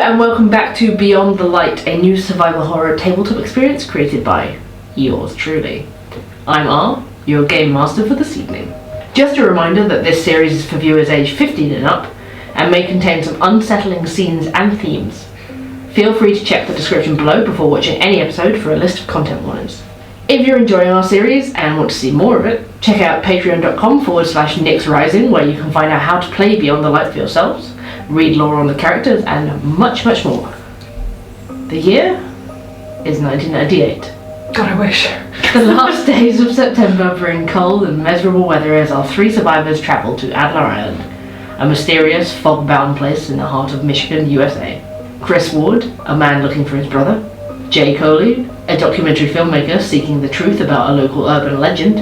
and welcome back to Beyond the Light, a new survival horror tabletop experience created by yours truly. I'm R, your game master for this evening. Just a reminder that this series is for viewers aged 15 and up, and may contain some unsettling scenes and themes. Feel free to check the description below before watching any episode for a list of content warnings. If you're enjoying our series and want to see more of it, check out patreon.com/Nyxrising, where you can find out how to play Beyond the Light for yourselves, read lore on the characters, and much, much more. The year is 1998. God, I wish. The last days of September bring cold and miserable weather as our three survivors travel to Adira Island, a mysterious, fog-bound place in the heart of Michigan, USA. Chris Ward, a man looking for his brother. Jay Kohli, a documentary filmmaker seeking the truth about a local urban legend.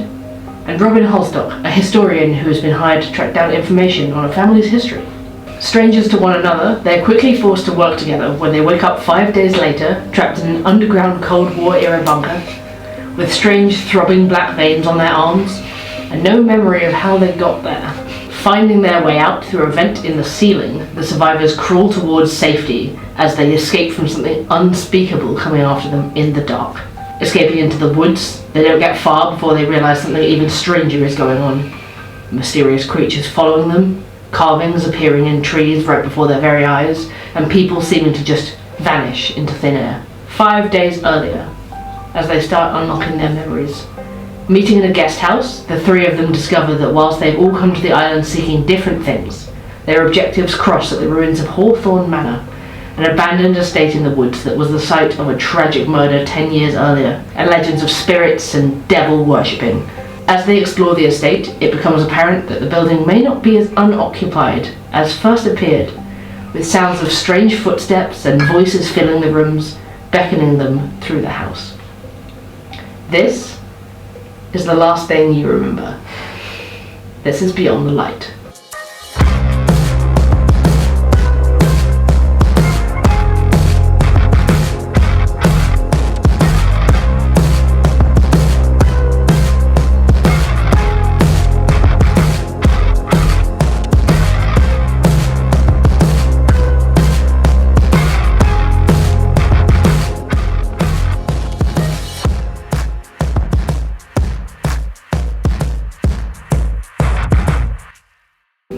And Robin Holstock, a historian who has been hired to track down information on a family's history. Strangers to one another, they're quickly forced to work together when they wake up 5 days later, trapped in an underground Cold War-era bunker, with strange throbbing black veins on their arms, and no memory of how they got there. Finding their way out through a vent in the ceiling, the survivors crawl towards safety as they escape from something unspeakable coming after them in the dark. Escaping into the woods, they don't get far before they realize something even stranger is going on. Mysterious creatures following them, carvings appearing in trees right before their very eyes, and people seeming to just vanish into thin air. 5 days earlier, as they start unlocking their memories. Meeting in a guest house, the three of them discover that whilst they've all come to the island seeking different things, their objectives cross at the ruins of Hawthorne Manor, an abandoned estate in the woods that was the site of a tragic murder 10 years earlier, and legends of spirits and devil worshipping. As they explore the estate, it becomes apparent that the building may not be as unoccupied as first appeared, with sounds of strange footsteps and voices filling the rooms, beckoning them through the house. This is the last thing you remember. This is Beyond the Light.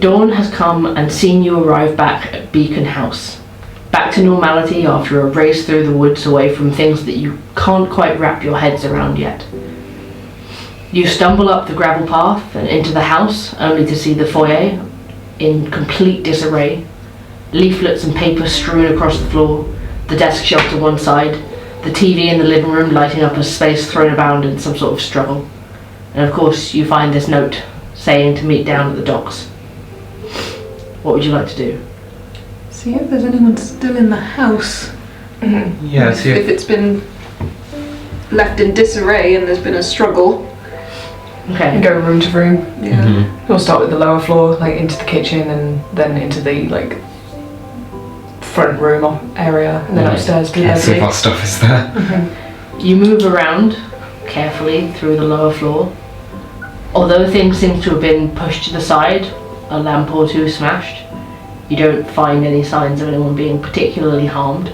Dawn has come and seen you arrive back at Beacon House. Back to normality after a race through the woods away from things that you can't quite wrap your heads around yet. You stumble up the gravel path and into the house, only to see the foyer in complete disarray. Leaflets and paper strewn across the floor, the desk shelved to one side, the TV in the living room lighting up a space thrown about in some sort of struggle. And of course you find this note saying to meet down at the docks. What would you like to do? See if there's anyone still in the house. Yeah, see if it's been left in disarray and there's been a struggle. Okay. And go room to room. Yeah. Mm-hmm. We'll start with the lower floor, like into the kitchen, and then into the front room area, and then upstairs to the see if our stuff is there. You move around carefully through the lower floor. Although things seem to have been pushed to the side, a lamp or two smashed, you don't find any signs of anyone being particularly harmed.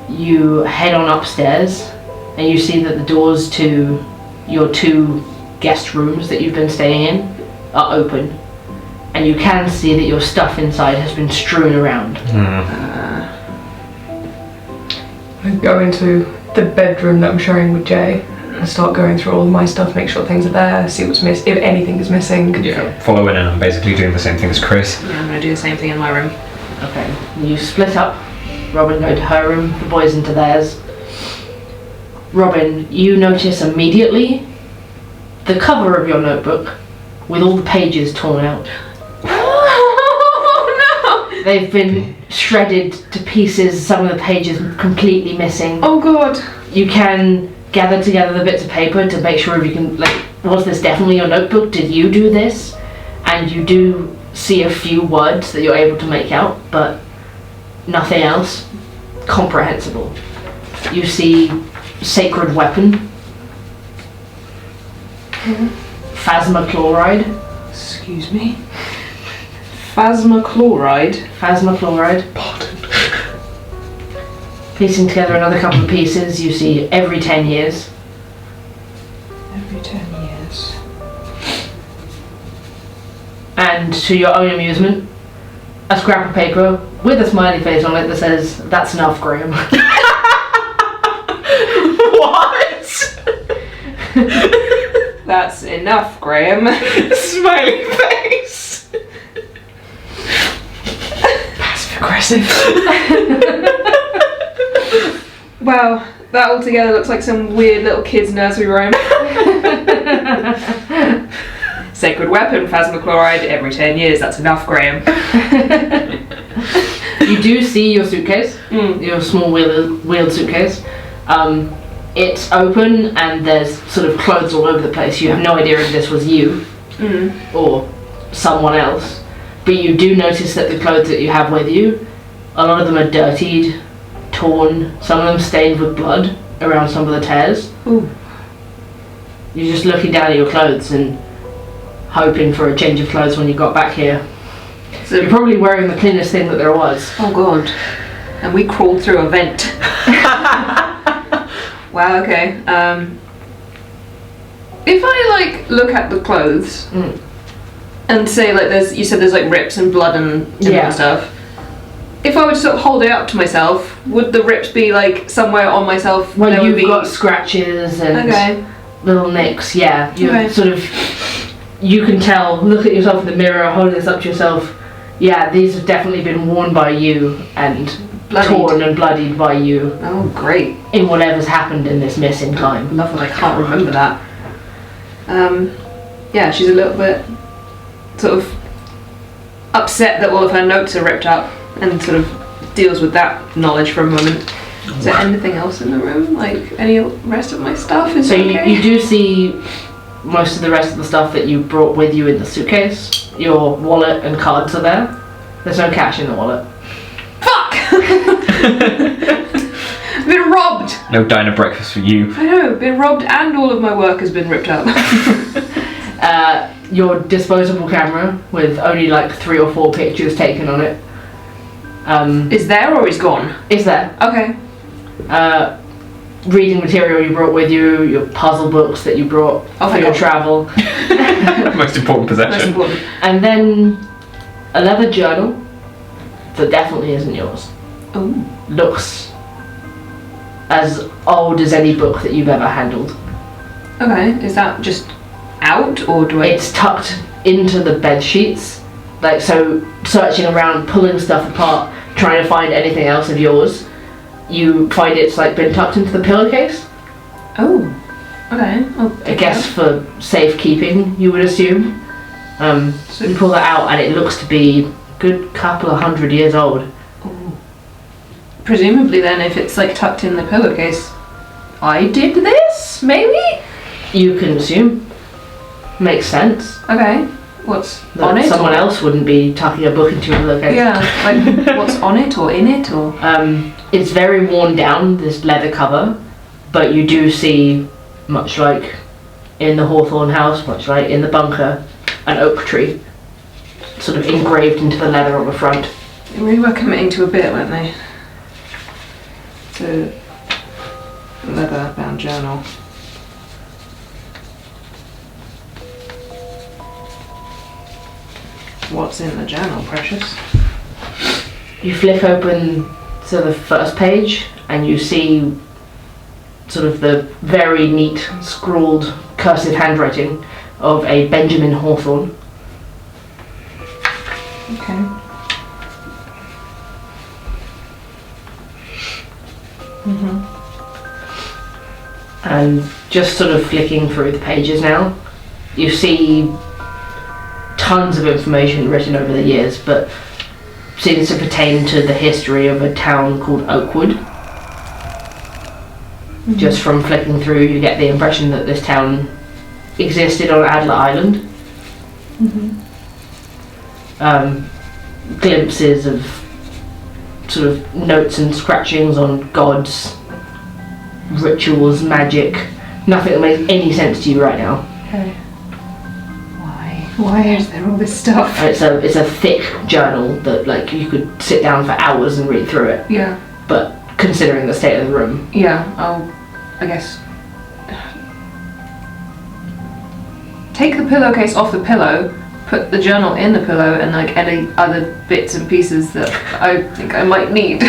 You head on upstairs and you see that the doors to your 2 guest rooms that you've been staying in are open, and you can see that your stuff inside has been strewn around. I go into the bedroom that I'm sharing with Jay and start going through all of my stuff, make sure things are there, see what's missing, if anything is missing. Yeah, follow in, and I'm basically doing the same thing as Chris. Yeah, I'm going to do the same thing in my room. Okay, you split up. Robin going to her room, the boys into theirs. Robin, you notice immediately the cover of your notebook with all the pages torn out. Oh no! They've been shredded to pieces, some of the pages completely missing. Oh god! You can gather together the bits of paper to make sure if you can, was this definitely your notebook? Did you do this? And you do see a few words that you're able to make out, but nothing else comprehensible. You see sacred weapon, phasma chloride, Excuse me? Phasmochloride. Phasmochloride. Pardon. Piecing together another couple of pieces, you see every 10 years. Every 10 years. And to your own amusement, a scrap of paper with a smiley face on it that says, "That's enough, Graham." What? That's enough, Graham. Smiley face. Passive aggressive. Wow, that altogether looks like some weird little kid's nursery rhyme. Sacred weapon, phasmochloride, every 10 years, that's enough, Graham. You do see your suitcase, your small wheeled suitcase. It's open and there's sort of clothes all over the place. You have no idea if this was you or someone else, but you do notice that the clothes that you have with you, a lot of them are dirtied, torn, some of them stained with blood around some of the tears. Ooh. You're just looking down at your clothes and hoping for a change of clothes when you got back here. So you're probably wearing the cleanest thing that there was. Oh god. And we crawled through a vent. Wow, okay. If I like look at the clothes and say like you said there's like rips and blood and stuff. If I were to sort of hold it up to myself, would the rips be like somewhere on myself? Well, you've got scratches and little nicks, yeah. You're sort of, you can tell, look at yourself in the mirror, hold this up to yourself. Yeah, these have definitely been worn by you and torn and bloodied by you. Oh, great. In whatever's happened in this missing time. Love that I can't remember that. Yeah, she's a little bit sort of upset that all of her notes are ripped up and sort of deals with that knowledge for a moment. Is there anything else in the room? Like any rest of my stuff? Is so okay? you do see most of the rest of the stuff that you brought with you in the suitcase. Your wallet and cards are there. There's no cash in the wallet. Fuck! Been robbed! No diner breakfast for you. I know, been robbed and all of my work has been ripped up. Your disposable camera with only like 3 or 4 pictures taken on it. Is there or is gone? Is there. Okay. Reading material you brought with you, your puzzle books that you brought for your travel. Most important possession. Most important. And then a leather journal that definitely isn't yours. Oh. Looks as old as any book that you've ever handled. Okay, is that just out or do I... It's tucked into the bed sheets. Like, so searching around, pulling stuff apart, trying to find anything else of yours, you find it's like been tucked into the pillowcase. Oh, okay. I guess for safekeeping, you would assume. You pull that out and it looks to be a good couple of 100 years old. Ooh. Presumably then, if it's like tucked in the pillowcase, I did this, maybe? You can assume. Makes sense. Okay. What's That on it? someone else wouldn't be tucking a book into a pillowcase. Yeah, like what's on it or in it or... It's very worn down, this leather cover, but you do see, much like in the Hawthorne house, much like in the bunker, an oak tree sort of engraved into the leather on the front. They really were committing to a bit, weren't they? To leather bound journal. What's in the journal, precious? You flick open to the first page and you see sort of the very neat scrawled cursive handwriting of a Benjamin Hawthorne. Okay. And just sort of flicking through the pages now, you see tons of information written over the years, but seems to pertain to the history of a town called Oakwood. Just from flicking through, you get the impression that this town existed on Adler Island. Glimpses of sort of notes and scratchings on gods, rituals, magic. Nothing that makes any sense to you right now. Okay. Why? Why is there all this stuff? It's a thick journal that like you could sit down for hours and read through it. Yeah. But considering the state of the room, Yeah, I'll, I guess, take the pillowcase off the pillow, put the journal in the pillow, and like any other bits and pieces that I think I might need.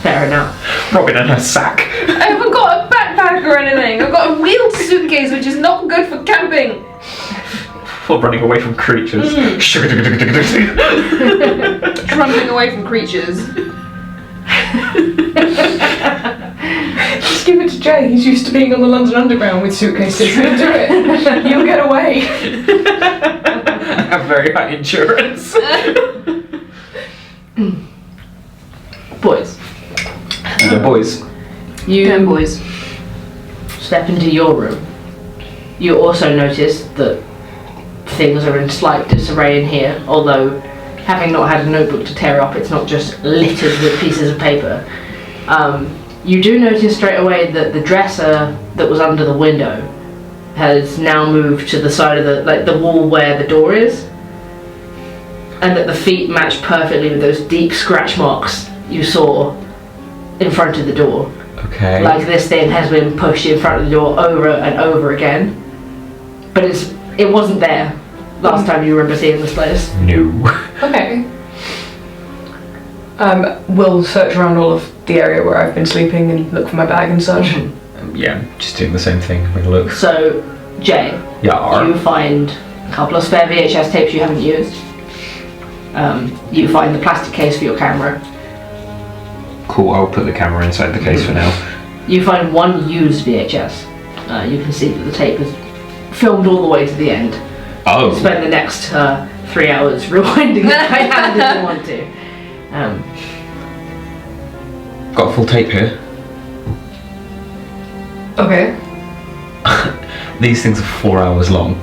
fair enough. Robin and her sack. I haven't got a backpack or anything. I've got a wheeled suitcase, which is not good for camping. Or running away from creatures. Running away from creatures. Just give it to Jay. He's used to being on the London Underground with suitcases. He'll do it. You'll get away. I have very high insurance. Boys, The boys. you Them boys. step into your room. You also notice that things are in slight disarray in here, although having not had a notebook to tear up, it's not just littered with pieces of paper. You do notice straight away that the dresser that was under the window has now moved to the side of the wall where the door is, and that the feet match perfectly with those deep scratch marks you saw in front of the door. Okay. Like this thing has been pushed in front of the door over and over again, but it wasn't there last time you remember seeing this place. No. Okay. We'll search around all of the area where I've been sleeping and look for my bag and such. Yeah, just doing the same thing. Having a look. So, Jay, Yeah. you find a couple of spare VHS tapes you haven't used. You find the plastic case for your camera. Cool. I'll put the camera inside the case for now. You find one used VHS. You can see that the tape is filmed all the way to the end. Oh. Spend the next 3 hours rewinding it by hand if you want to. Got a full tape here. Okay. These things are 4 hours long.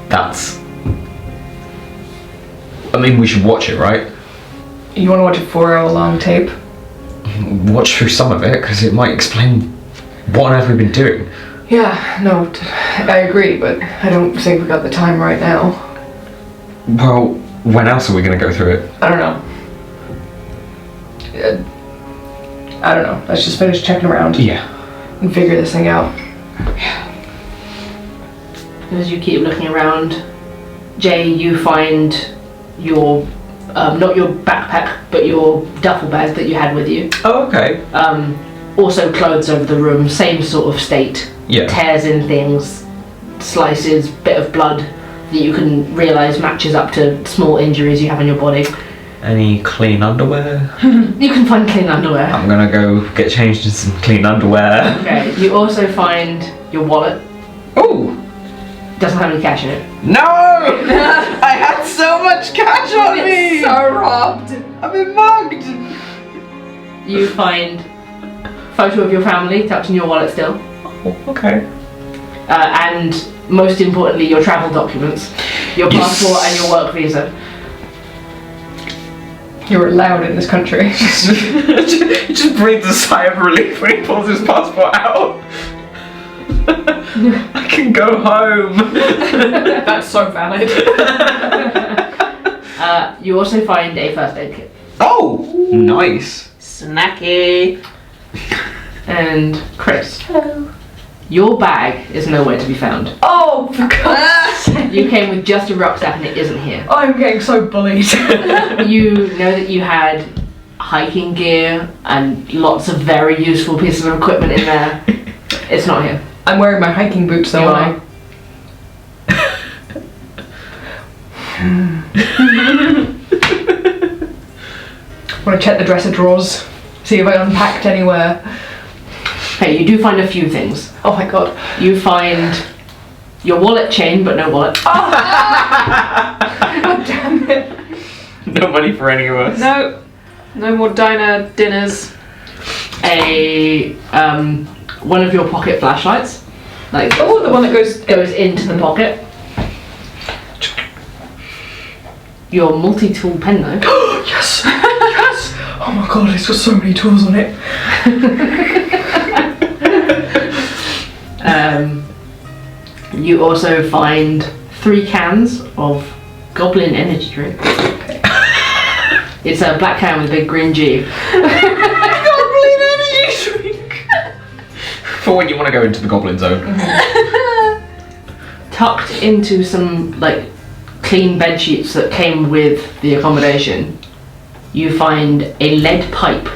That's. I mean, we should watch it, right? You want to watch a 4-hour long tape? Watch through some of it, because it might explain what on earth we've been doing. Yeah, no, I agree, but I don't think we got the time right now. Well, when else are we going to go through it? I don't know. I don't know. Let's just finish checking around Yeah. and figure this thing out. As you keep looking around, Jay, you find your, not your backpack, but your duffel bag that you had with you. Oh, okay. Also clothes over the room, same sort of state. Yeah. Tears in things, slices, bit of blood that you can realise matches up to small injuries you have on your body. Any clean underwear? You can find clean underwear. I'm gonna go get changed in some clean underwear. Okay, you also find your wallet. Oh! Doesn't have any cash in it. No! I had so much cash on me! So robbed. I've been mugged! You find photo of your family tucked in your wallet still. Oh, okay. And most importantly, your travel documents. Your Yes. passport and your work visa. You're allowed in this country. He just breathes a sigh of relief when he pulls his passport out. I can go home. That's so valid. You also find a first aid kit. Oh! Nice. Snacky. And Chris. Hello. Your bag is nowhere to be found. Oh, for God's sake. You came with just a rucksack and it isn't here. I'm getting so bullied. You know that you had hiking gear and lots of very useful pieces of equipment in there. It's not here. I'm wearing my hiking boots though, You aren't I? Want to check the dresser drawers, see if I unpacked anywhere. Hey, you do find a few things. Oh my God. You find your wallet chain, but no wallet. God damn it. No money for any of us. No. No more diner dinners. A one of your pocket flashlights, like Oh, the one that goes. goes into the pocket. Your multi-tool penknife. Yes! Yes! Oh my God, it's got so many tools on it. You also find 3 cans of goblin energy drink. It's a black can with a big green G. Goblin energy drink! For when you want to go into the goblin zone. Tucked into some like clean bed sheets that came with the accommodation, you find a lead pipe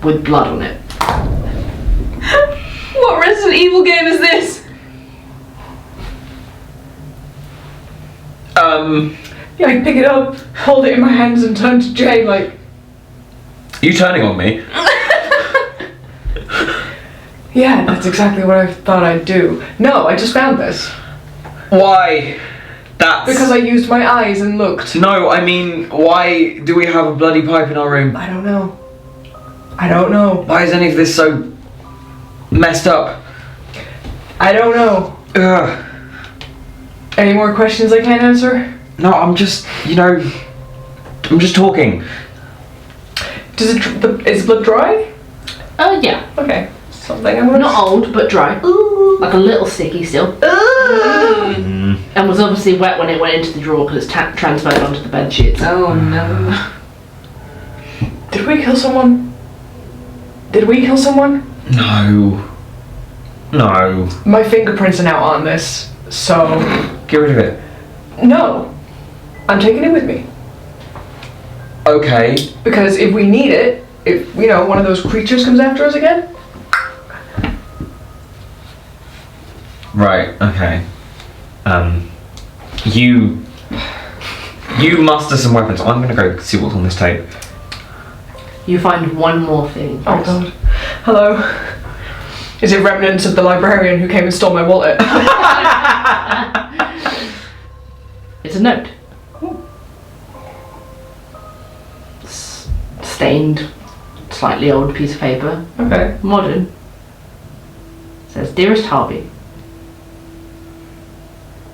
with blood on it. What Resident Evil game is this? Yeah, I pick it up, hold it in my hands, and turn to Jay like. Are you turning on me? Yeah, that's exactly what I thought I'd do. No, I just found this. Why? That's... Because I used my eyes and looked. No, I mean, why do we have a bloody pipe in our room? I don't know. I don't know. Why is any of this so messed up? I don't know. Ugh. Any more questions I can't answer? No, I'm just, I'm just talking. Is blood dry? Yeah. Okay. Something I'm gonna... Not old, but dry. Ooh. Like a little sticky still. And was obviously wet when it went into the drawer because it's transferred onto the bed sheets. Oh no. Did we kill someone? No. No. My fingerprints are now on this, so... Get rid of it. No. I'm taking it with me. Okay. Because if we need it, if, one of those creatures comes after us again... Right, okay. You muster some weapons. I'm gonna go see what's on this tape. You find one more thing. Oh god. Hello. Is it remnants of the librarian who came and stole my wallet? It's a note. Stained, slightly old piece of paper. Okay. Modern. It says, "Dearest Harvey,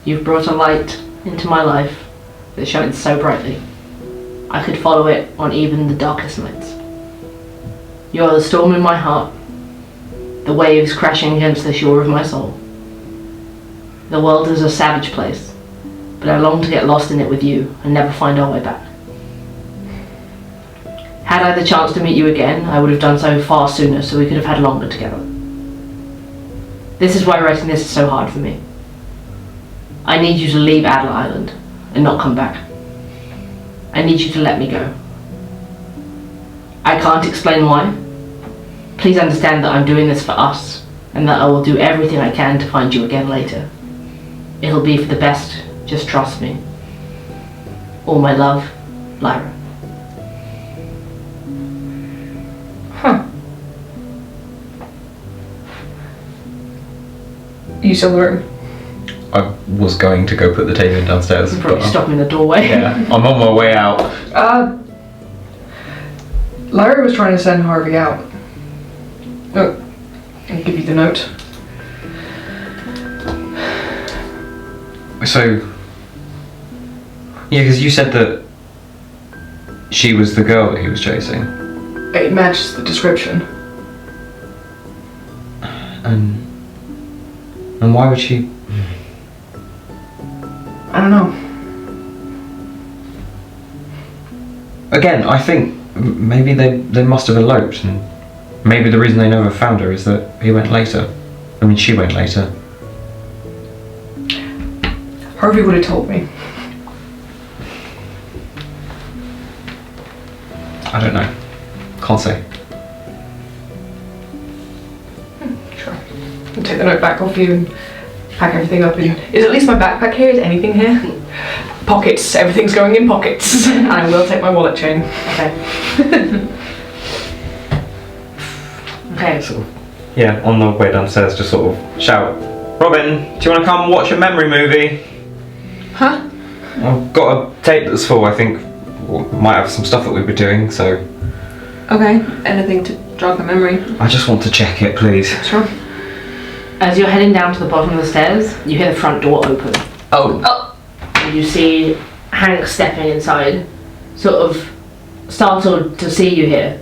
you've brought a light into my life that shines so brightly. I could follow it on even the darkest nights. You are the storm in my heart, the waves crashing against the shore of my soul. The world is a savage place, but I long to get lost in it with you and never find our way back. Had I the chance to meet you again, I would have done so far sooner so we could have had longer together. This is why writing this is so hard for me. I need you to leave Adler Island and not come back. I need you to let me go. I can't explain why. Please understand that I'm doing this for us and that I will do everything I can to find you again later. It'll be for the best, just trust me. All my love, Lyra." Huh. You still in the room? I was going to go put the tape in downstairs. You probably but, stop me in the doorway. Yeah, I'm on my way out. Lyra was trying to send Harvey out. Oh, I'll give you the note. So, yeah, because you said that she was the girl that he was chasing. It matches the description. And why would she? I don't know. Again, I think maybe they must have eloped, and maybe the reason they never found her is that he went later. I mean, she went later. Harvey would have told me. I don't know. Can't say. Sure. I'll take the note back off you and pack everything up in... Is at least my backpack here? Is anything here? Pockets. Everything's going in pockets. And I will take my wallet chain. Okay. Okay. Sort of, yeah, on the way downstairs, just sort of shout, "Robin, do you want to come watch a memory movie?" Huh? I've got a tape that's full. I think might have some stuff that we were doing, so Okay. Anything to jog a memory? I just want to check it, please. Sure. As you're heading down to the bottom of the stairs, you hear the front door open. Oh. And you see Hank stepping inside, sort of startled to see you here.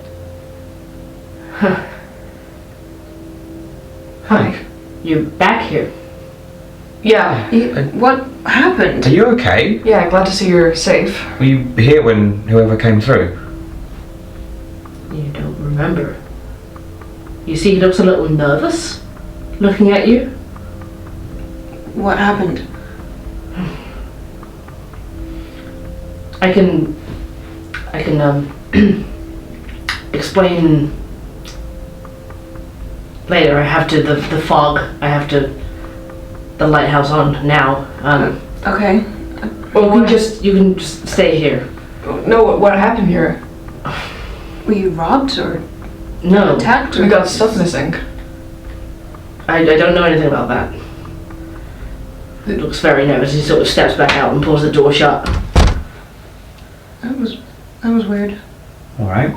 Hank. You're back here. Yeah. What happened? Are you okay? Yeah, glad to see you're safe. Were you here when whoever came through? You don't remember. You see, he looks a little nervous, looking at you. What happened? I can explain later. I have to the fog. I have to the lighthouse on now. Okay. Well, you can just stay here. No, what happened here? Were you robbed or No, attacked? We got stuff missing. I don't know anything about that. He looks very nervous. He sort of steps back out and pulls the door shut. That was weird. All right.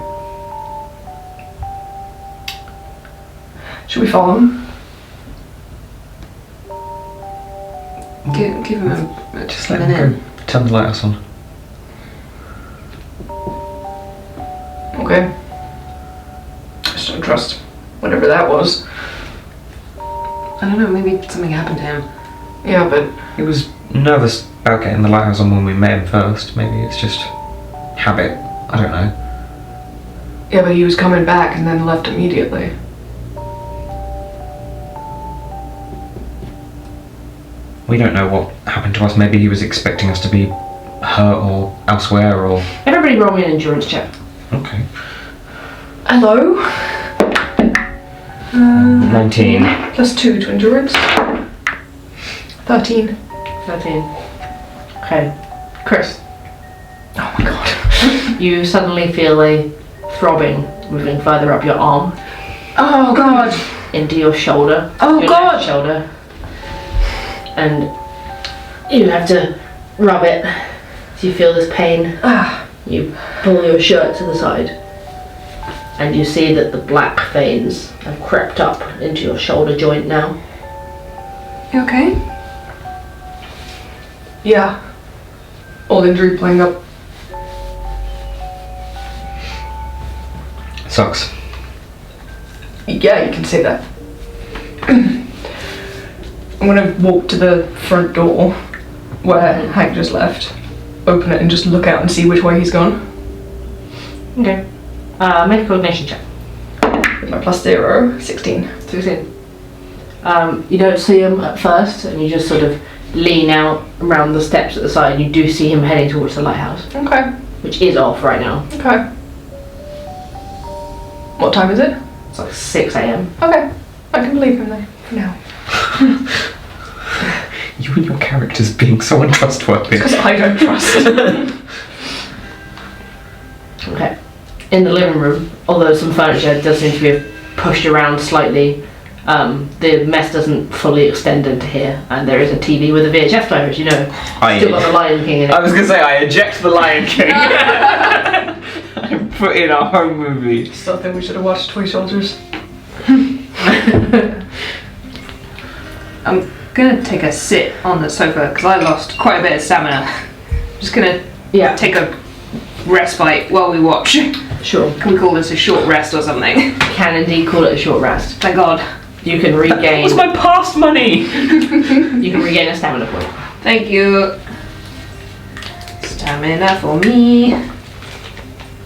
Should we follow him? Give him a Just let minute. him go. Turn the lighthouse on. Okay. I just don't trust whatever that was. I don't know, maybe something happened to him. Yeah, but He was nervous about getting the lighthouse on when we met him first. Maybe it's just habit. I don't know. yeah, but he was coming back and then left immediately. We don't know what happened to us. Maybe he was expecting us to be hurt or elsewhere or... Everybody roll me an endurance check. Okay. Hello? 19. +2 to endurance. 13. 13. Okay. Chris, Oh my god. you suddenly feel a throbbing moving further up your arm Oh god. into your shoulder. Oh your god. left shoulder. And you have to rub it. So you feel this pain. Ah. You pull your shirt to the side. And you see that the black veins have crept up into your shoulder joint now. You okay? Yeah. Old injury playing up. Sucks. Yeah, you can say that. I'm gonna walk to the front door where Hank just left. Open it and just look out and see which way he's gone. Okay. Make a coordination check. With my +0, 16. 16. You don't see him at first, and you just sort of lean out around the steps at the side. You do see him heading towards the lighthouse, Okay. which is off right now. Okay. What time is it? It's like 6 a.m. Okay. I can believe him then, for now. You and your characters being so untrustworthy. Because I don't trust. Okay. In the living room, although some furniture does seem to be pushed around slightly, the mess doesn't fully extend into here, and there is a TV with a VHS player, as you know. Still got the Lion King in it. I was going to say, I eject the Lion King. I put in a home movie. Still think we should have watched Toy Soldiers. I'm gonna take a sit on the sofa because I lost quite a bit of stamina. Just gonna take a respite while we watch. Sure. Can we call this a short rest or something? Can indeed call it a short rest. Thank God. You can regain. What's my past money? You can regain a stamina point. Thank you. Stamina for me.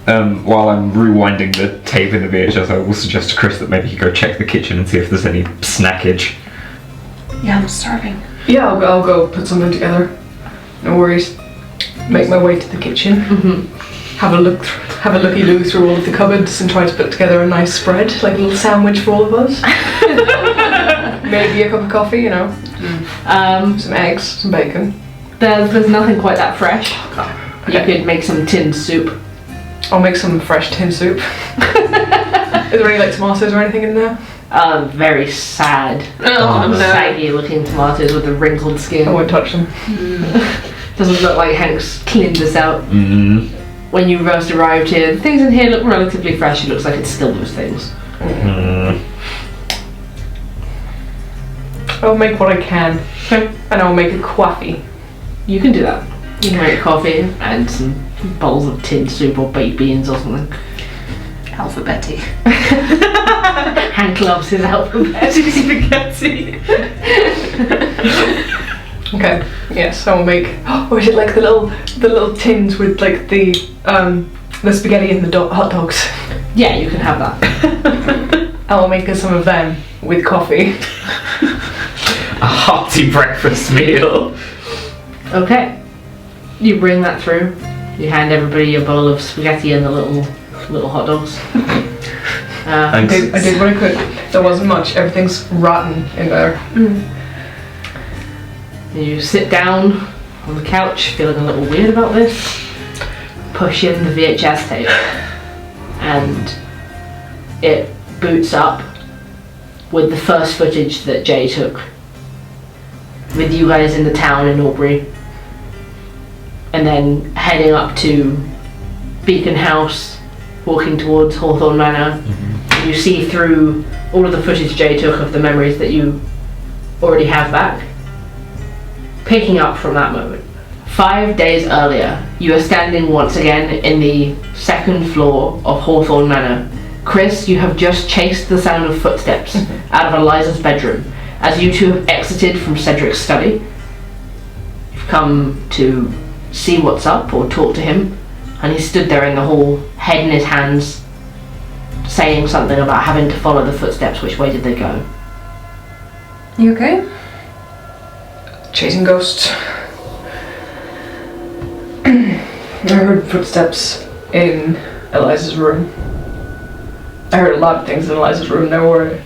While I'm rewinding the tape in the VHS, I will suggest to Chris that maybe he go check the kitchen and see if there's any snackage. Yeah, I'm starving. Yeah, I'll go put something together. No worries. Make my way to the kitchen. Mm-hmm. Have a looky-loo through all of the cupboards and try to put together a nice spread, like a little sandwich for all of us. Maybe a cup of coffee, you know. Some eggs, some bacon. There's nothing quite that fresh. Okay. You could make some tinned soup. I'll make some fresh tin soup. Is there any like tomatoes or anything in there? Very sad. Oh, no. Saggy looking tomatoes with the wrinkled skin. I won't touch them. Doesn't look like Hank's cleaned this out. Mm. When you first arrived here, things in here look relatively fresh. It looks like it's still those things. Mm. I'll make what I can. Okay. And I'll make a coffee. You can do that. You can make coffee and some bowls of tinned soup or baked beans or something. Alphabetti. Hank loves his alphabet. Spaghetti. Okay. Yes, I will make. Or is it like the little tins with like the spaghetti and the hot dogs? Yeah, you can have that. I will make some of them with coffee. A hearty breakfast meal. Okay. You bring that through. You hand everybody a bowl of spaghetti and the little hot dogs. I did what I could. There wasn't much. Everything's rotten in there. You sit down on the couch, feeling a little weird about this. Push in the VHS tape, and it boots up with the first footage that Jay took, with you guys in the town in Aubrey, and then heading up to Beacon House, walking towards Hawthorne Manor. You see through all of the footage Jay took of the memories that you already have back. Picking up from that moment, 5 days earlier, you are standing once again in the second floor of Hawthorne Manor. Chris, you have just chased the sound of footsteps out of Eliza's bedroom as you two have exited from Cedric's study. You've come to see what's up or talk to him, and he stood there in the hall, head in his hands, saying something about having to follow the footsteps. Which way did they go? You okay? Chasing ghosts. I heard footsteps in Eliza's room. I heard a lot of things in Eliza's room. There were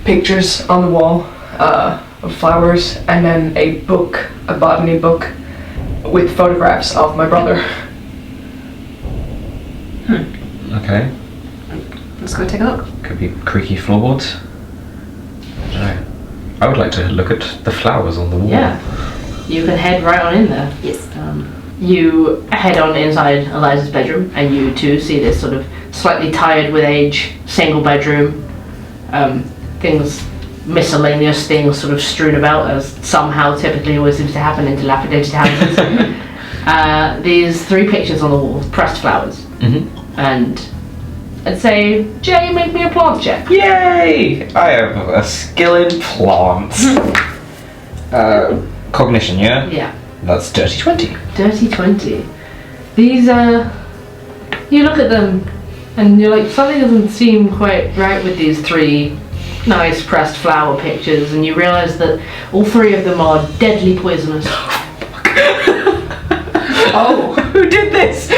pictures on the wall of flowers, and then a book, a botany book, with photographs of my brother. Okay. Let's go take a look. Could be creaky floorboards. I don't know. I would like to look at the flowers on the wall. Yeah, you can head right on in there. Yes. You head on inside Eliza's bedroom, and you too see this sort of slightly tired with age single bedroom. Things, miscellaneous things sort of strewn about, as somehow typically always seems to happen in dilapidated houses. These 3 pictures on the wall, pressed flowers. And I'd say, Jay, make me a plant check. Yay! I have a skill in plants. Cognition, yeah? Yeah. That's dirty 20. Dirty 20. These, you look at them and you're like, something doesn't seem quite right with these 3 nice pressed flower pictures, and you realise that all 3 of them are deadly poisonous. Oh, who did this?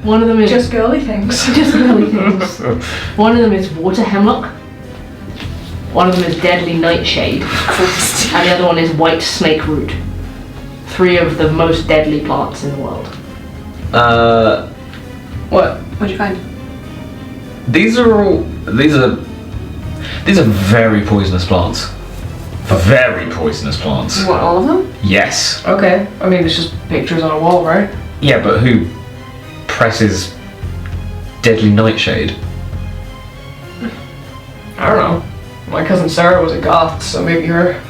One of them is Just girly things. just girly things. One of them is water hemlock. One of them is deadly nightshade. And the other one is white snake root. 3 of the most deadly plants in the world. What? What'd you find? These are very poisonous plants. Very poisonous plants. You want all of them? Yes. Okay. I mean, it's just pictures on a wall, right? Yeah, but who presses deadly nightshade? I don't know. My cousin Sarah was a goth, so maybe her.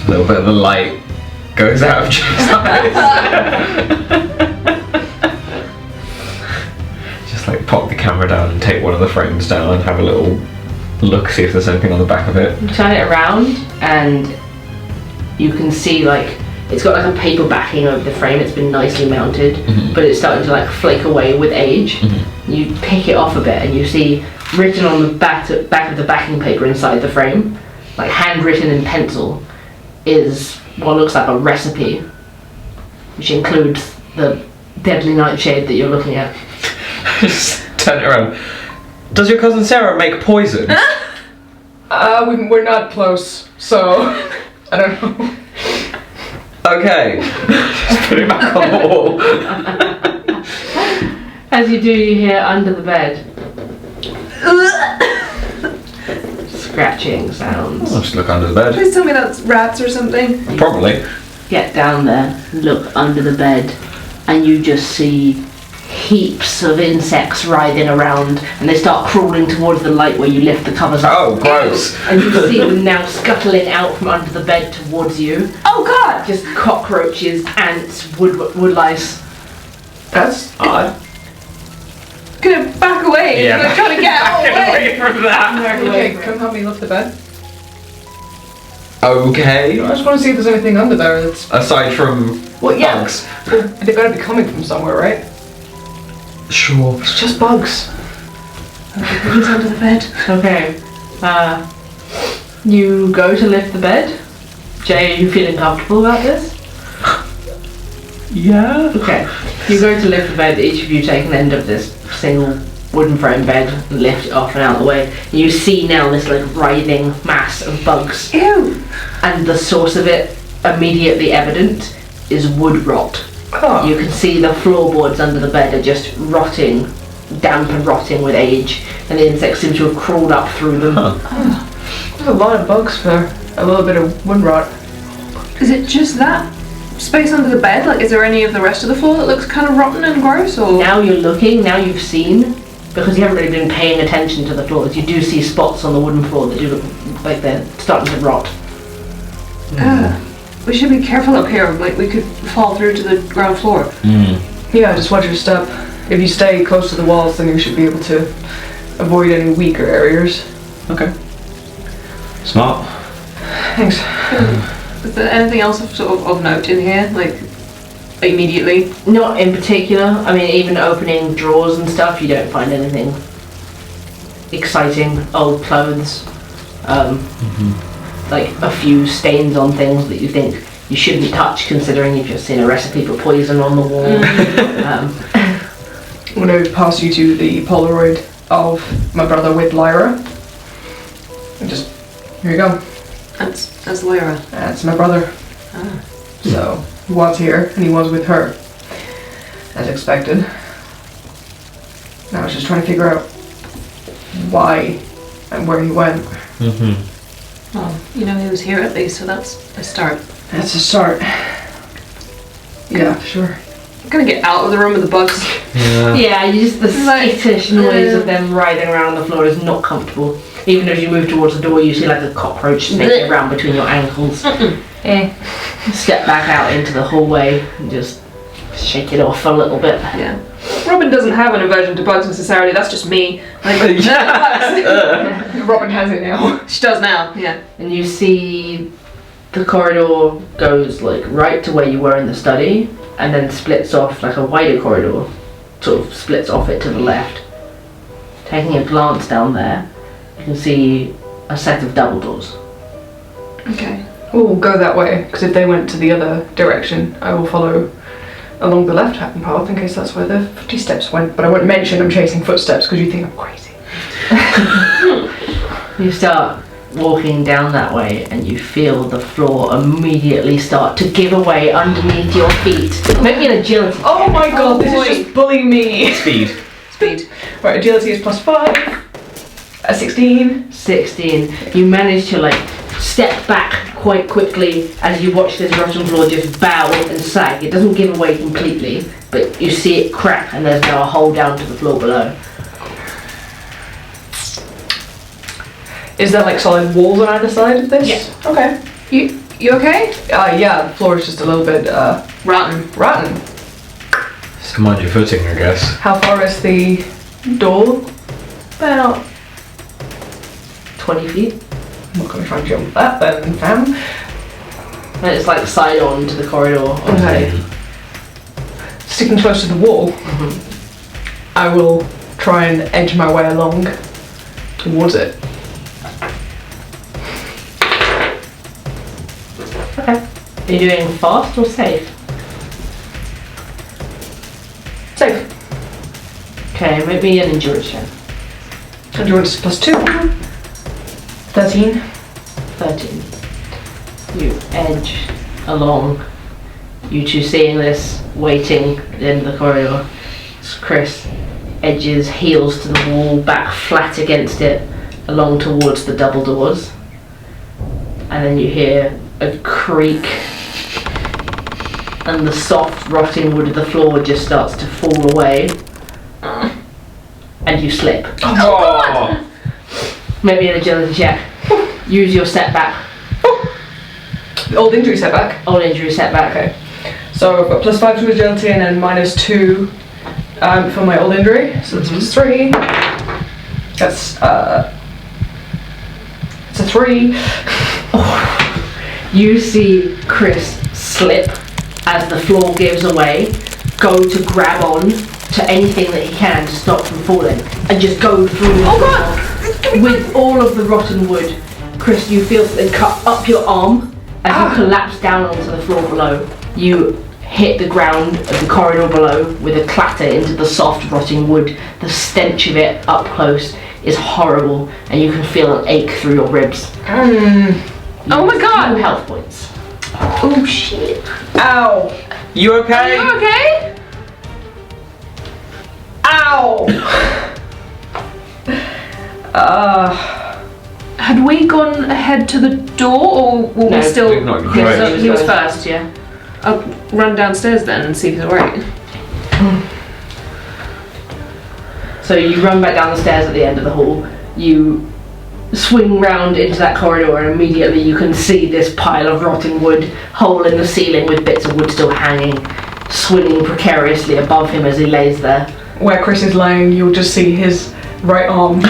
A little bit of the light goes out of Jay's eyes. Just like pop the camera down and take one of the frames down and have a little look, see if there's anything on the back of it. You turn it around and you can see like it's got like a paper backing over the frame. It's been nicely mounted, but it's starting to like flake away with age. You pick it off a bit and you see written on the back of the backing paper inside the frame, like handwritten in pencil, is what looks like a recipe, which includes the deadly nightshade that you're looking at. Just turn it around. Does your cousin Sarah make poison? We're not close, so I don't know. Okay. Just put it back on the wall. As you do, you hear under the bed scratching sounds. I'll just look under the bed. Please tell me that's rats or something. Probably. Get down there, look under the bed, and you just see heaps of insects writhing around, and they start crawling towards the light where you lift the covers up. Oh, gross. And you see them now scuttling out from under the bed towards you. Oh god! Just cockroaches, ants, wood lice. That's odd. Gonna back away. Yeah. I'm trying to get out of the way. Away from that. Okay, come help me lift the bed. Okay. I just want to see if there's anything under there that's... Aside from Well, yeah. bugs. Well, they've got to be coming from somewhere, right? Sure. It's just bugs. Who's under the bed? Okay. You go to lift the bed. Jay, are you feeling comfortable about this? Yeah. Okay. You go to lift the bed, each of you take an end of this single wooden frame bed and lift it off and out of the way. You see now this like writhing mass of bugs. Ew! And the source of it, immediately evident, is wood rot. Oh. You can see the floorboards under the bed are just rotting, damp and rotting with age, and the insects seem to have crawled up through them. There's a lot of bugs for a little bit of wood rot. Is it just that space under the bed? Like, is there any of the rest of the floor that looks kind of rotten and gross, or...? Now you're looking, now you've seen, because you haven't really been paying attention to the floors, you do see spots on the wooden floor that do look like they're starting to rot. We should be careful up here, like we could fall through to the ground floor. Yeah, just watch your step. If you stay close to the walls, then you should be able to avoid any weaker areas. Okay. Smart. Thanks. Is there anything else of note in here, like, immediately? Not in particular, I mean even opening drawers and stuff, you don't find anything exciting. Old clothes, like a few stains on things that you think you shouldn't touch considering you've just seen a recipe for poison on the wall. I'm going to pass you to the Polaroid of my brother with Lyra. And just, here you go. That's Lyra. That's my brother. Ah. So, he was here, and he was with her. As expected. Now I was just trying to figure out why and where he went. Well, you know he was here at least, so that's a start. That's a start. Yeah, sure. I'm gonna get out of the room with the bugs. Yeah. Yeah, you just the Like, skittish noise of them writhing around the floor is not comfortable. Even as you move towards the door, you see like a cockroach snaking around between your ankles. Step back out into the hallway and just shake it off a little bit. Yeah. Robin doesn't have an aversion to bugs necessarily, that's just me. Like, Robin has it now. she does now, yeah. And you see the corridor goes like right to where you were in the study and then splits off like a wider corridor, sort of splits off it to the left. Taking a glance down there, you can see a set of double doors. Okay. We'll go that way, because if they went to the other direction, I will follow along the left-hand path in case that's where the footsteps went. But I won't mention I'm chasing footsteps because you think I'm crazy. You start walking down that way and you feel the floor immediately start to give away underneath your feet. Make me an agility. Oh my god, this boy. is just bullying me. Speed. Speed. Right, agility is +5. 16. 16. You manage to like step back quite quickly as you watch this rotten floor just bow and sag. It doesn't give away completely, but you see it crack and there's now a hole down to the floor below. Is there like solid walls on either side of this? Yeah. Okay. You okay? Yeah, the floor is just a little bit rotten. So mind your footing, I guess. How far is the door? About 20 feet. I'm not going to try and jump that then, fam. And it's like side on to the corridor. Okay. Sticking close to the wall, I will try and edge my way along towards it. Okay. Are you doing fast or safe? Safe. Okay, maybe an endurance check. Endurance +2. 13. 13. You edge along. You two seeing this, waiting in the corridor. Chris edges heels to the wall, back flat against it, along towards the double doors. And then you hear a creak and the soft rotting wood of the floor just starts to fall away. And you slip. Oh! Maybe an agility check. Use your setback. Old injury setback. Old injury setback. Okay. So I've got +5 to agility and then -2 for my old injury. So that's +3. That's it's a 3. You see Chris slip as the floor gives away, go to grab on to anything that he can to stop from falling, and just go through the floor. With all of the rotten wood, Chris, you feel something cut up your arm as you collapse down onto the floor below. You hit the ground of the corridor below with a clatter into the soft, rotting wood. The stench of it up close is horrible, and you can feel an ache through your ribs. Oh my god! 2 health points. Oh shit. Ow! You okay? Are you okay? Ow! Had we gone ahead to the door, or were No, we still... we've not gone Okay, ahead. so He was first, yeah. I'll run downstairs then and see if he's alright. So you run back down the stairs at the end of the hall. You swing round into that corridor, and immediately you can see this pile of rotting wood, hole in the ceiling with bits of wood still hanging, swinging precariously above him as he lays there. Where Chris is laying, you'll just see his right arm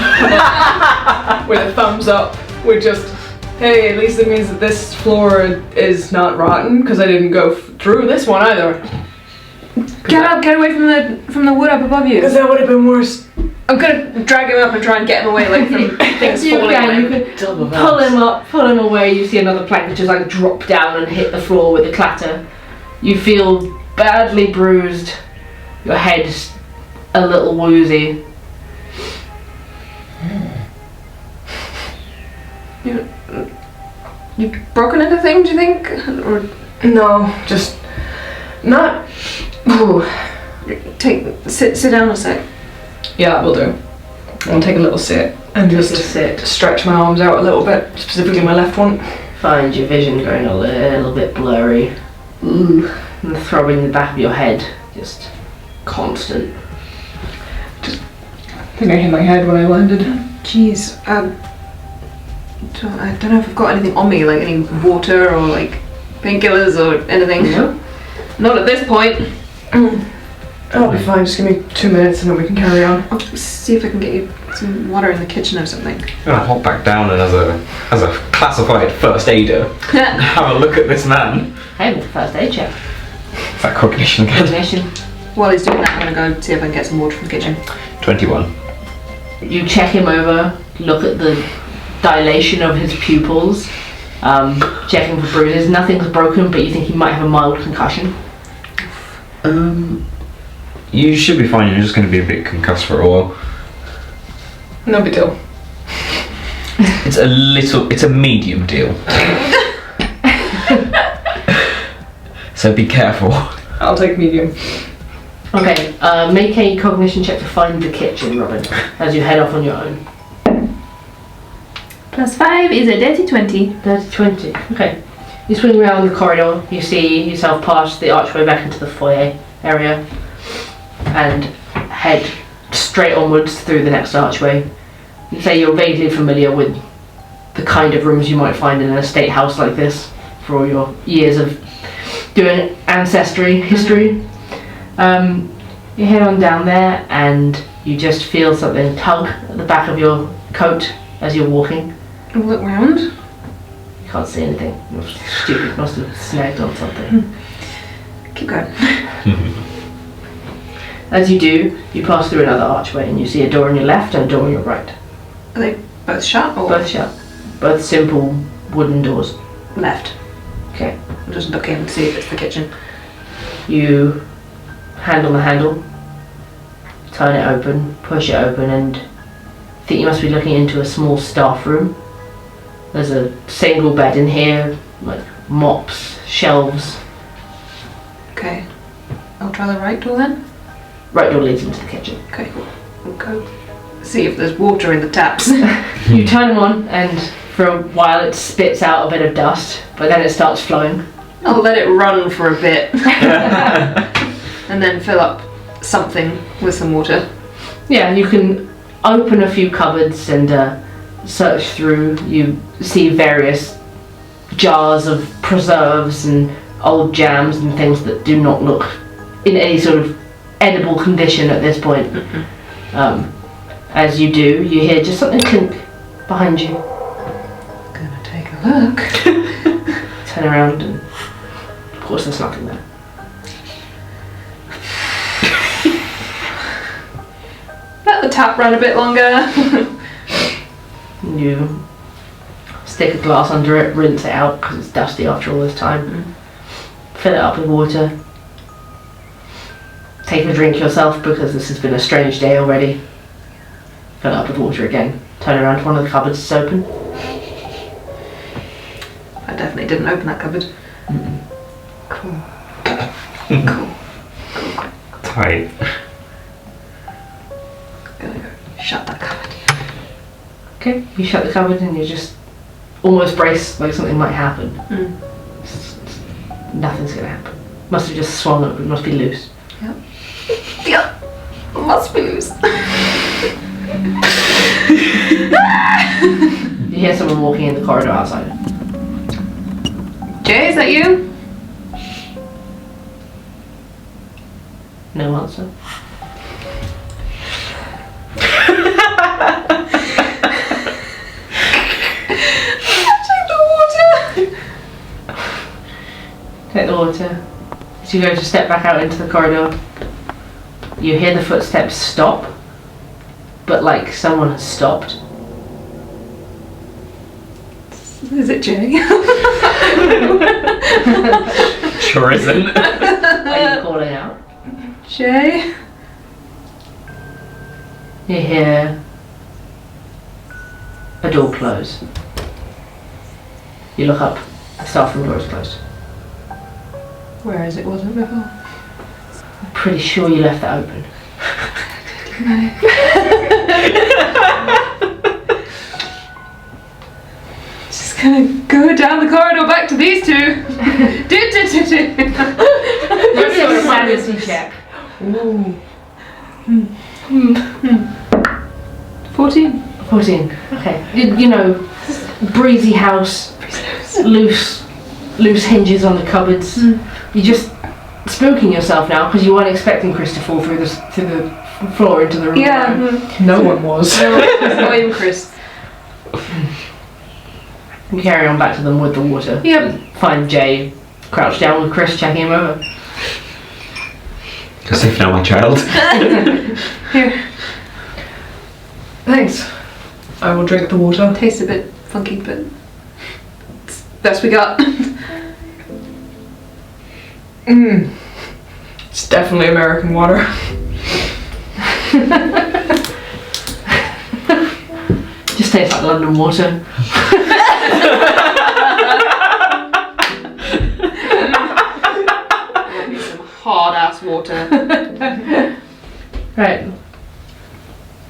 with a thumbs up, with just, hey, at least it means that this floor is not rotten, because I didn't go through this one either. Get away from the wood up above you. Because that would have been worse. I'm gonna drag him up and try and get him away, like from things falling on You him. can pull him up, pull him away. You see another plank just like drop down and hit the floor with a clatter. You feel badly bruised. Your head's a little woozy. You broken anything, do you think? Or No, just not. Ooh. sit down a sec. Yeah, that will do. I'll take a little sit and just sit. stretch my arms out a little bit, specifically my left one. Find your vision going a little bit blurry. And throbbing the back of your head, just constant. I think I hit my head when I landed. Jeez. I don't know if I've got anything on me, like any water or like painkillers or anything. No. Not at this point. I'll be fine, just give me 2 minutes and then we can carry on. I'll see if I can get you some water in the kitchen or something. I'm gonna hop back down and as a classified first aider, have a look at this man. Hey, first aid check. Is that cognition again? Cognition. While he's doing that, I'm gonna go see if I can get some water from the kitchen. 21. You check him over, look at the dilation of his pupils, checking for bruises. Nothing's broken, but you think he might have a mild concussion. You should be fine. You're just going to be a bit concussed for a while. No big deal. It's a medium deal. So be careful. I'll take medium. Okay, make a cognition check to find the kitchen, Robin, as you head off on your own. +5 is a dirty 20. Dirty 20. Okay. You swing around the corridor, you see yourself past the archway back into the foyer area, and head straight onwards through the next archway. You'd say you're vaguely familiar with the kind of rooms you might find in an estate house like this for all your years of doing ancestry history. You head on down there and you just feel something tug at the back of your coat as you're walking. Look round. You can't see anything. You're stupid, must have snagged on something. Keep going. As you do, you pass through another archway and you see a door on your left and a door on your right. Are they both shut or Both shut. Both simple wooden doors. left? Okay. I'll just look in to see if it's the kitchen. You hand on the handle, turn it open, push it open, and think you must be looking into a small staff room. There's a single bed in here, like mops, shelves. Okay. I'll try the right door then. Right door leads into the kitchen. Okay, cool. We'll go see if there's water in the taps. You turn them on, and for a while it spits out a bit of dust, but then it starts flowing. I'll let it run for a bit. And then fill up something with some water. Yeah, you can open a few cupboards and search through. You see various jars of preserves and old jams and things that do not look in any sort of edible condition at this point. As you do, you hear just something clink behind you. Gonna take a look. turn around and of course there's nothing there. Let the tap run a bit longer. You stick a glass under it, rinse it out because it's dusty after all this time. Fill it up with water. Take a drink yourself because this has been a strange day already. Fill it up with water again. Turn around to one of the cupboards that's open. I definitely didn't open that cupboard. Cool. Tight. Gonna go shut that cupboard. Okay, you shut the cupboard and you just almost brace like something might happen. Nothing's gonna happen. Must have just swung up, it must be loose. Yep. Must be loose. You hear someone walking in the corridor outside. Jay, is that you? No answer. Take the water. As you go to step back out into the corridor, you hear the footsteps stop, but like someone has stopped. Is it Jay? Sure isn't. Are you calling out? Jay? You hear a door close. You look up, the staff room door is closed. Whereas it wasn't before. I'm pretty sure you left that open. Just gonna go down the corridor back to these two. Let's do a fantasy check. Ooh. 14. 14. Okay. You know, breezy house, loose hinges on the cupboards. You're just spooking yourself now because you weren't expecting Chris to fall through the floor into the room. Yeah. No one was. Not even Chris. You carry on back to them with the water. Yep. Find Jay crouched down with Chris checking him over. Because if now my child. Here. Thanks. I will drink the water. Tastes a bit funky, but it's the best we got. It's definitely American water. Just tastes like London water. Some hard ass water. Right.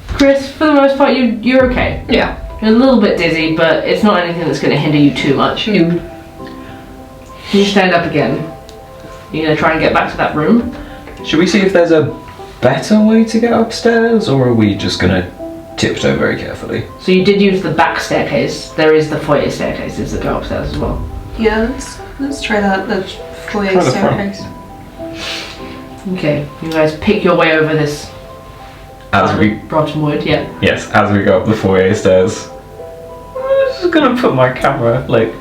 Chris, for the most part, you're okay. Yeah. You're a little bit dizzy, but it's not anything that's going to hinder you too much. You stand up again. You're going to try and get back to that room. Should we see if there's a better way to get upstairs, or are we just gonna tiptoe very carefully? So you did use the back staircase. There is the foyer staircases that go upstairs as well. Yeah, let's try that. The foyer Try the staircase. Okay, you guys pick your way over this As we rotten wood, yeah. Yes, as we go up the foyer stairs. I'm just gonna put my camera like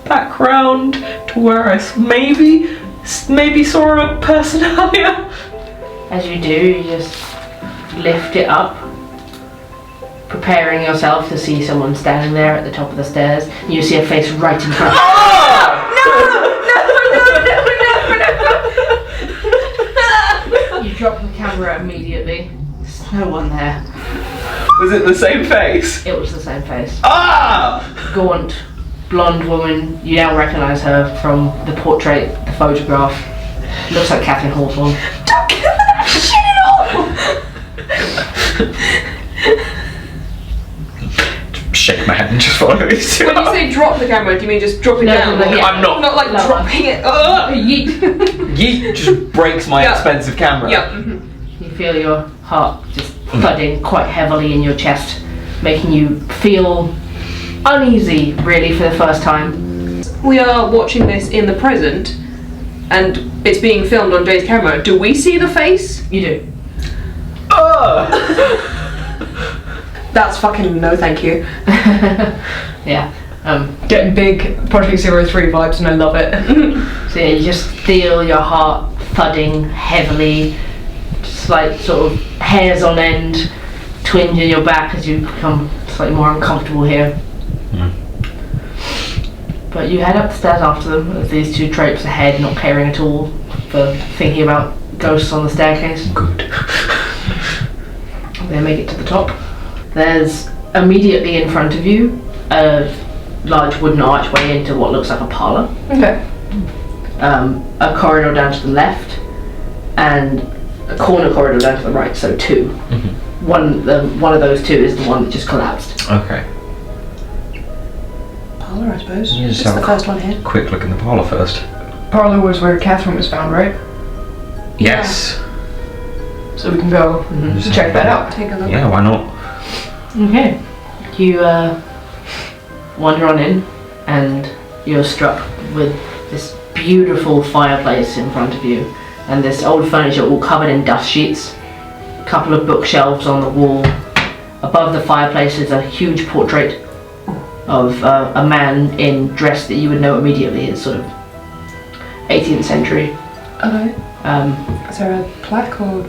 back round to where I maybe saw a person earlier. As you do, you just lift it up, preparing yourself to see someone standing there at the top of the stairs. You see a face right in front of you. You drop the camera immediately. There's no one there. Was it the same face? It was the same face. Ah! Gaunt, blonde woman. You now recognise her from the portrait, the photograph. Looks like Catherine Hawthorne. Don't give her that shit at all! Shake my head and just follow these two. When you say drop the camera, do you mean just drop it No, down? no, yeah. I'm not. Not like No. dropping it. Yeet. Yeet just breaks my Yeah. expensive camera. Yeah. You feel your heart just thudding quite heavily in your chest, making you feel uneasy, really, for the first time. We are watching this in the present, and it's being filmed on Jay's camera. Do we see the face? You do. That's fucking no thank you. Yeah. Getting big Project 03 vibes, and I love it. So yeah, you just feel your heart thudding heavily, just like sort of hairs on end, twinge in your back as you become slightly more uncomfortable here. But you head up the stairs after them, as these two tropes ahead, not caring at all for thinking about ghosts on the staircase. Good. They make it to the top. There's immediately in front of you a large wooden archway into what looks like a parlor. Okay. A corridor down to the left, and a corner corridor down to the right, so two. One of those two is the one that just collapsed. Okay. Parlor, I suppose. You just It's have the a first one here. quick look in the parlour first. Parlor was where Catherine was found, right? Yes. So we can go check that out. Take a look. Yeah, why not? Okay. You wander on in, and you're struck with this beautiful fireplace in front of you, and this old furniture all covered in dust sheets. A couple of bookshelves on the wall. Above the fireplace is a huge portrait of a man in dress that you would know immediately as sort of 18th century. Okay. Um, Is there a plaque or?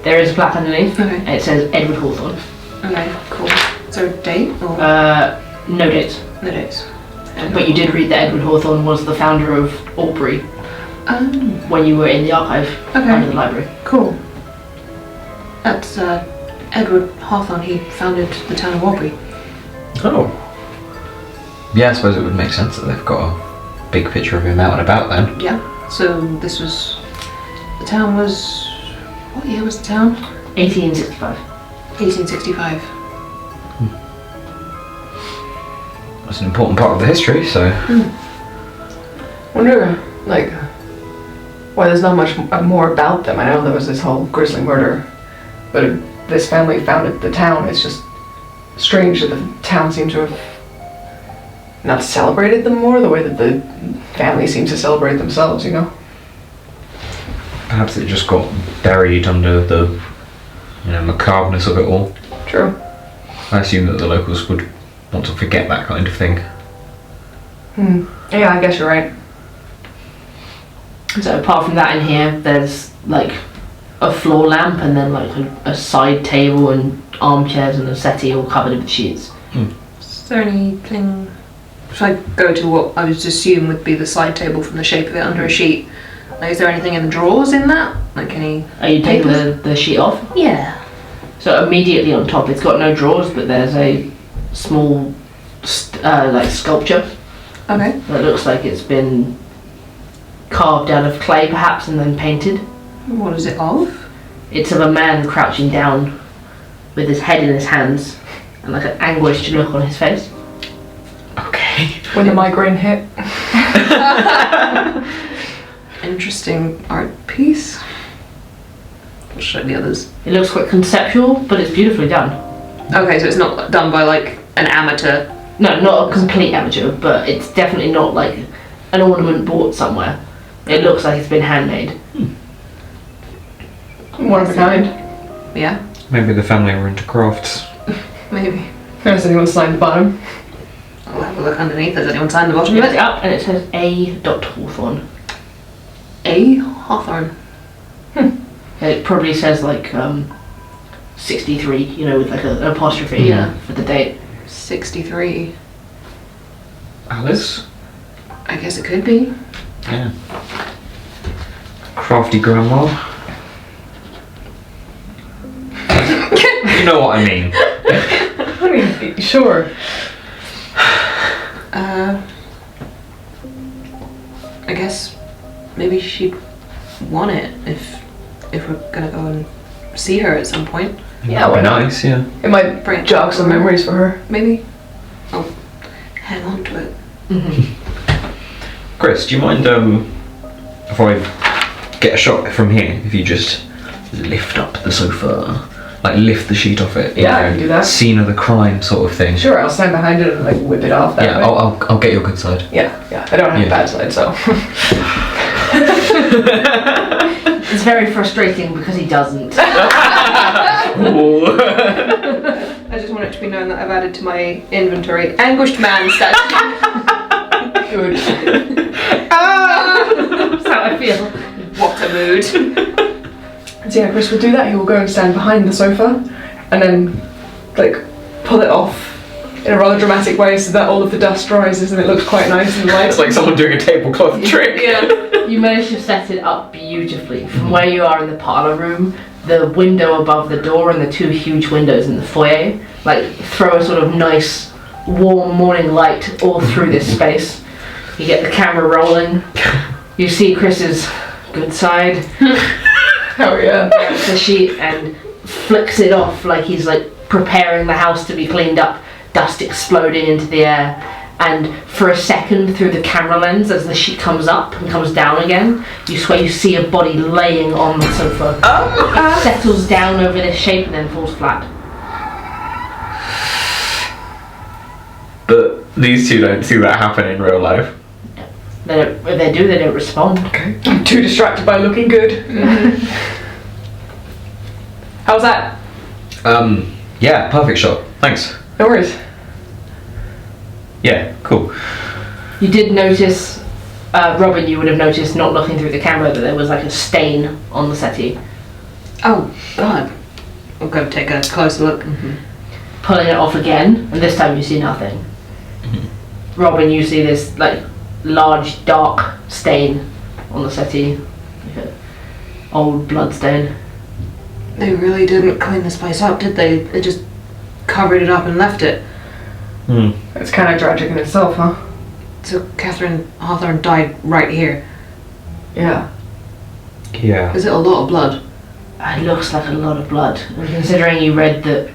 there is a plaque underneath, Okay. and it says Edward Hawthorne. Okay, cool. Is there a date or? No dates. No dates. But you did read that Edward Hawthorne was the founder of Aubrey when you were in the archive under the library. Cool. That's Edward Hawthorne. He founded the town of Aubrey. Oh. Yeah, I suppose it would make sense that they've got a big picture of him out and about then. Yeah. So this was. The town was. What year was the town? 1865. 1865. That's an important part of the history, so. Wonder, like, why there's not much more about them. I know there was this whole grisly murder, but if this family founded the town, it's just strange that the town seems to have not celebrated them more the way that the family seems to celebrate themselves, you know? Perhaps it just got buried under the, macabreness of it all. True. I assume that the locals would want to forget that kind of thing. Yeah, I guess you're right. So apart from that in here, there's like a floor lamp and then like a side table and armchairs and a settee all covered with sheets. Is there anything? If I go to what I would assume would be the side table from the shape of it under a sheet, like, is there anything in the drawers in that? Like any? Are you taking papers? the sheet off? Yeah. So immediately on top, it's got no drawers, but there's a small like sculpture Okay. that looks like it's been carved out of clay perhaps and then painted. What is it of? It's of a man crouching down with his head in his hands and like an anguished look on his face. Okay. When the migraine hit. Interesting art piece. I'll show the others. It looks quite conceptual, but it's beautifully done. Okay, so it's not done by like an amateur. No, not a complete amateur, but it's definitely not like an ornament bought somewhere. It looks like it's been handmade. One of a kind. Yeah, Maybe the family were into crafts. maybe. Has anyone signed the bottom? I'll have a look underneath. Has anyone signed the bottom You of lift it it? up and it says A. Hawthorne. A. Hawthorne. It probably says like 63, with like an apostrophe for the date. 63. Alice? I guess it could be. Yeah. Crafty grandma. You know what I mean. I mean, sure. I guess maybe she'd want it if we're gonna go and see her at some point. Yeah, why not? Nice, yeah. It might Bring it jog some over. memories for her. Maybe. I'll hang on to it. Chris, do you mind if I get a shot from here? If you just lift up the sofa, like lift the sheet off it. Yeah, I can do that. Scene of the crime sort of thing. Sure, I'll stand behind it and like whip it off that Yeah, way. I'll get your good side. Yeah. I don't have a bad side, so. It's very frustrating because he doesn't. I just want it to be known that I've added to my inventory anguished man statue. Good. That's how I feel. What a mood. So yeah, Chris will do that. He will go and stand behind the sofa and then, like, pull it off in a rather dramatic way so that all of the dust rises and it looks quite nice and light. It's like someone doing a tablecloth trick. Yeah. You managed to set it up beautifully. From where you are in the parlor room, the window above the door and the two huge windows in the foyer, like, throw a sort of nice, warm morning light all through this space. You get the camera rolling. You see Chris's good side. Oh yeah. Grabs the sheet and flicks it off like he's like preparing the house to be cleaned up, dust exploding into the air. And for a second through the camera lens as the sheet comes up and comes down again, you swear you see a body laying on the sofa. It settles down over this shape and then falls flat. But these two don't see that happen in real life. If they do, they don't respond. Okay. I'm too distracted by looking good. How's that? Yeah, perfect shot. Thanks. No worries. Yeah, cool. You did notice, Robin, you would have noticed not looking through the camera that there was like a stain on the settee. Oh, God. We'll go take a closer look. Pulling it off again, and this time you see nothing. Robin, you see this like large dark stain on the settee, like an old blood stain. They really didn't clean this place up, did they? They just covered it up and left it. It's kind of tragic in itself, huh? So Catherine Hawthorne died right here. Yeah. Yeah. Is it a lot of blood? It looks like a lot of blood. And considering you read that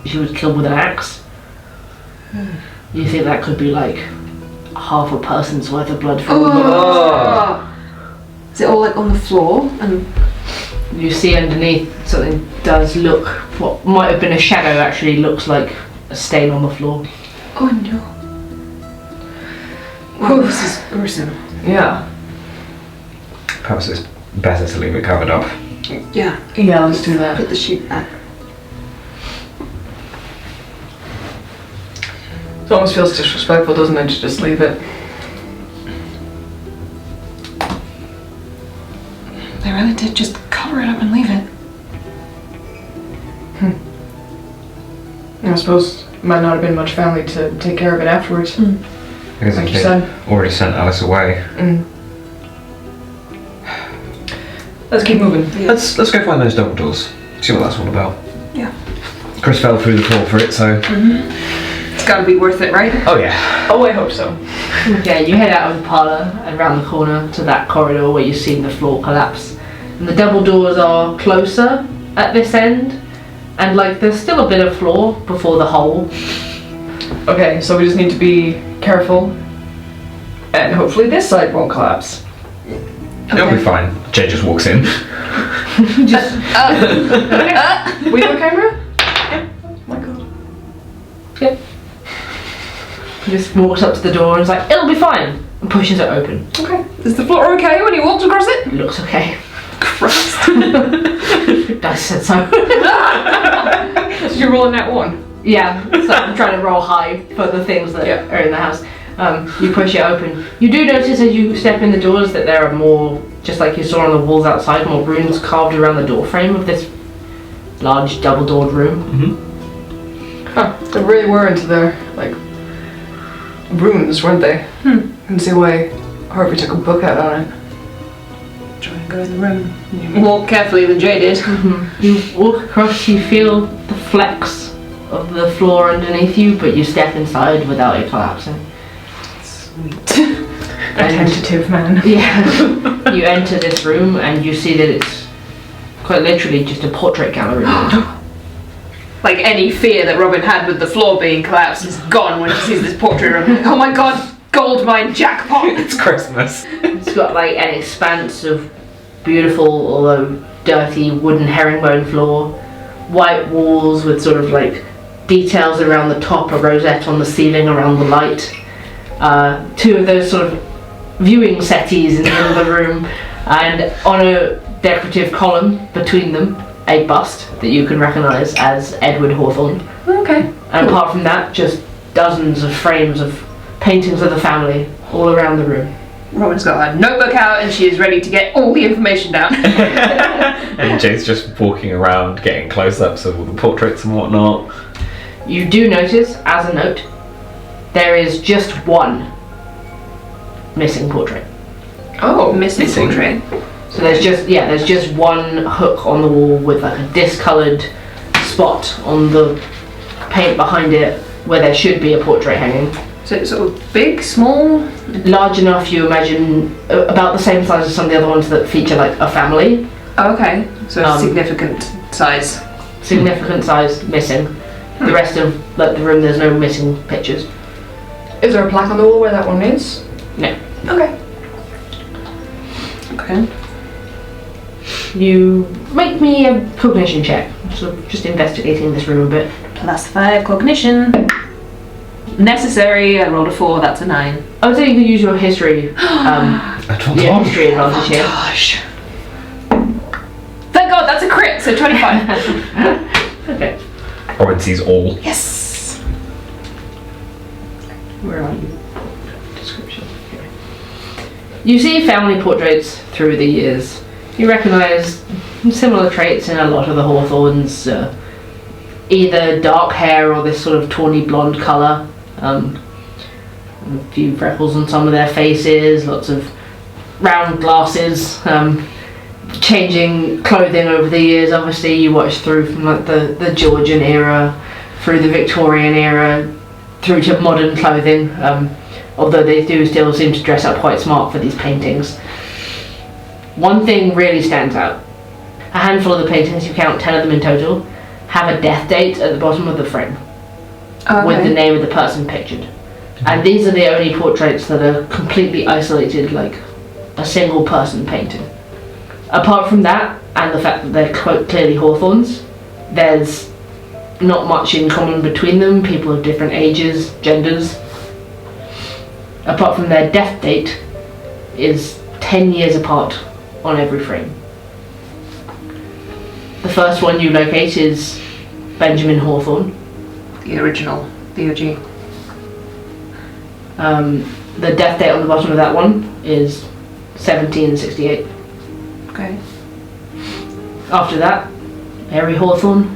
she was killed with an axe, you think that could be like half a person's worth of blood from Is it all like on the floor? And you see underneath something does look, what might have been a shadow actually looks like a stain on the floor. oh no. Wow, this is gruesome. Yeah. Perhaps it's better to leave it covered up. Yeah, Yeah, let's do that. put the sheet back. It almost feels disrespectful, doesn't it, to just leave it? They really did just cover it up and leave it. I suppose it might not have been much family to take care of it afterwards. Because Like if you they said. already sent Alice away. Let's keep moving. Yeah. Let's go find those double doors. See what that's all about. Yeah. Chris fell through the floor for it, so. It's gotta be worth it, right? Oh yeah. Oh, I hope so. Okay, you head out of the parlour and round the corner to that corridor where you've seen the floor collapse. And the double doors are closer at this end, and like there's still a bit of floor before the hole. Okay, so we just need to be careful. And hopefully this side won't collapse. It'll be fine. Jay just walks in. Just We have a camera? Oh my god. just walks up to the door and is like, it'll be fine, and pushes it open. Okay. Is the floor okay when he walks across it? It looks okay. Christ. Dice said so. Did you roll a nat 1? Yeah, so I'm trying to roll high for the things that Yeah. are in the house. You push it open. You do notice as you step in the doors that there are more, just like you saw on the walls outside, more runes carved around the door frame of this large double-doored room. Huh. They really were into their, like, runes, weren't they? Couldn't see why Harvey took a book out on it. Try and go in the room. You walk carefully than Jay did. You walk across, you feel the flex of the floor underneath you, but you step inside without it collapsing. Sweet. A tentative man. Yeah. You enter this room and you see that it's quite literally just a portrait gallery. Like any fear that Robin had with the floor being collapsed is gone when she sees this portrait of him. Oh my god, gold mine jackpot! It's Christmas. It's got like an expanse of beautiful, although dirty, wooden herringbone floor, white walls with sort of like details around the top, a rosette on the ceiling around the light. Two of those sort of viewing settees in the middle of the room, and on a decorative column between them a bust that you can recognise as Edward Hawthorne. Okay. And apart from that, just dozens of frames of paintings of the family all around the room. Robin's got her notebook out and she is ready to get all the information down. And Jay's just walking around, getting close-ups of all the portraits and whatnot. You do notice, as a note, there is just one missing portrait. Oh, Missing portrait. So there's just one hook on the wall with like a discoloured spot on the paint behind it where there should be a portrait hanging. So it's sort of big, small? Large enough, you imagine, about the same size as some of the other ones that feature like a family. Oh, okay. So significant size. Significant size missing. The rest of like the room, there's no missing pictures. Is there a plaque on the wall where that one is? No. Okay. Okay. You make me a cognition check. So just investigating this room a bit. +5 cognition. Necessary. I rolled a 4. That's a 9. I would say you could use your history. History advantage here. Gosh. Thank God, that's a crit. So 25. Okay. Robin sees all. Yes. Where are you? Description. Here. You see family portraits through the years. You recognise similar traits in a lot of the Hawthorns. Either dark hair or this sort of tawny blonde colour. A few freckles on some of their faces, lots of round glasses, changing clothing over the years. Obviously you watch through from like the Georgian era, through the Victorian era, through to modern clothing, although they do still seem to dress up quite smart for these paintings. One thing really stands out. A handful of the paintings, you count 10 of them in total, have a death date at the bottom of the frame. Okay. With the name of the person pictured. And these are the only portraits that are completely isolated, like a single person painting. Apart from that, and the fact that they're quite clearly Hawthorns, there's not much in common between them. People of different ages, genders. Apart from their death date is 10 years apart on every frame. The first one you locate is Benjamin Hawthorne. The original. The OG. The death date on the bottom of that one is 1768. Okay. After that, Mary Hawthorne,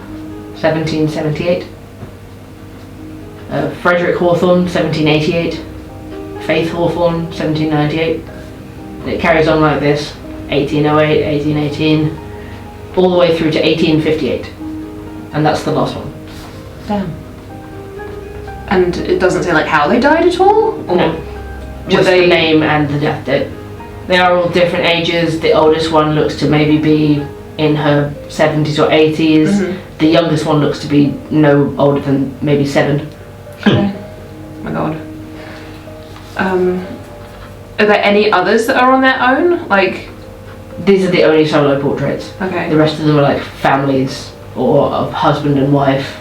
1778. Frederick Hawthorne, 1788. Faith Hawthorne, 1798. And it carries on like this, 1808, 1818, all the way through to 1858. And that's the last one. Damn. And it doesn't say like how they died at all? Or No. Just the name and the death date. They are all different ages. The oldest one looks to maybe be in her 70s or 80s. Mm-hmm. The youngest one looks to be no older than maybe 7. Okay. Oh my God. Are there any others that are on their own? Like, These are the only solo portraits. okay. The rest of them are like families or of husband and wife.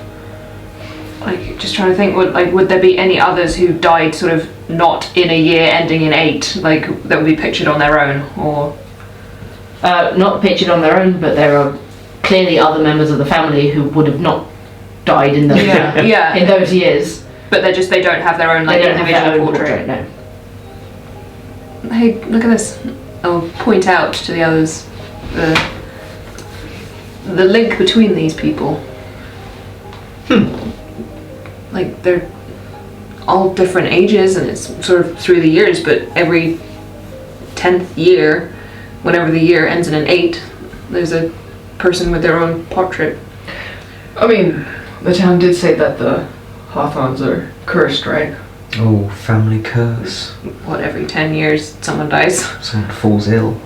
Like, just trying to think, would there be any others who died sort of not in a year ending in 8, like that would be pictured on their own, or? Not pictured on their own, but there are clearly other members of the family who would have not died in those Yeah. in those years. But they don't have their own like They don't have individual their own portrait. No. Hey, look at this. I'll point out to the others the link between these people. Like, they're all different ages and it's sort of through the years, but every 10th year, whenever the year ends in an 8, there's a person with their own portrait. I mean, the town did say that the Hawthorns are cursed, right? Oh, family curse. What, every 10 years someone dies? Someone falls ill.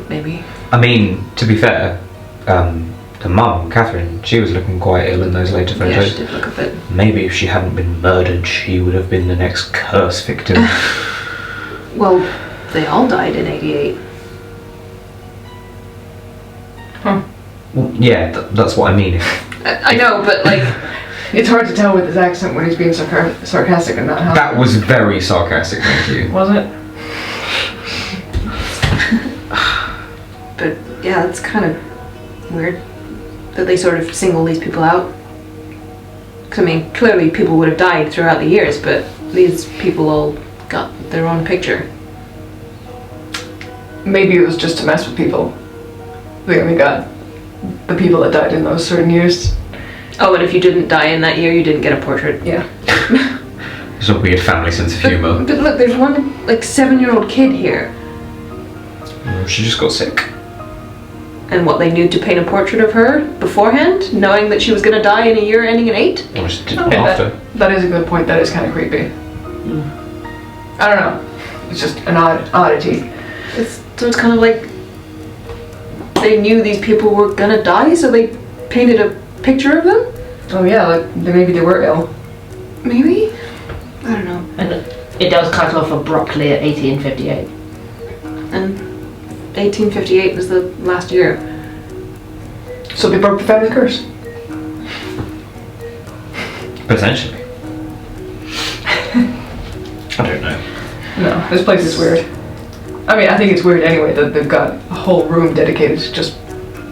Maybe. I mean, to be fair, the mum, Catherine, she was looking quite ill in those later Yeah, photos. she did look a bit. Maybe if she hadn't been murdered, she would have been the next curse victim. Well, they all died in 88. Well, yeah, that's what I mean. I know, but like... It's hard to tell with his accent when he's being sarcastic and not how. That was very sarcastic, thank you. Was it? But yeah, that's kind of weird. that they sort of single these people out? Because, I mean, clearly people would have died throughout the years, but these people all got their own picture. Maybe it was just to mess with people. They only got the people that died in those certain years. Oh, and if you didn't die in that year, you didn't get a portrait. Yeah. It's a weird family sense of humour. But look, there's one, like, 7-year-old kid here. She just got sick. And what, they knew to paint a portrait of her beforehand, knowing that she was going to die in a year ending in 8? Or she did Okay, after. that is a good point. That is kind of creepy. I don't know. It's just an oddity. So it's kind of like they knew these people were going to die, so they painted a picture of them? Oh yeah, like maybe they were ill. Maybe? I don't know. And it does cut off abruptly at 1858. And 1858 was the last year. So they broke the family curse. Potentially. I don't know. No, this place is weird. I mean, I think it's weird anyway that they've got a whole room dedicated to just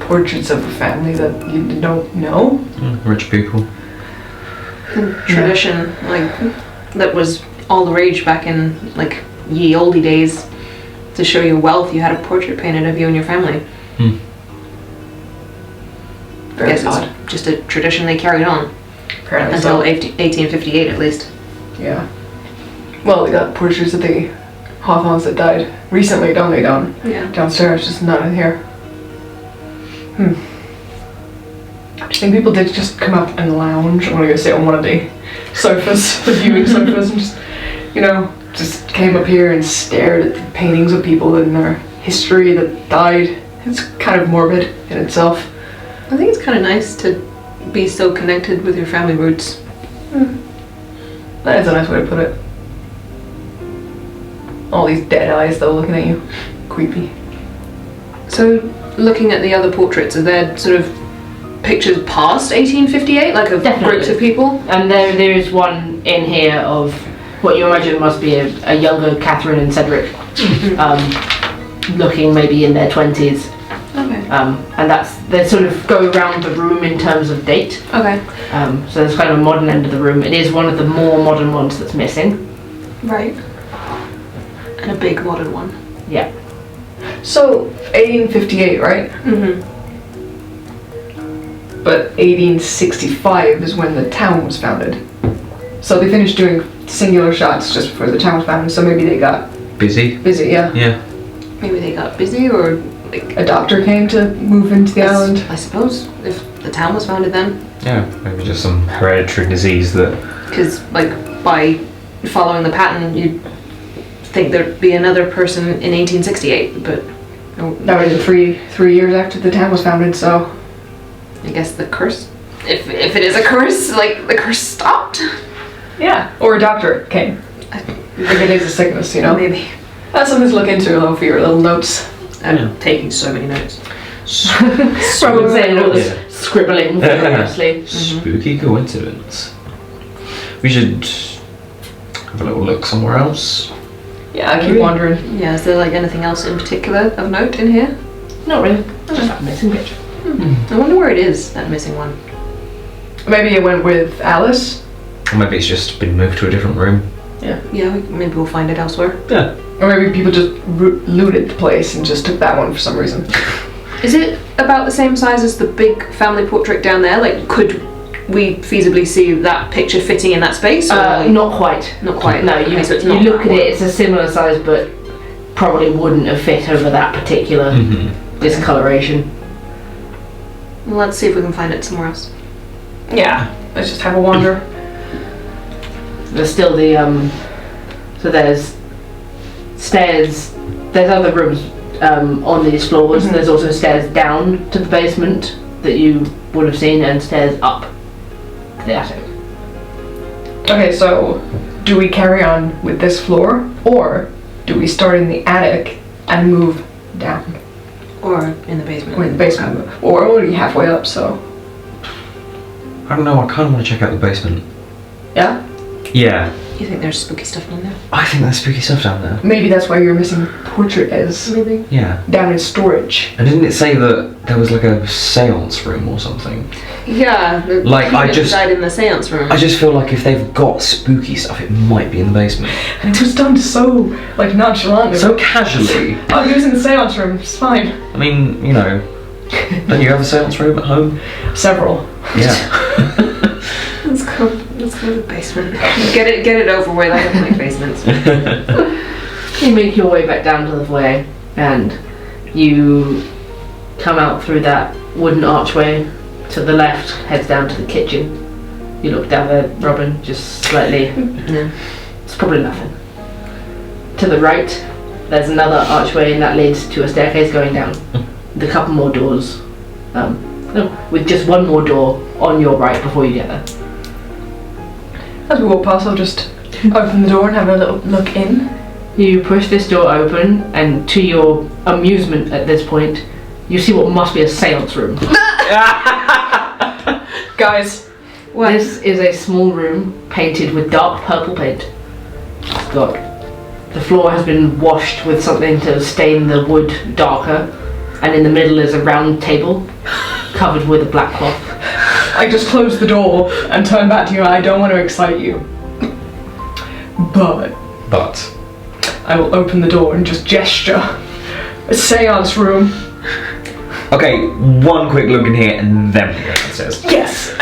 portraits of a family that you don't know. Rich people. Tradition, like, that was all the rage back in, like, ye olde days. To show your wealth, you had a portrait painted of you and your family. I Very guess odd. it's just a tradition they carried on. Apparently Until so. 1858 at least. Yeah. Well, they got portraits of the Hawthornes that died recently, don't they, Yeah. downstairs, just not in here. I think people did just come up and lounge. I'm gonna go sit on one of the sofas, the viewing sofas, and just, you know, just came up here and stared at the paintings of people and their history that died. It's kind of morbid in itself. I think it's kind of nice to be so connected with your family roots. That is a nice way to put it. All these dead eyes though looking at you. Creepy. So, looking at the other portraits, are there sort of pictures past 1858, like of Definitely. groups of people? And there is one in here of what you imagine must be a younger Catherine and Cedric, looking maybe in their 20s. Okay. And they sort of go around the room in terms of date. Okay. So there's kind of a modern end of the room. It is one of the more modern ones that's missing. Right. And a big modern one. Yeah. So 1858, right? Mm-hmm. But 1865 is when the town was founded. So they finished doing singular shots just before the town was founded, so maybe they got Busy? busy, yeah. Yeah. Maybe they got busy, or like A doctor came to move into the island. I suppose if the town was founded then, Yeah, maybe just some hereditary disease that... because like by following the pattern, you'd think there'd be another person in 1868, but no, That would have been three years after the town was founded, so... I guess the curse. If it is a curse, like the curse stopped. Yeah. Or a doctor came. If it is a sickness, you know? Maybe. That's something to look into though for your little notes. I'm taking so many notes. Probably saying all this Yeah. scribbling furiously. Spooky coincidence. We should have a little look somewhere else. Yeah, I keep wondering. Yeah, is there like anything else in particular of note in here? Not really. Just that missing picture. I wonder where it is, that missing one. Maybe it went with Alice. Or maybe it's just been moved to a different room. Yeah, maybe we'll find it elsewhere. Yeah. Or maybe people just looted the place and just took that one for some reason. Is it about the same size as the big family portrait down there? Like, could we feasibly see that picture fitting in that space? Or Not quite. Not quite. No, Okay, you, so it's you not look that at it, one. it's a similar size, but probably wouldn't have fit over that particular discoloration. Well, let's see if we can find it somewhere else. Yeah. Let's just have a wander. There's still the so there's stairs, there's other rooms on these floors. There's also stairs down to the basement that you would have seen, and stairs up to the attic. Okay, so do we carry on with this floor, or do we start in the attic and move down? Or in the basement. Or in the basement? Or we're already halfway up, so... I don't know, I kind of want to check out the basement. Yeah? Yeah. You think there's spooky stuff down there? I think there's spooky stuff down there. Maybe that's where your missing portrait is. Maybe. Yeah. Down in storage. And didn't it say that there was like a seance room or something? Yeah. Like, I just- died in the seance room. I just feel like if they've got spooky stuff, it might be in the basement. And it was done so, like, nonchalantly. So casually. Oh, he was in the seance room, it's fine. I mean, you know, don't you have a seance room at home? Several. Yeah. Let's go to the basement. Get it over with. I don't like basements. You make your way back down to the foyer, and you come out through that wooden archway to the left, heads down to the kitchen. You look down there, Robin, just slightly. Yeah. It's probably nothing. To the right, there's another archway, and that leads to a staircase going down. With a couple more doors. No, with just one more door on your right before you get there. As we walk past, I'll just open the door and have a little look in. You push this door open, and to your amusement at this point, you see what must be a seance room. Guys, What? This is a small room painted with dark purple paint. It's got the floor has been washed with something to stain the wood darker, and in the middle is a round table covered with a black cloth. I just close the door and turn back to you. I don't want to excite you. But I will open the door and just gesture. A seance room. Okay, one quick look in here and then we go downstairs. Yes!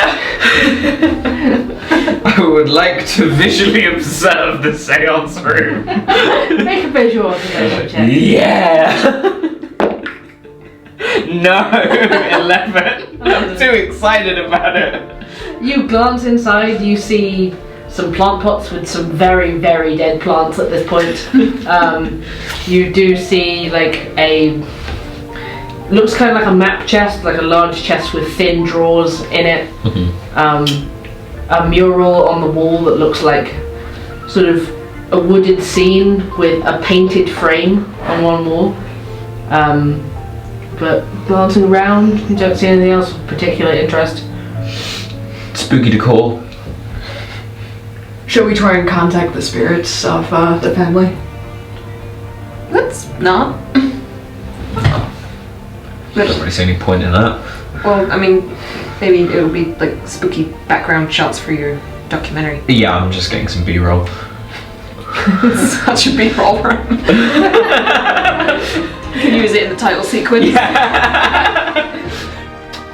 I would like to visually observe the seance room. Make a visual observation check. Yeah! No, 11. I'm too excited about it. You glance inside, you see some plant pots with some very, very dead plants at this point. You do see like looks kind of like a map chest, like a large chest with thin drawers in it. A mural on the wall that looks like sort of a wooded scene with a painted frame on one wall. But glancing around, you don't see anything else of particular interest. Spooky decor. Shall we try and contact the spirits of the family? Let's not. I don't really see any point in that. Well, I mean, maybe it would be like spooky background shots for your documentary. Yeah, I'm just getting some B-roll. Such a B-roll room. You can use it in the title sequence. Yeah.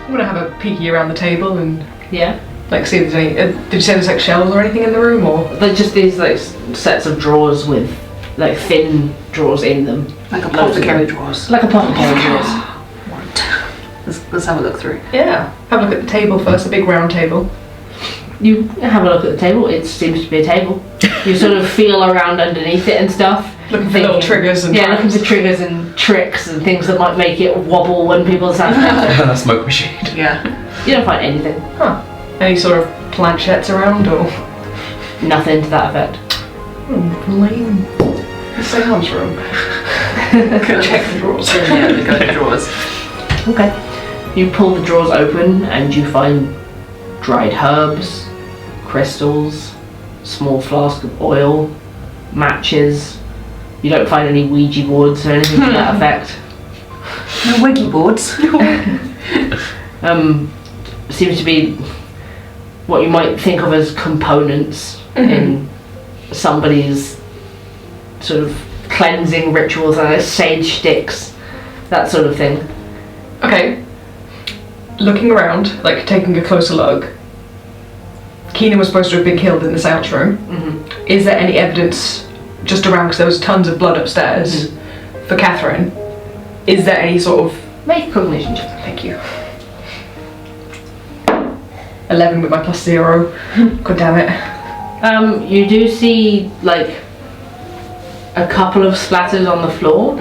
I'm gonna have a peeky around the table and Yeah? like see if there's any. Did you say there's like shelves or anything in the room, or? They're just these like sets of drawers with like thin drawers in them. Like Loads of apothecary them. drawers. Like apothecary drawers. Let's have a look through. Yeah. Have a look at the table first, the big round table. You have a look at the table, it seems to be a table. You sort of feel around underneath it and stuff. Looking for little triggers and yeah, looking for triggers and tricks and things that might make it wobble when people sound it. Smoke machine. Yeah. You don't find anything. Huh. Any sort of planchettes around, or? Nothing to that effect. Lame. The seance room. Go check the drawers. Yeah, we go to drawers. Okay. You pull the drawers open and you find dried herbs, crystals, small flask of oil, matches. You don't find any Ouija boards or anything to that effect. No wiggy boards. Seems to be what you might think of as components in somebody's sort of cleansing rituals, sage sticks, that sort of thing. Okay. Looking around, like taking a closer look. Keenan was supposed to have been killed in the seance room. Is there any evidence just around, because there was tons of blood upstairs, for Catherine? Is there any sort of... Make a cognition check. Thank you. 11 with my +0. God damn it. You do see like a couple of splatters on the floor.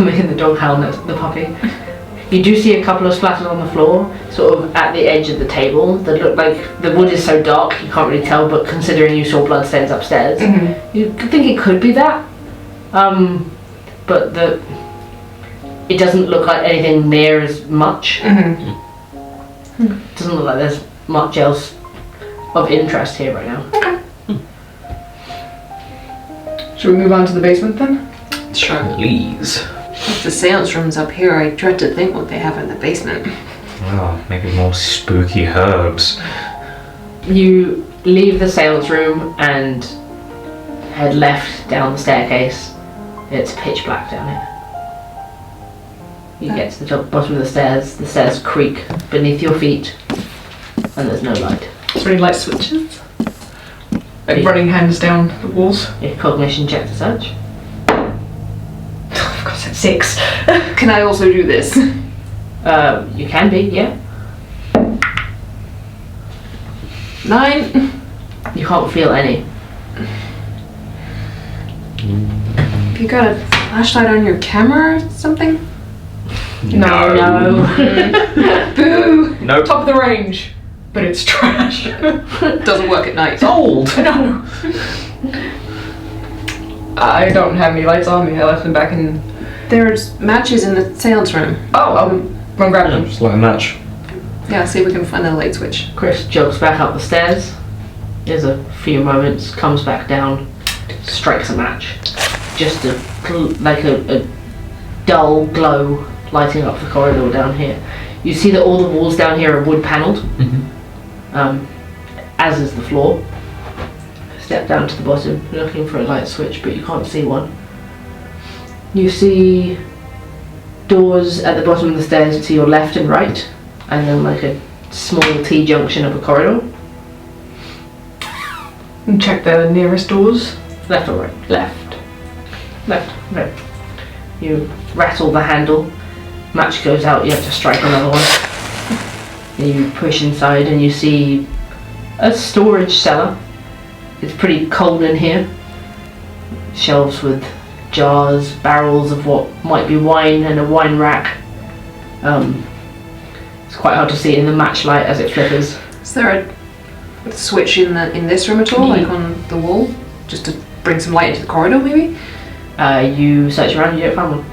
Making the dog howl at the puppy. You do see a couple of splatters on the floor, sort of at the edge of the table, that look like the wood is so dark you can't really tell, but considering you saw bloodstains upstairs, you could think it could be that. But it doesn't look like anything near as much. Doesn't look like there's much else of interest here right now. Should we move on to the basement then? Sure. Please. If the seance room's up here, I dread to think what they have in the basement. Oh, maybe more spooky herbs. You leave the seance room and head left down the staircase. It's pitch black down here. You get to the bottom of the stairs creak beneath your feet, and there's no light. Is there any light switches? Like running hands down the walls? Your cognition check to search. Of course, it's 6. Can I also do this? You can be, yeah. 9. You can't feel any. Have you got a flashlight on your camera or something? No. Boo! Nope. Top of the range, but it's trash. Doesn't work at night. It's old. No. I don't have any lights on me. I left them back in. There's matches in the seance room. Oh, I'll go and grab them. Just like a match. Yeah, see if we can find a light switch. Chris jogs back up the stairs. There's a few moments, comes back down, strikes a match. Just a dull glow lighting up the corridor down here. You see that all the walls down here are wood panelled, as is the floor. Step down to the bottom, looking for a light switch, but you can't see one. You see doors at the bottom of the stairs to your left and right, and then like a small T-junction of a corridor. And check the nearest doors. Left or right? Left. Left. Right. You rattle the handle. Match goes out. You have to strike another one. And you push inside, and you see a storage cellar. It's pretty cold in here. Shelves with jars, barrels of what might be wine, and a wine rack. It's quite hard to see in the match light as it flickers. Is there a switch in this room at all, like on the wall, just to bring some light into the corridor, maybe? You search around, you don't find one.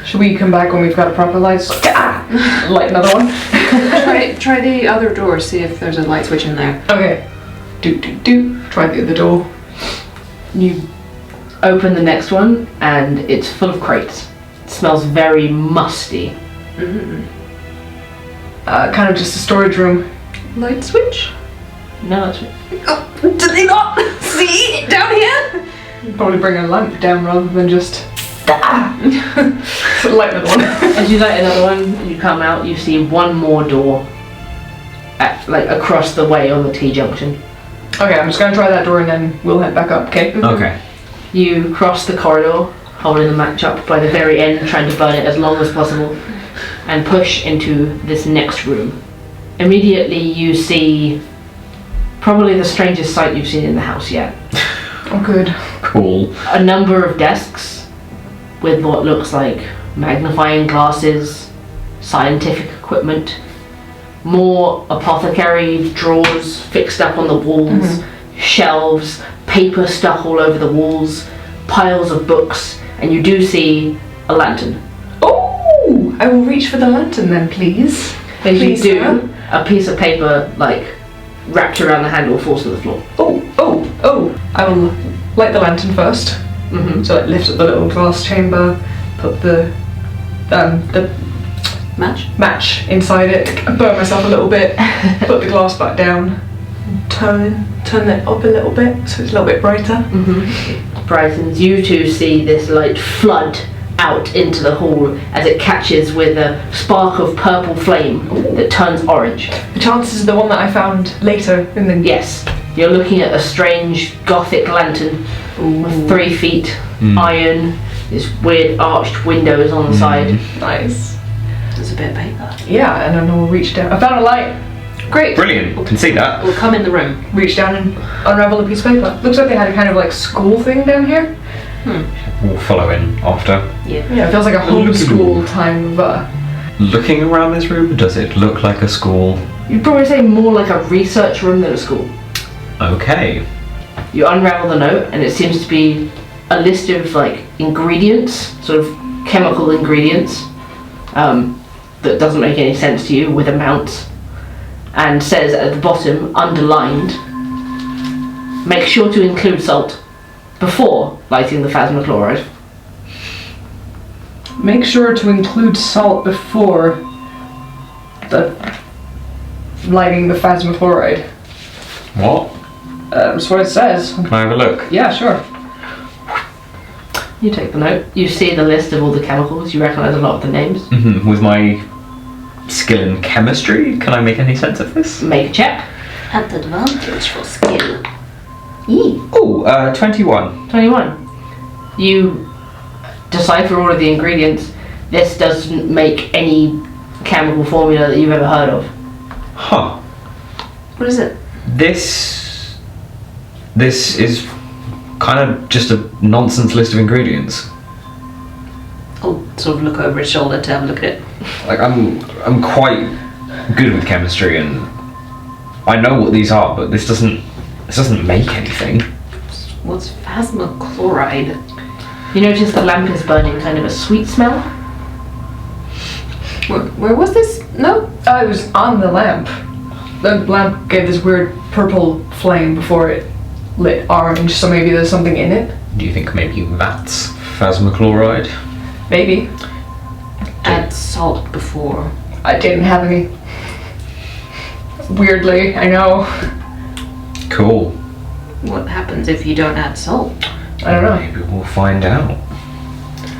Should we come back when we've got a proper light? Light another one. Try the other door, see if there's a light switch in there. Okay. Try the other door. You open the next one, and it's full of crates. It smells very musty. Kind of just a storage room. Light switch? No, that's it. Oh, did they not see it down here? Probably bring a lamp down rather than just light another one. As you light another one, you come out, you see one more door across the way on the T-junction. Okay, I'm just gonna try that door and then we'll head back up, okay? Okay. You cross the corridor, holding the match up by the very end, trying to burn it as long as possible, and push into this next room. Immediately you see probably the strangest sight you've seen in the house yet. Oh, good. Cool. A number of desks with what looks like magnifying glasses, scientific equipment, more apothecary drawers fixed up on the walls, shelves, paper stuck all over the walls, piles of books, and you do see a lantern. Oh! I will reach for the lantern then, please. As you Please, do, sir. a piece of paper, wrapped around the handle, falls to the floor. Oh! I will light the lantern first. So lift up the little glass chamber, put the match inside it, burn myself a little bit, put the glass back down, turn it up a little bit so it's a little bit brighter. Brightens. You two see this light flood out into the hall as it catches with a spark of purple flame that turns orange. The chances is the one that I found later in the... Yes, you're looking at a strange gothic lantern with 3 feet, iron, these weird arched windows on the side. Nice. There's a bit of paper. Yeah, and then we'll reach down. I found a light. Great. Brilliant. Can see that. We'll come in the room. Reach down and unravel a piece of paper. Looks like they had a kind of school thing down here. We'll follow in after. Yeah. Yeah, it feels like a homeschool time of... Looking around this room, does it look like a school? You'd probably say more like a research room than a school. Okay. You unravel the note, and it seems to be a list of ingredients, sort of chemical ingredients, that doesn't make any sense to you, with amounts. and says at the bottom, underlined, make sure to include salt before lighting the phasmochloride. Make sure to include salt before lighting the phasmochloride. What? That's what it says. Can I have a look? Yeah, sure. You take the note. You see the list of all the chemicals. You recognise a lot of the names. With my skill in chemistry, can I make any sense of this? Make a check. At advantage for skill. Oh, 21. 21. You decipher all of the ingredients. This doesn't make any chemical formula that you've ever heard of. Huh. What is it? This is kind of just a nonsense list of ingredients. I'll sort of look over his shoulder to have a look at it. Like I'm quite good with chemistry and I know what these are, but this doesn't make anything. What's phasmochloride? You notice the lamp is burning kind of a sweet smell. Where was this? No? It was on the lamp. The lamp gave this weird purple flame before it lit orange, so maybe there's something in it. Do you think maybe that's phasmochloride? Maybe. Add salt before. I didn't have any. Weirdly, I know. Cool. What happens if you don't add salt? I don't know. Maybe we'll find out.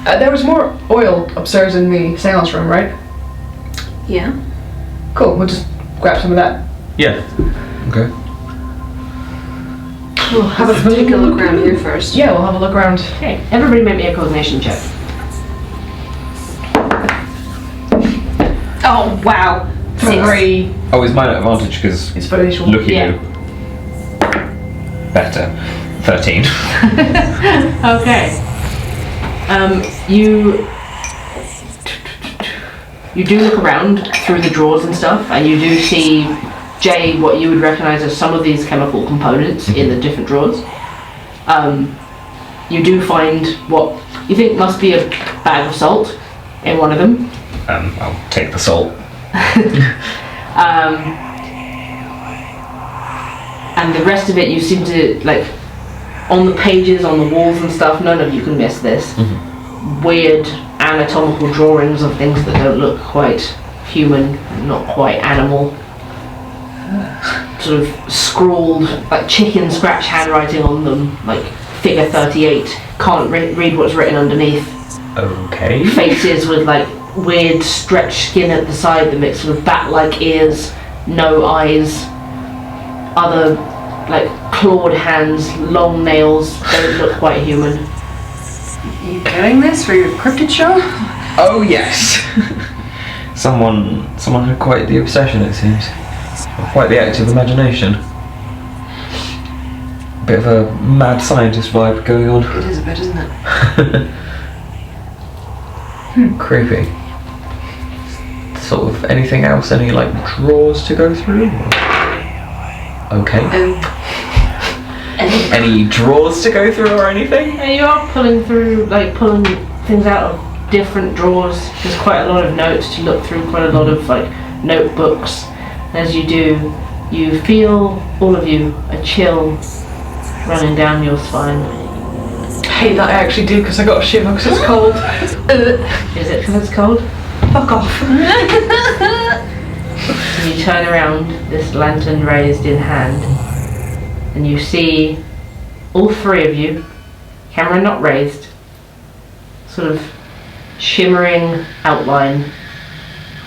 There was more oil upstairs in the seance room, right? Yeah. Cool, we'll just grab some of that. Yeah. Okay. We'll have a Take a look around here first. Yeah, we'll have a look around. Okay, everybody make me a coordination check. Oh, wow. 3. Oh, is mine at advantage because It's visual. looking Yeah. better. 13. Okay. You do look around through the drawers and stuff, and you do see, Jay, what you would recognise as some of these chemical components in the different drawers. You do find what you think must be a bag of salt in one of them. I'll take the salt. And the rest of it you seem to, like, on the pages, on the walls and stuff, none of you can miss this. Weird anatomical drawings of things that don't look quite human, not quite animal. Sort of scrawled, like chicken scratch handwriting on them, like figure 38. Can't read what's written underneath. Okay. Faces with like weird stretched skin at the side that mixed with bat-like ears, no eyes, other like clawed hands, long nails, don't look quite human. You getting this for your cryptid show? Oh yes. Someone had quite the obsession, it seems. Or quite the active imagination. Bit of a mad scientist vibe going on. It is a bit, isn't it? Creepy. Sort of anything else? Any like drawers to go through? Okay. Any drawers to go through or anything? Yeah, you are pulling things out of different drawers. There's quite a lot of notes to look through, quite a lot of like notebooks. As you do, you feel, all of you, a chill running down your spine. I hate that I actually do because I got a shiver because it's cold. Is it because it's cold? Fuck off. And you turn around, this lantern raised in hand, and you see all three of you, camera not raised, sort of shimmering outline,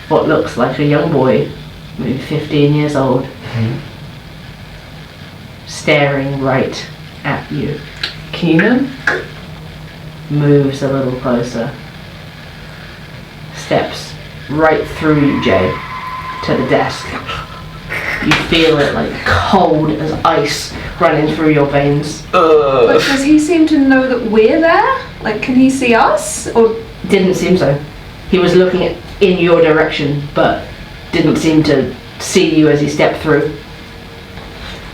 what looks like a young boy, maybe 15 years old, staring right at you. Keenan? Moves a little closer, steps right through you, Jay, to the desk. You feel it like cold as ice running through your veins. But does he seem to know that we're there? Like, can he see us? Or Didn't seem so. He was looking in your direction, but didn't seem to see you as he stepped through.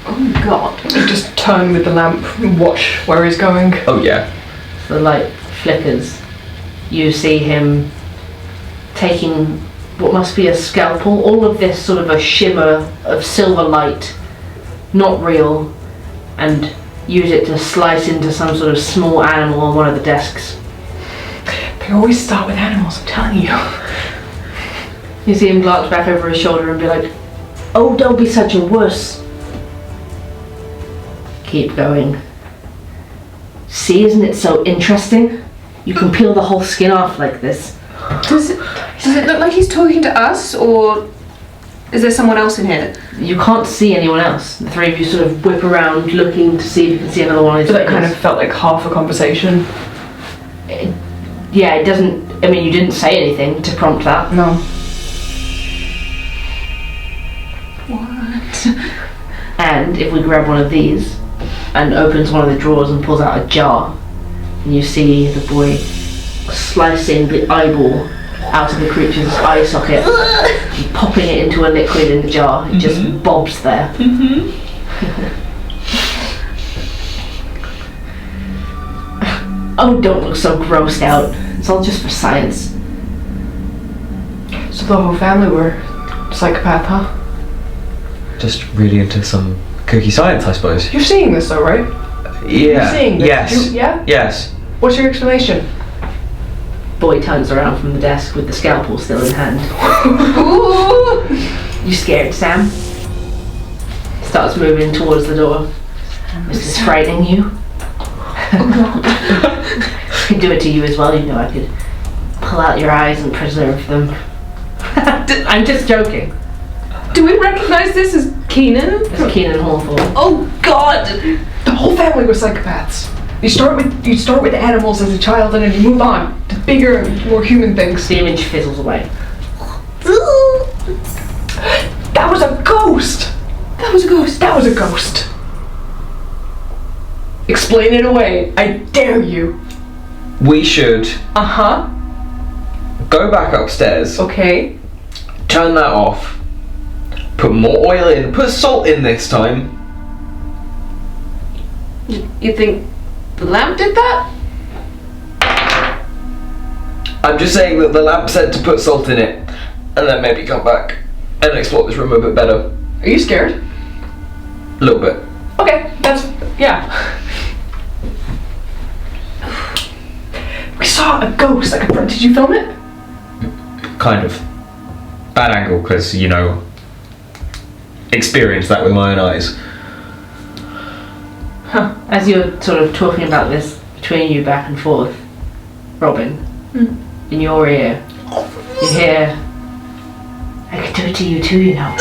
oh god. You just turn with the lamp and watch where he's going. Oh yeah. The light flickers. You see him taking what must be a scalpel. All of this sort of a shimmer of silver light, not real, and use it to slice into some sort of small animal on one of the desks. They always start with animals, I'm telling you. You see him glance back over his shoulder and be like, "Oh, don't be such a wuss." Keep going. See, isn't it so interesting? You can peel the whole skin off like this. Does it look like he's talking to us, or is there someone else in here? You can't see anyone else. The three of you sort of whip around looking to see if you can see another one of these. So that kind of felt like half a conversation. Yeah, it doesn't... I mean, you didn't say anything to prompt that. No. What? And if we grab one of these and opens one of the drawers and pulls out a jar, and you see the boy slicing the eyeball out of the creature's eye socket and popping it into a liquid in the jar. It just bobs there. Oh, don't look so grossed out. It's all just for science. So the whole family were psychopath, huh? Just really into some kooky science, I suppose. You're seeing this though, right? Yeah. You're seeing this. Yes. Yeah? Yes. What's your explanation? Boy turns around from the desk with the scalpel still in hand. You scared, Sam? Starts moving towards the door. Is this frightening you? I could do it to you as well, you know. I could pull out your eyes and preserve them. I'm just joking. Do we recognise this as Keenan? It's Keenan Hawthorne. Oh God! The whole family were psychopaths. You start with animals as a child and then you move on to bigger and more human things. The image fizzles away. That was a ghost! That was a ghost. That was a ghost. Explain it away. I dare you. We should Uh-huh. go back upstairs, Okay. turn that off, put more oil in, put salt in this time. You think the lamp did that? I'm just saying that the lamp said to put salt in it, and then maybe come back and explore this room a bit better. Are you scared? A little bit. Okay, yeah. We saw a ghost, like did you film it? Kind of. Bad angle, because, you know, experienced that with my own eyes. Huh. As you're sort of talking about this between you back and forth, Robin, in your ear, you hear, "I could do it to you too, you know."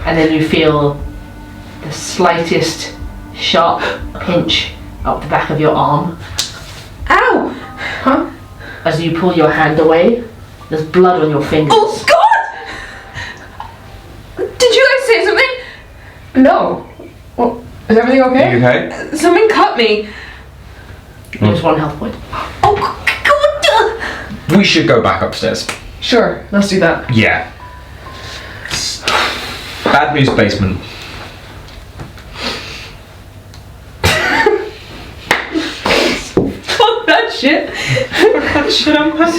And then you feel the slightest sharp pinch up the back of your arm. Ow! Huh? As you pull your hand away, there's blood on your fingers. Oh God! Did you guys say something? No. Well, is everything okay? Are you okay? Something cut me. There's one health point. Oh God! We should go back upstairs. Sure, let's do that. Yeah. Bad news basement. Fuck that shit.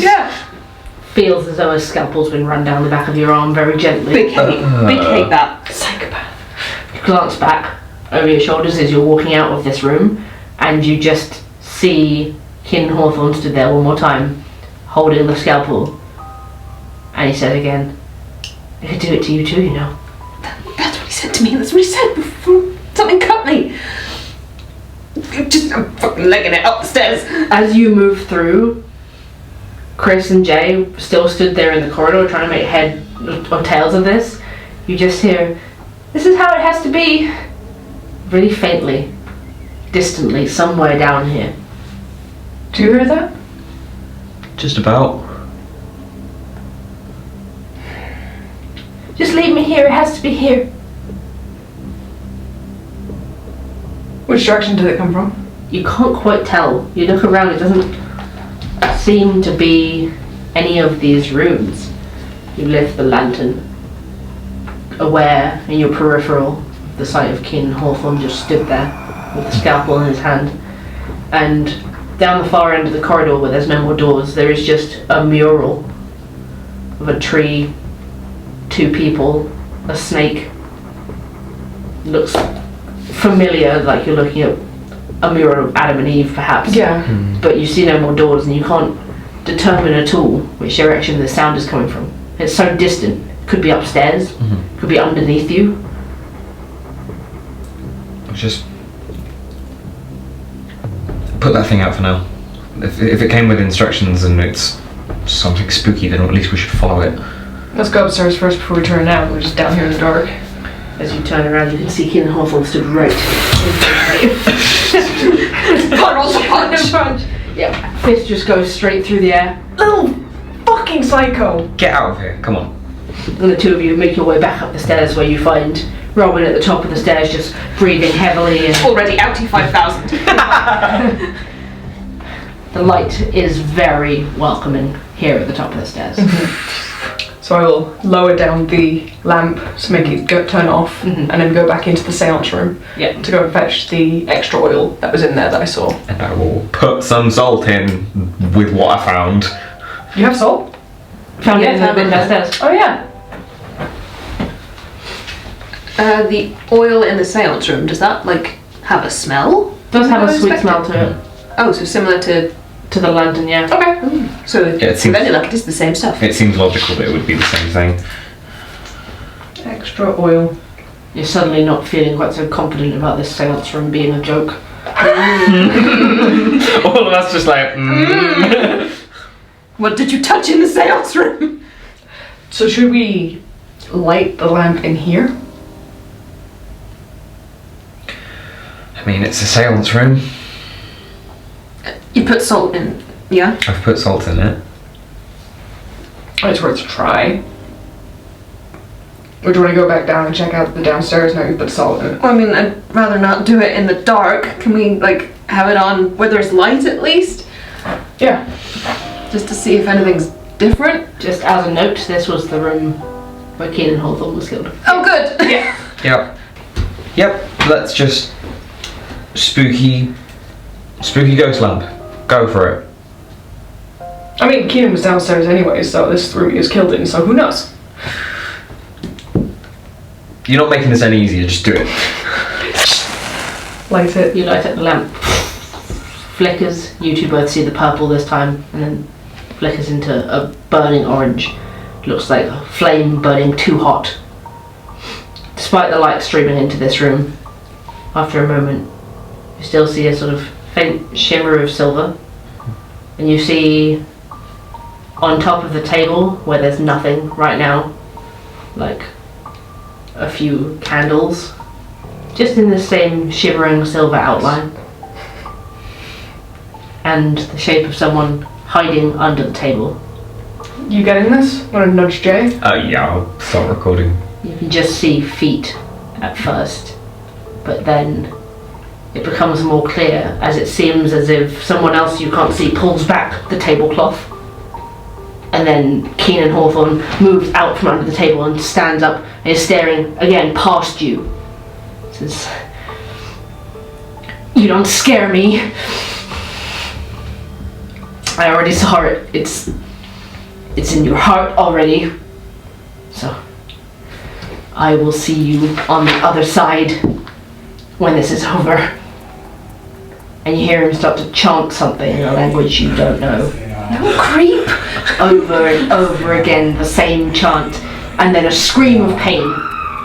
Yeah. Feels as though a scalpel's been run down the back of your arm very gently. Big hate that. Psychopath. You glance back over your shoulders as you're walking out of this room, and you just see Keenan Hawthorne stood there one more time, holding the scalpel. And he said again, "I could do it to you too, you know." That's what he said to me. That's what he said before something cut me. I'm fucking legging it up the stairs. As you move through, Chris and Jay still stood there in the corridor trying to make head or tails of this. You just hear, "This is how it has to be," really faintly, distantly, somewhere down here. Do you hear that? Just about. "Just leave me here, it has to be here." Which direction did it come from? You can't quite tell. You look around, it doesn't seem to be any of these rooms. You lift the lantern, aware in your peripheral of the sight of Keenan Hawthorne just stood there with the scalpel in his hand. And down the far end of the corridor where there's no more doors, there is just a mural of a tree, 2 people, a snake. Looks familiar, like you're looking at a mirror of Adam and Eve perhaps. Yeah. But you see no more doors and you can't determine at all which direction the sound is coming from. It's so distant. Could be upstairs, could be underneath you. Just put that thing out for now. If it came with instructions and it's something spooky, then at least we should follow it. Let's go upstairs first before we turn around. We're just down here in the dark. As you turn around, you can see Keenan Hawthorne stood right. Punch. Yeah, fist just goes straight through the air. Little fucking psycho. Get out of here, come on. And the 2 of you make your way back up the stairs where you find Robin at the top of the stairs just breathing heavily. And Already outie 5,000. the light is very welcoming here at the top of the stairs. So I will lower down the lamp to make it turn off, and then go back into the seance room Yeah. to go and fetch the extra oil that was in there that I saw. And I will put some salt in with what I found. You have salt? Found Yeah, it in the found bin it. downstairs. Oh yeah. The oil in the seance room, does that like have a smell? Does have a I sweet expected. smell to it. Oh, so similar to To the lantern, yeah. Okay. so it seems- then like it is the same stuff. It seems logical that it would be the same thing. Extra oil. You're suddenly not feeling quite so confident about this seance room being a joke. All of us just like, What did you touch in the seance room? So should we light the lamp in here? I mean, it's a seance room. You put salt in, yeah? I've put salt in it. It's worth a try. Or do you want to go back down and check out the downstairs now you put salt in it? Well, I mean, I'd rather not do it in the dark. Can we like have it on where there's light at least? Yeah. Just to see if anything's different? Just as a note, this was the room where Keenan Hawthorne was killed. Oh, good! Yeah. Yep, let's just spooky ghost lamp. Go for it. I mean, Keenan was downstairs anyway, so this room he was killed in, so who knows? You're not making this any easier, just do it. Light it. You light up the lamp. Flickers. You 2 both see the purple this time, and then flickers into a burning orange. Looks like a flame burning too hot. Despite the light streaming into this room, after a moment, you still see a sort of faint shimmer of silver, and you see on top of the table, where there's nothing right now, like a few candles, just in the same shivering silver outline, and the shape of someone hiding under the table. You getting this? Want to nudge Jay? Yeah, I'll start recording. You can just see feet at first, but then it becomes more clear as it seems as if someone else you can't see pulls back the tablecloth, and then Keenan Hawthorne moves out from under the table and stands up and is staring again past you. Says, "You don't scare me. I already saw it. It's in your heart already. So I will see you on the other side when this is over." And you hear him start to chant something in a language you don't know. "No creep!" Over and over again, the same chant. And then a scream of pain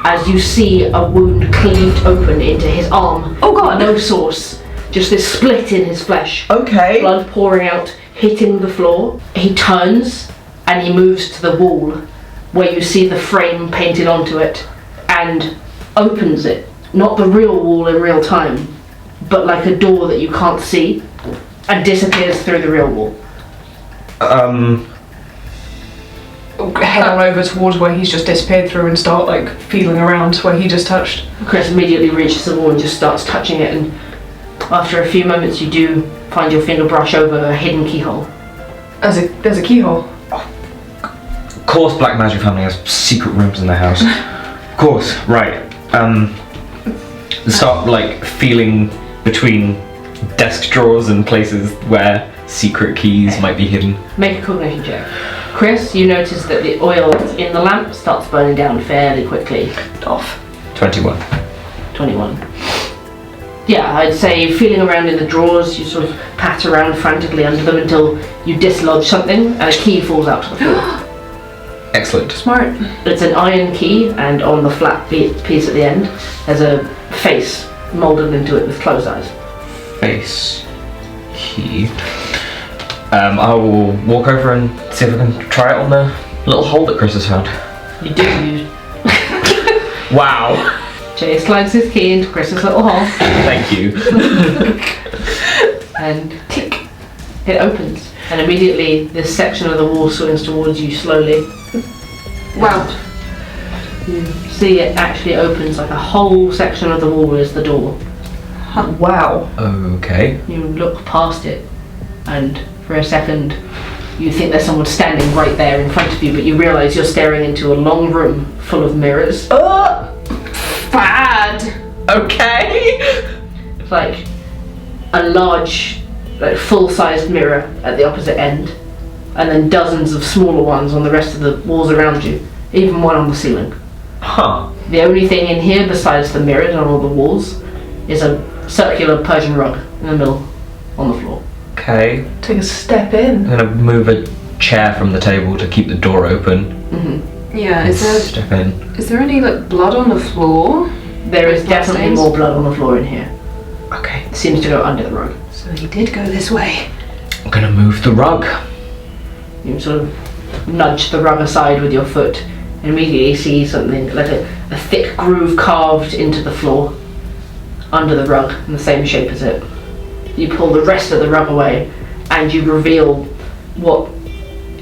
as you see a wound cleaved open into his arm. Oh god! No source. Just this split in his flesh. Okay. Blood pouring out, hitting the floor. He turns and he moves to the wall where you see the frame painted onto it and opens it. Not the real wall in real time, but like a door that you can't see, and disappears through the real wall. Head on over towards where he's just disappeared through and start like feeling around where he just touched. Chris immediately reaches the wall and just starts touching it, and after a few moments you do find your finger brush over a hidden keyhole. There's a keyhole. Of course Black Magic Family has secret rooms in their house. Of course, right. Start like feeling between desk drawers and places where secret keys might be hidden. Make a cognition check. Chris, you notice that the oil in the lamp starts burning down fairly quickly. Off. 21. 21. Yeah, I'd say feeling around in the drawers, you sort of pat around frantically under them until you dislodge something and a key falls out to the floor. Excellent. Smart. It's an iron key, and on the flat piece at the end, there's a face moulded into it with closed eyes. Face. Key. I will walk over and see if I can try it on the little hole that Chris has found. You do. Wow. Jay slides his key into Chris's little hole, Thank you. and click, it opens. And immediately this section of the wall swings towards you slowly. Wow. You see it actually opens like a whole section of the wall is the door. Wow. Okay. You look past it, and for a second you think there's someone standing right there in front of you, but you realise you're staring into a long room full of mirrors. Bad. Okay. It's like a large, like full-sized mirror at the opposite end, and then dozens of smaller ones on the rest of the walls around you, even one on the ceiling. Huh. The only thing in here besides the mirrors on all the walls is a circular Persian rug in the middle on the floor. Okay. Take a step in. I'm gonna move a chair from the table to keep the door open. Yeah, and is step in. there any like blood on the floor? There is definitely Bloodstains? more blood on the floor in here. Okay. It seems to go under the rug. So he did go this way. I'm gonna move the rug. You sort of nudge the rug aside with your foot and immediately see something like a thick groove carved into the floor under the rug in the same shape as it. You pull the rest of the rug away and you reveal what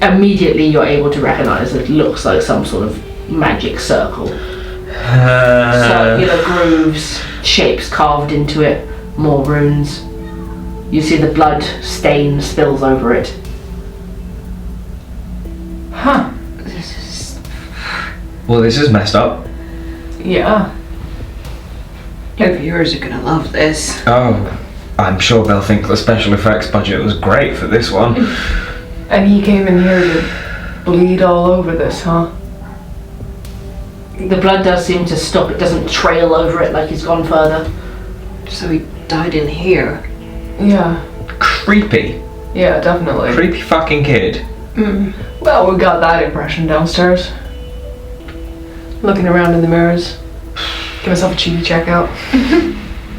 immediately you're able to recognise that looks like some sort of magic circle. Circular grooves, shapes carved into it, more runes. You see the blood stain spills over it. Huh. Well, this is messed up. Yeah. Your viewers are gonna love this. Oh, I'm sure they'll think the special effects budget was great for this one. And he came in here to bleed all over this, huh? The blood does seem to stop, it doesn't trail over it like he's gone further. So he died in here. Yeah. Creepy. Yeah, definitely. Creepy fucking kid. Well, we got that impression downstairs. Looking around in the mirrors. Give myself a cheeky check out.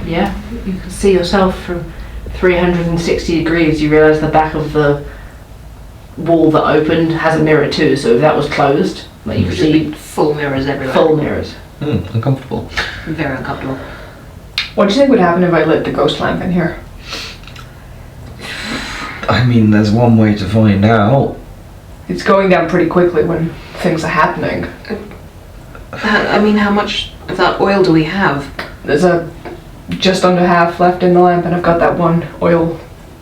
Yeah, you can see yourself from 360 degrees. You realise the back of the wall that opened has a mirror too, so if that was closed, like you could see Full mirrors everywhere. full mirrors. Uncomfortable. Very uncomfortable. What do you think would happen if I lit the ghost lamp in here? I mean, there's one way to find out. It's going down pretty quickly when things are happening. I mean, how much of that oil do we have? There's just under half left in the lamp, and I've got that one oil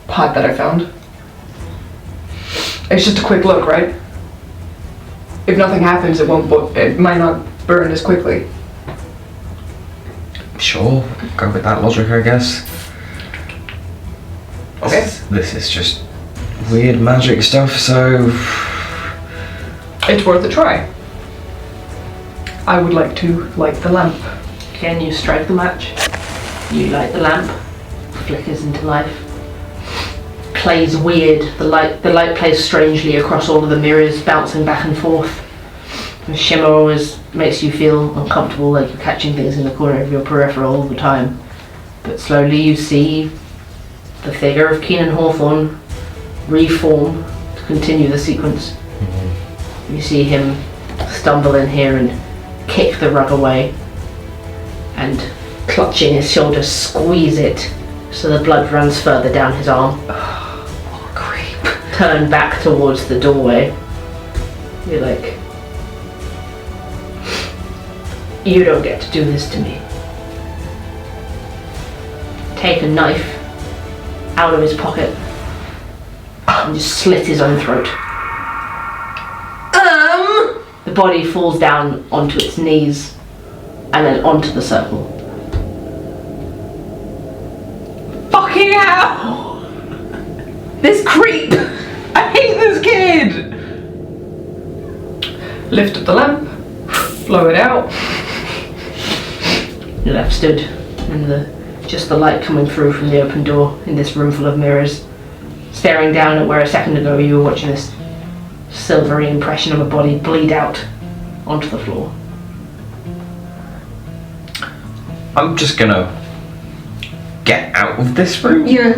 pot that I found. It's just a quick look, right? If nothing happens, it might not burn as quickly. Sure, go with that logic, I guess. Okay. This is just weird magic stuff, so... It's worth a try. I would like to light the lamp. Can you strike the match? You light the lamp, flickers into life. Plays weird. The light plays strangely across all of the mirrors, bouncing back and forth. The shimmer always makes you feel uncomfortable, like you're catching things in the corner of your peripheral all the time. But slowly you see the figure of Keenan Hawthorne reform to continue the sequence. You see him stumble in here and kick the rug away, and clutching his shoulder, squeeze it so the blood runs further down his arm. Oh, creep. Turn back towards the doorway. You're like, you don't get to do this to me. Take a knife out of his pocket and just slit his own throat. The body falls down onto its knees and then onto the circle. Fucking hell! This creep! I hate this kid! Lift up the lamp, blow it out. You're left stood in just the light coming through from the open door in this room full of mirrors, staring down at where a second ago you were watching this silvery impression of a body bleed out onto the floor. I'm just gonna get out of this room. Yeah.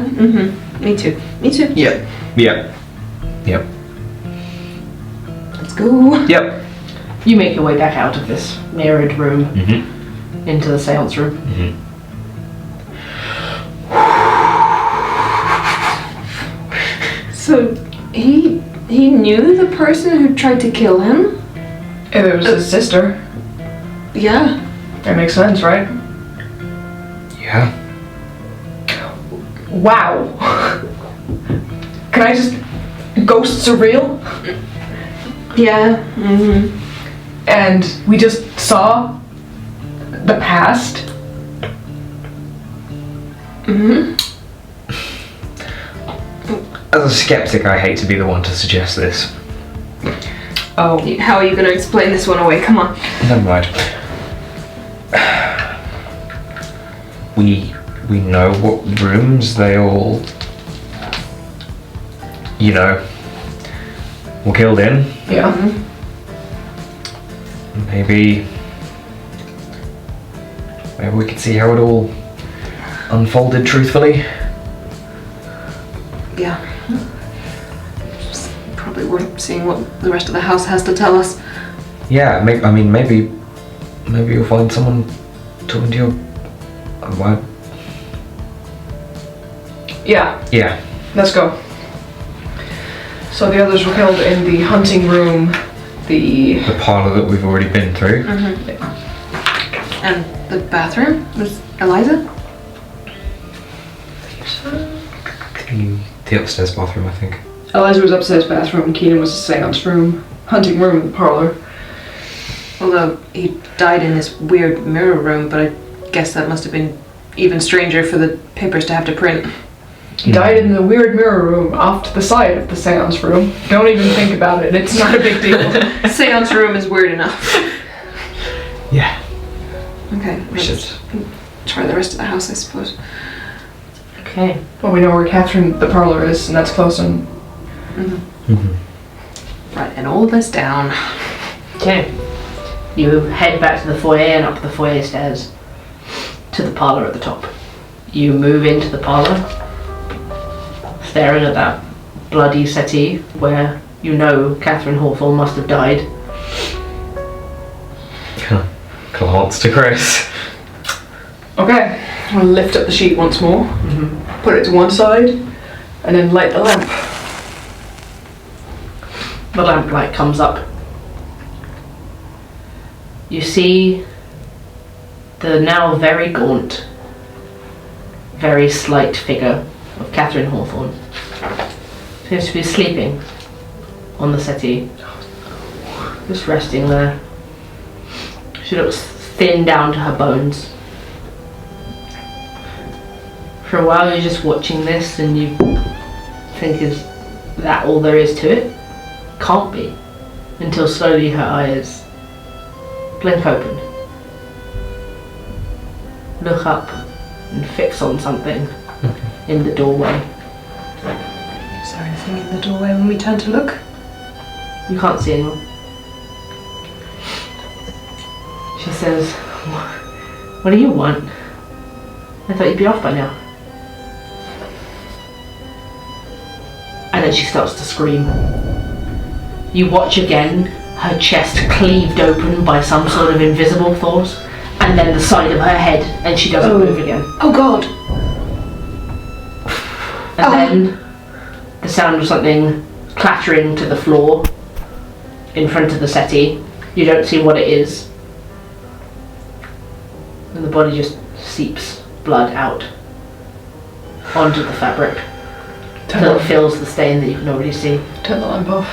Me too. Me too. Yep. Yep. Yep. Let's go. Yep. You make your way back out of this mirrored room into the seance room. So he knew the person who tried to kill him? If it was his sister, Yeah. that makes sense, right? Yeah. Wow. Can I just... Ghosts are real? Yeah. And we just saw the past? As a skeptic, I hate to be the one to suggest this. Oh. How are you going to explain this one away? Come on. Never mind. We know what rooms they all, were killed in. Yeah. Maybe we could see how it all unfolded truthfully. Yeah. Just probably worth seeing what the rest of the house has to tell us. Yeah, maybe you'll find someone talking to you. What? Yeah. Yeah. Let's go. So the others were killed in the hunting room, the parlor that we've already been through. And the bathroom? Was Eliza? The upstairs bathroom, I think. Eliza was upstairs bathroom, Keenan was the seance room, hunting room, and the parlor. Although he died in this weird mirror room, but I guess that must have been even stranger for the papers to have to print. He died in the weird mirror room off to the side of the seance room. Don't even think about it, it's not a big deal. Seance room is weird enough. Yeah. Okay, We let's should. try the rest of the house, I suppose. Okay. Well, we know where Catherine, the parlor, is, and that's close and... Writing all this down. Okay. You head back to the foyer and up the foyer stairs to the parlor at the top. You move into the parlor, staring at that bloody settee where you know Catherine Hawthorne must have died. Glance to Chris. Okay, I'll lift up the sheet once more, put it to one side, and then light the lamp. The lamplight comes up. You see the now very gaunt, very slight figure of Catherine Hawthorne. Seems to be sleeping on the settee, just resting there. She looks thin down to her bones. For a while you're just watching this and you think, is that all there is to it? Can't be. Until slowly her eyes blink open. Look up and fix on something in the doorway. Is there anything in the doorway when we turn to look? You can't see anyone. She says, "What do you want? I thought you'd be off by now." And then she starts to scream. You watch again, her chest cleaved open by some sort of invisible force, and then the side of her head, and she doesn't move again. Oh God! And then the sound of something clattering to the floor in front of the settee. You don't see what it is. And the body just seeps blood out onto the fabric until it fills the stain that you can already see. Turn the lamp off.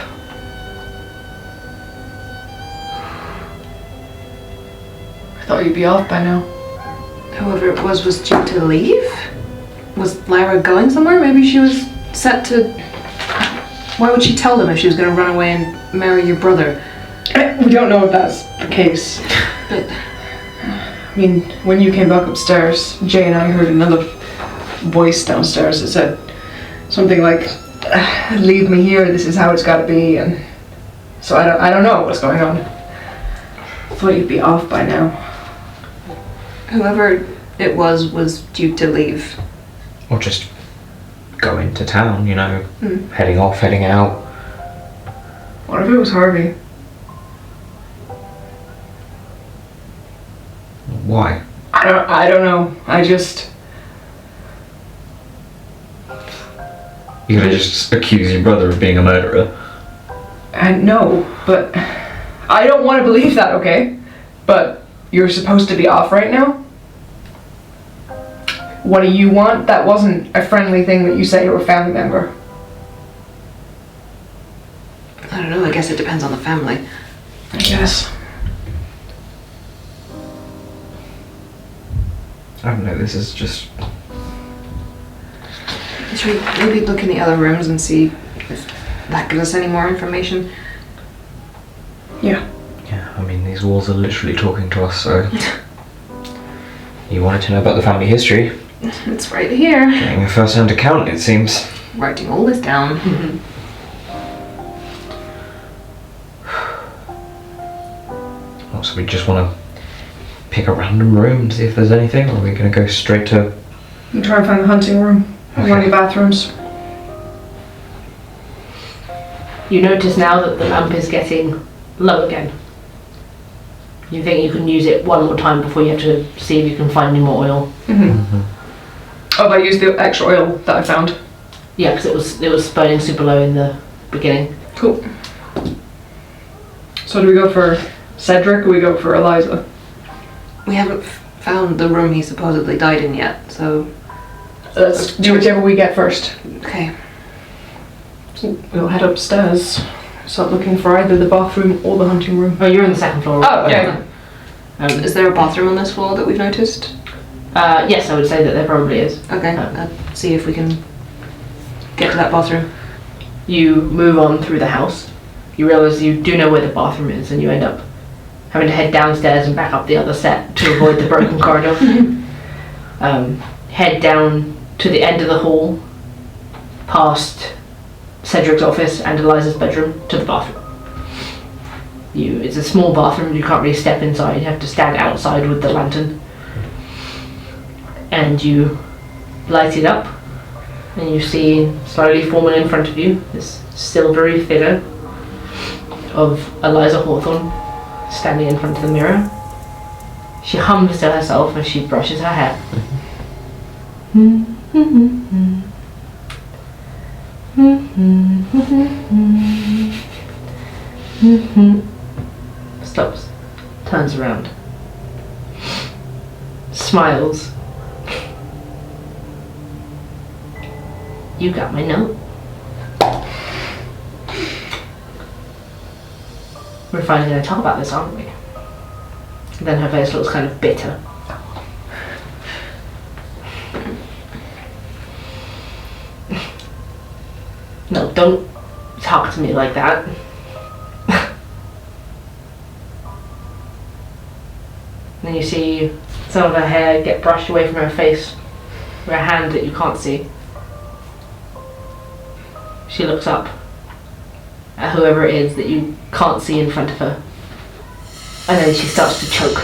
I thought you'd be off by now. Whoever it was due to leave? Was Lyra going somewhere? Maybe she was set to... Why would she tell them if she was going to run away and marry your brother? We don't know if that's the case. But... I mean, when you came back upstairs, Jay and I heard another voice downstairs that said something like, leave me here, this is how it's got to be, and so I don't know what's going on. I thought you'd be off by now. Whoever it was due to leave. Or just go into town, you know, heading off, heading out. What if it was Harvey? Why? I don't know. I just... You're gonna just accuse your brother of being a murderer? No, but I don't want to believe that, okay? But you're supposed to be off right now? What do you want? That wasn't a friendly thing that you say to a family member. I don't know, I guess it depends on the family. I guess. I don't know, this is just... Should we maybe look in the other rooms and see if that gives us any more information? Yeah. Yeah, I mean, these walls are literally talking to us, so... You wanted to know about the family history? It's right here. Getting a first-hand account, it seems. Writing all this down. Oh, so we just want to pick a random room and see if there's anything, or are we going to go straight to... You try and find the hunting room. One of the bathrooms. You notice now that the lamp is getting low again. You think you can use it one more time before you have to see if you can find any more oil. Oh, I used the extra oil that I found. Yeah, because it was burning super low in the beginning. Cool. So do we go for Cedric or we go for Eliza? We haven't found the room he supposedly died in yet, so... Let's do whichever we get first. Okay. So we'll head upstairs. Start looking for either the bathroom or the hunting room. Oh, you're on the second floor. Oh, okay. Is there a bathroom on this floor that we've noticed? Yes, I would say that there probably is. Okay, see if we can get to that bathroom. You move on through the house. You realise you do know where the bathroom is, and you end up having to head downstairs and back up the other set to avoid the broken corridor. Head down to the end of the hall, past Cedric's office and Eliza's bedroom, to the bathroom. It's a small bathroom, you can't really step inside, you have to stand outside with the lantern. And you light it up, and you see slowly forming in front of you this silvery figure of Eliza Hawthorne standing in front of the mirror. She hums to herself as she brushes her hair. Stops, turns around, smiles. You got my note. We're finally going to talk about this, aren't we? And then her face looks kind of bitter. No, don't talk to me like that. Then you see some of her hair get brushed away from her face with a hand that you can't see. She looks up at whoever it is that you can't see in front of her. And then she starts to choke.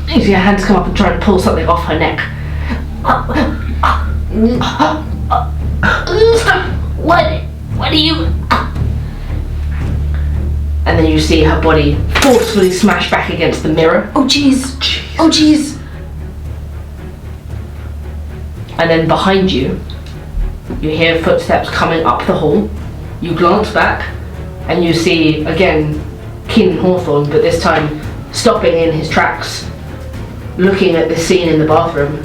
You see her hands come up and try and pull something off her neck. What are you... And then you see her body forcefully smash back against the mirror. Oh jeez. Oh jeez. And then behind you, you hear footsteps coming up the hall. You glance back, and you see, again, Keenan Hawthorne, but this time stopping in his tracks, looking at the scene in the bathroom,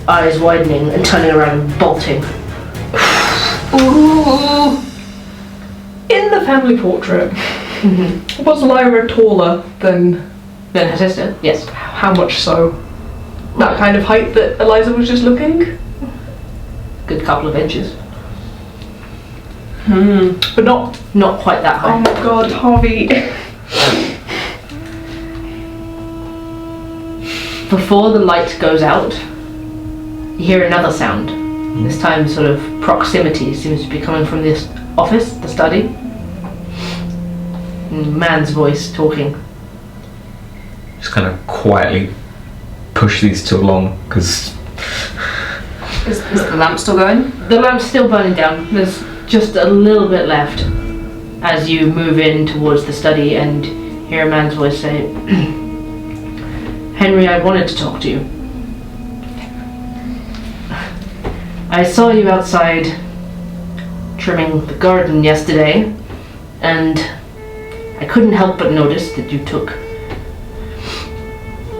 eyes widening and turning around and bolting. Ooh. In the family portrait, was Lyra taller than Then her sister? Yes. how much so? that kind of height that Eliza was just looking. Good couple of inches. But not... Not quite that Oh high. my god, Harvey. Before the light goes out, you hear another sound. This time sort of proximity seems to be coming from this office, the study. Man's voice talking. Just kind of quietly push these two along, because... Is the lamp still going? The lamp's still burning down. There's just a little bit left as you move in towards the study and hear a man's voice say, Henry, I wanted to talk to you. I saw you outside trimming the garden yesterday, and I couldn't help but notice that you took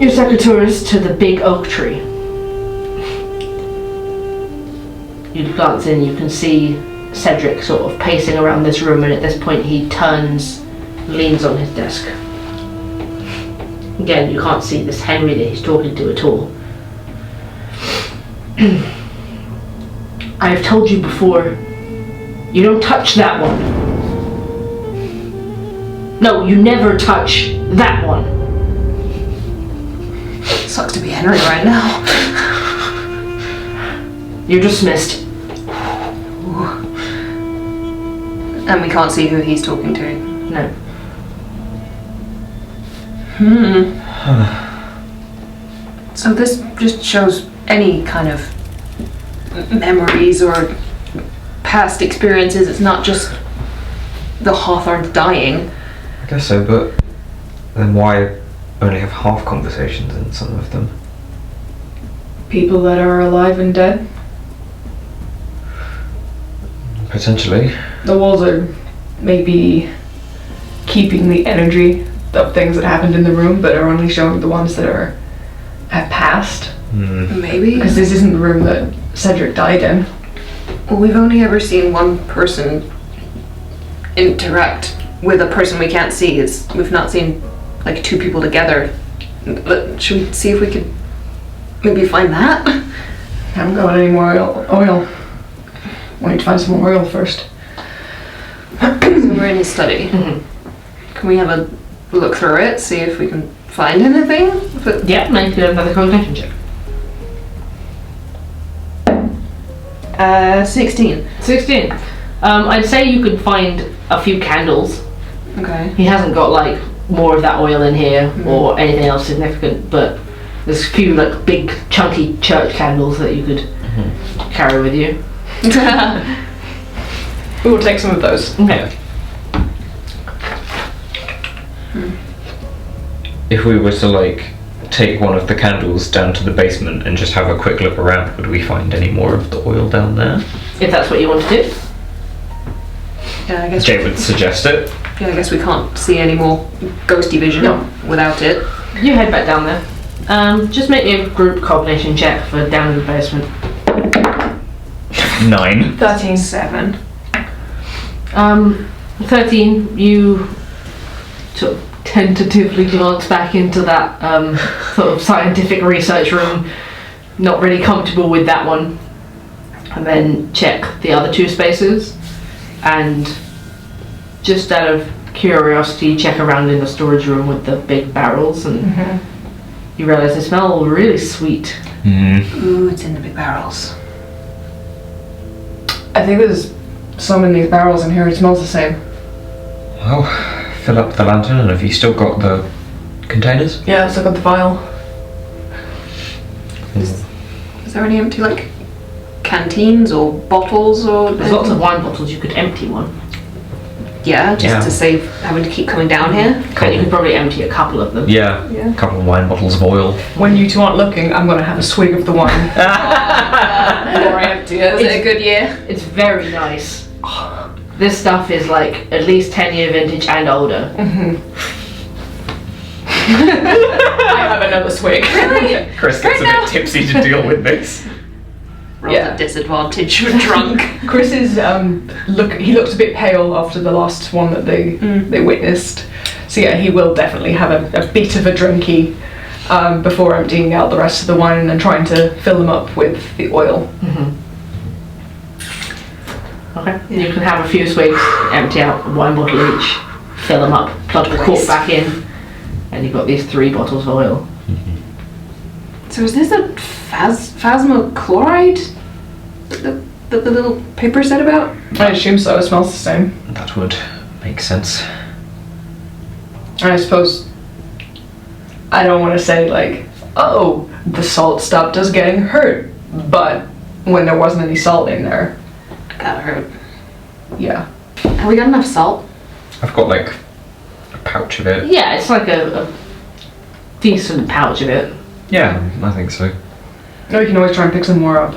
your secateurs to the big oak tree. You glance in, you can see Cedric sort of pacing around this room, and at this point he turns, leans on his desk. Again, you can't see this Henry that he's talking to at all. I've told you before, you don't touch that one. No, you never touch that one. Sucks to be Henry right now. You're dismissed. And we can't see who he's talking to. No. So this just shows any kind of memories or past experiences. It's not just the Hawthorne dying. I guess so, but then why only have half conversations in some of them? People that are alive and dead. Potentially. The walls are maybe keeping the energy of things that happened in the room, but are only showing the ones that have passed. Maybe. Because this isn't the room that Cedric died in. Well, we've only ever seen one person interact with a person we can't see. We've not seen like two people together. Should we see if we could maybe find that? I haven't got any more oil. We need to find some more oil first. So we're in his study. Can we have a look through it, see if we can find anything? Yeah, make another cognition check. 16. 16. I'd say you could find a few candles. Okay. He hasn't got like more of that oil in here or anything else significant, but there's a few like big chunky church candles that you could carry with you. We will take some of those. Okay. If we were to like take one of the candles down to the basement and just have a quick look around, would we find any more of the oil down there? If that's what you want to do. Yeah, I guess. Jay would suggest it. Yeah, I guess we can't see any more ghosty vision without it. You head back down there. Just make me a group cognition check for down in the basement. 9. 13. 7. 13, you sort of tentatively glance back into that sort of scientific research room, not really comfortable with that one, and then check the other two spaces, and just out of curiosity check around in the storage room with the big barrels, and you realise they smell really sweet. Ooh, it's in the big barrels. I think there's some in these barrels in here, it smells the same. Well, fill up the lantern, and have you still got the containers? Yeah, so I got the vial. Is there any empty like canteens or bottles or? There's lots of wine bottles, you could empty one. Yeah, just to save having to keep coming down here. And you could probably empty a couple of them. Yeah, a couple of wine bottles of oil. When you two aren't looking, I'm going to have a swig of the wine. Before I empty it. Was it a good year? It's very nice. This stuff is like at least 10-year vintage and older. I have another swig. Chris gets a bit tipsy to deal with this. Rolls a disadvantage with drunk. Chris is he looks a bit pale after the last one that they witnessed. So yeah, he will definitely have a bit of a drinky. before emptying out the rest of the wine and then trying to fill them up with the oil. Okay. You can have a few swigs, empty out a wine bottle each, fill them up, plug the cork back in, and you've got these 3 bottles of oil. So is this a phasmochloride that the little paper said about? I assume so. It smells the same. That would make sense. I suppose I don't want to say like, oh, the salt stopped us getting hurt, but when there wasn't any salt in there, Got hurt. yeah. Have we got enough salt? I've got like a pouch of it. Yeah, it's like a decent pouch of it. Yeah, I think so. No, you can always try and pick some more up.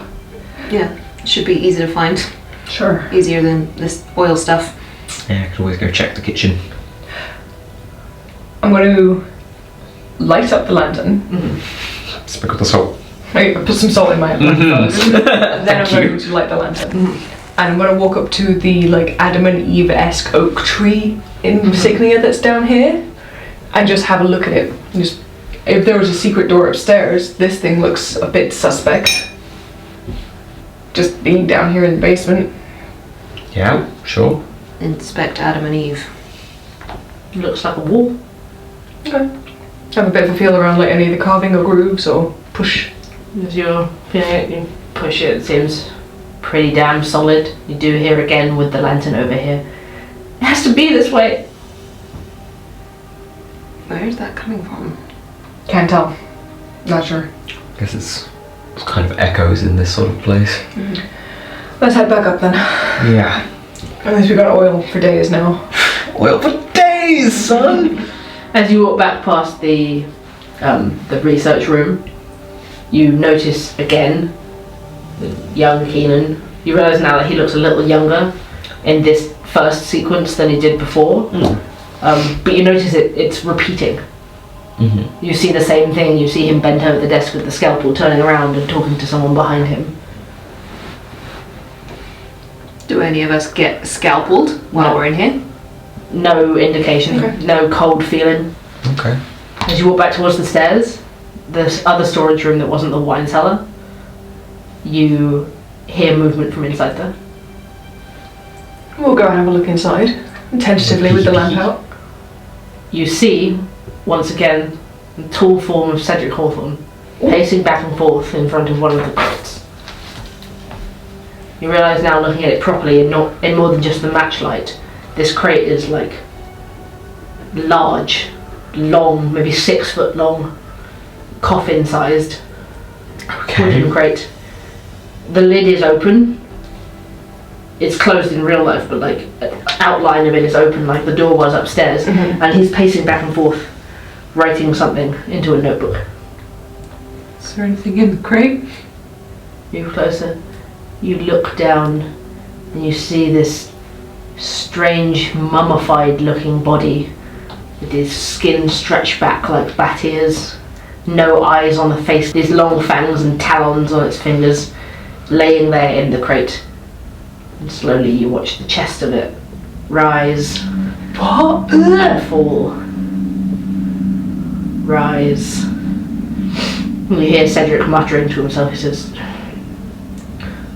Yeah, should be easy to find. Sure. Easier than this oil stuff. Yeah, I could always go check the kitchen. I'm going to light up the lantern. Sprinkle the salt. I put some salt in my lantern first. Then I'm Thank going you. to light the lantern. And I'm going to walk up to the like Adam and Eve-esque oak tree insignia that's down here and just have a look at it. Just, if there was a secret door upstairs, this thing looks a bit suspect. Just being down here in the basement. Yeah, sure. Inspect Adam and Eve. Looks like a wall. Okay. Have a bit of a feel around like any of the carving or grooves or push. As you're feeling it, you push it, it seems pretty damn solid. You do hear again with the lantern over here. It has to be this way. Where's that coming from? Can't tell. Not sure. Guess it's kind of echoes in this sort of place. Let's head back up then. Yeah. At least we got oil for days now. Oil for days, son! As you walk back past the research room, you notice again young Keenan. You realise now that he looks a little younger in this first sequence than he did before. But you notice it's repeating. You see the same thing. You see him bent over the desk with the scalpel, turning around and talking to someone behind him. Do any of us get scalpeled while we're in here? No indication, Okay. no cold feeling. Okay. As you walk back towards the stairs, the other storage room that wasn't the wine cellar, you hear movement from inside there. We'll go and have a look inside. Tentatively with the lamp out. You see, once again, the tall form of Cedric Hawthorne, pacing back and forth in front of one of the crates. You realise now, looking at it properly and not in more than just the matchlight, this crate is like large, long, maybe 6 foot long, coffin-sized wooden crate. The lid is open. It's closed in real life, but like outline of it is open, like the door was upstairs, and he's pacing back and forth, writing something into a notebook. Is there anything in the crate? You move closer. You look down, and you see this strange, mummified-looking body with his skin stretched back like bat ears, no eyes on the face, these long fangs and talons on its fingers, laying there in the crate. And slowly you watch the chest of it rise and fall. Rise. And you hear Cedric muttering to himself. He says,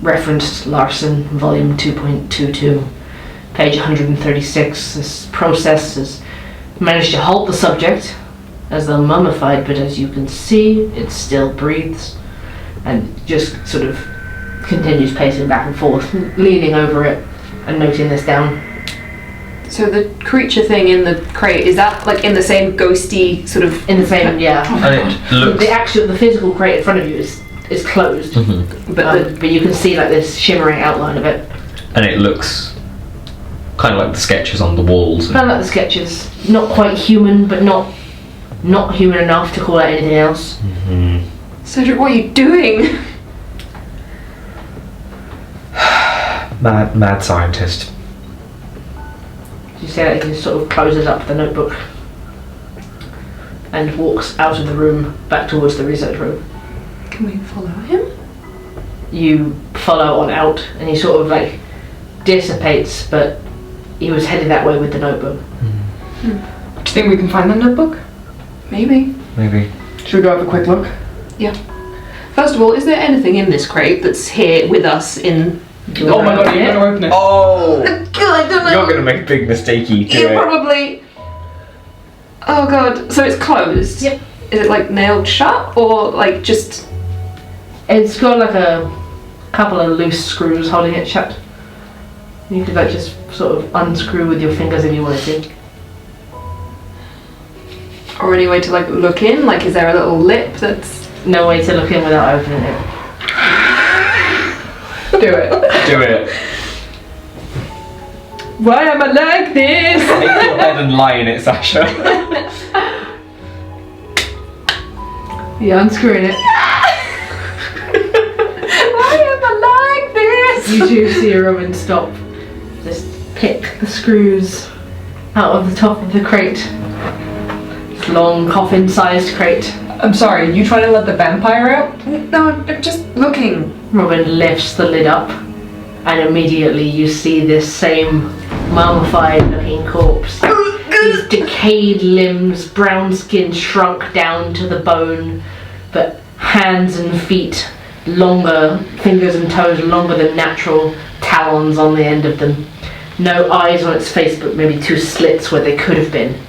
referenced Larson, volume 2.22, page 136. This process has managed to halt the subject as though mummified, but as you can see, it still breathes and just sort of continues pacing back and forth, leaning over it and noting this down. So the creature thing in the crate, is that like in the same ghosty sort of... In the same, yeah. And it looks. The physical crate in front of you is closed, but you can see like this shimmering outline of it. And it looks kind of like the sketches on the walls. Kind of like the sketches. Not quite human, but not human enough to call it anything else. Cedric, what are you doing? Mad scientist. You see that he sort of closes up the notebook and walks out of the room back towards the research room. Can we follow him? You follow on out and he sort of like dissipates, but he was headed that way with the notebook. Do you think we can find the notebook? Maybe. Maybe. Should we go have a quick look? First of all, is there anything in this crate that's here with us in... Oh my god, you're gonna open it. Oh! I don't know. You're gonna make a big mistake, do Yeah, it. probably. Oh god, so it's closed? Yep. Is it like nailed shut or like just... It's got like a couple of loose screws holding it shut. You could like just sort of unscrew with your fingers if you wanted to. Or any way to like look in? Like is there a little lip that's... No way to look in without opening it. Do it. Do it. Why am I like this? Take your head and lie in it, Sasha. You're unscrewing it. Why am I like this? You do see a Roman stop. Just pick the screws out of the top of the crate. This long coffin-sized crate. I'm sorry, you trying to let the vampire out? No, I'm just looking. Robin lifts the lid up, and immediately you see this same mummified-looking corpse. His decayed limbs, brown skin shrunk down to the bone, but hands and feet longer, fingers and toes longer than natural, talons on the end of them. No eyes on its face, but maybe two slits where they could have been.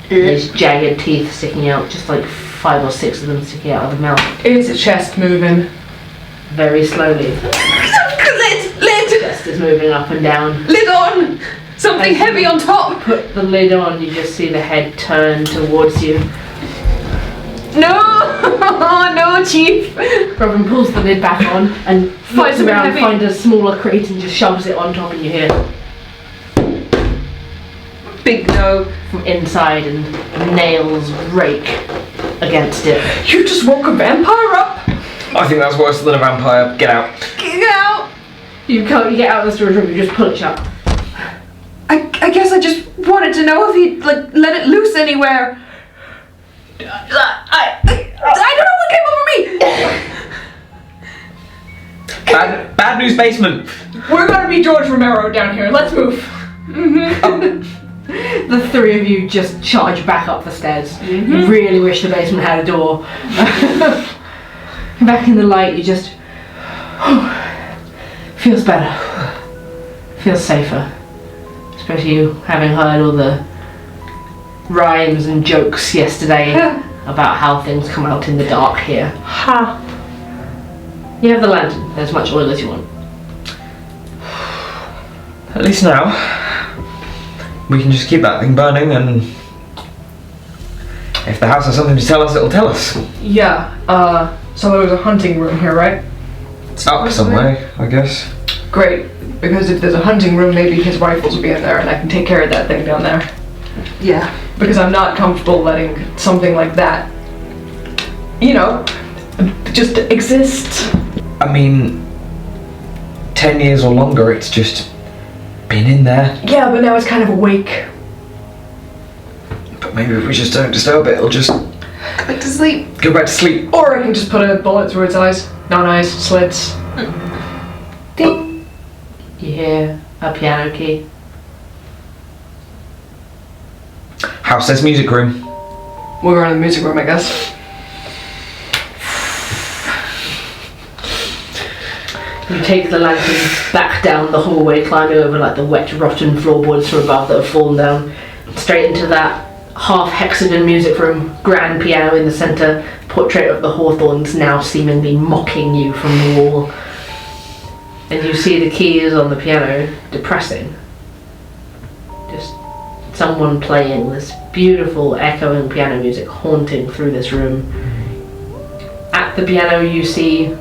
These jagged teeth sticking out, just like 5 or 6 of them sticking out of the mouth. Is the chest moving? Very slowly. Lid! Chest is moving up and down. Lid on! Something heavy on top! Put the lid on, you just see the head turn towards you. No! No, Chief! Robin pulls the lid back on and flies something around, heavy. finds a smaller crate and just shoves it on top, and you hear Big no. from inside and nails rake against it. You just woke a vampire up? I think that's worse than a vampire. Get out. Get out! You get out of the storage room, you just pull it shut. I guess I just wanted to know if he'd like let it loose anywhere. I don't know what came over me! Bad news basement. We're gonna be George Romero down here. Let's move. The three of you just charge back up the stairs. You really wish the basement had a door. Back in the light, you just feels better, feels safer. Especially you having heard all the rhymes and jokes yesterday about how things come out in the dark here. Ha. You have the lantern. There's much oil as you want. At least now, we can just keep that thing burning, and if the house has something to tell us, it'll tell us. Yeah, so there was a hunting room here, right? It's up some way, I guess. Great, because if there's a hunting room, maybe his rifles will be in there and I can take care of that thing down there. Yeah. Because I'm not comfortable letting something like that, you know, just exist. I mean, 10 years or longer, it's just been in there. Yeah, but now it's kind of awake. But maybe if we just don't disturb it, it'll just Go back to sleep. go back to sleep. Or I can just put a bullet through its eyes. Non-eyes, slits. Ding. You hear a piano key. House says music room. We'll go in the music room, I guess. You take the lantern back down the hallway, climbing over like the wet, rotten floorboards from above that have fallen down, straight into that half-hexagon music room, grand piano in the centre, portrait of the Hawthornes now seemingly mocking you from the wall. And you see the keys on the piano depressing. Just someone playing this beautiful echoing piano music haunting through this room. At the piano you see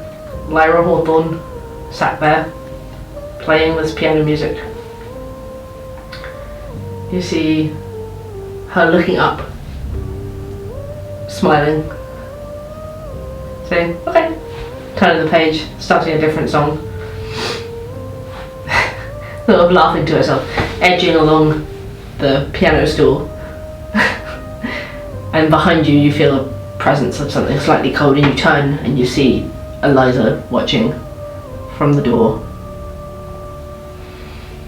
Lyra Hawthorne sat there playing this piano music. You see her looking up, smiling, saying, okay, turning the page, starting a different song, sort of laughing to herself, edging along the piano stool. And behind you, you feel a presence of something slightly cold, and you turn and you see Eliza watching from the door,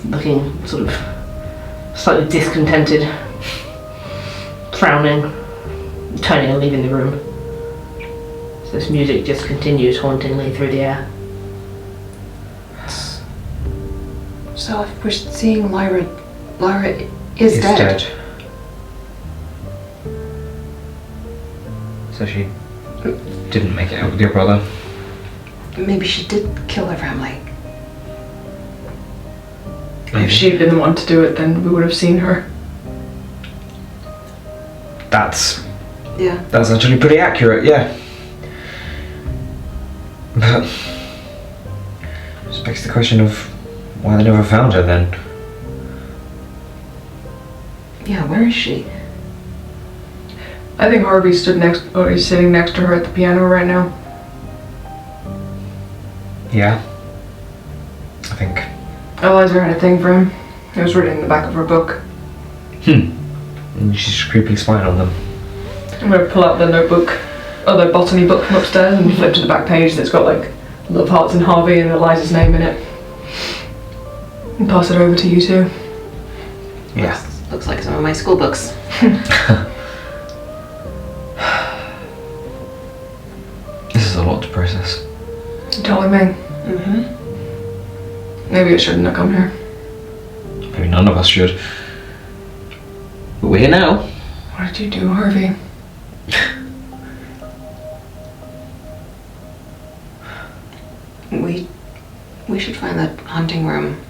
looking sort of slightly discontented, frowning, turning and leaving the room. This music just continues hauntingly through the air. So if we're seeing Lyra is dead. So she didn't make it out with your brother. Maybe she did kill her family. If she'd been the one to do it, then we would have seen her. That's Yeah. actually pretty accurate, yeah. But this begs the question of why they never found her then. Yeah, where is she? I think Harvey he's sitting next to her at the piano right now. Yeah. I think. Eliza had a thing for him. It was written in the back of her book. And she's just creepily spying on them. I'm gonna pull out the notebook, the botany book from upstairs, and flip to the back page that's got like love hearts and Harvey and Eliza's name in it. And pass it over to you two. Yeah. Looks like some of my school books. This is a lot to process. You're telling me. Maybe I shouldn't have come here. Maybe none of us should. But we're here now. What did you do, Harvey? We should find that hunting room.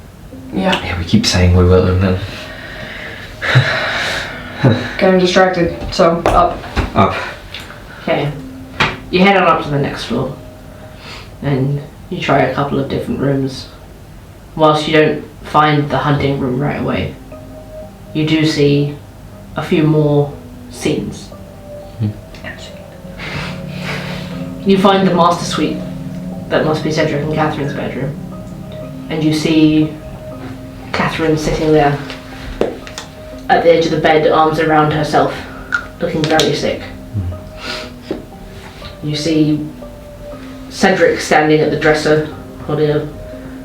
Yeah. Yeah, we keep saying we will and then. Getting distracted, so up. Up. Okay. You head on up to the next floor. And you try a couple of different rooms. Whilst you don't find the hunting room right away, you do see a few more scenes. You find the master suite. That must be Cedric and Catherine's bedroom. And you see Catherine sitting there at the edge of the bed, arms around herself, looking very sick. You see Cedric standing at the dresser, holding a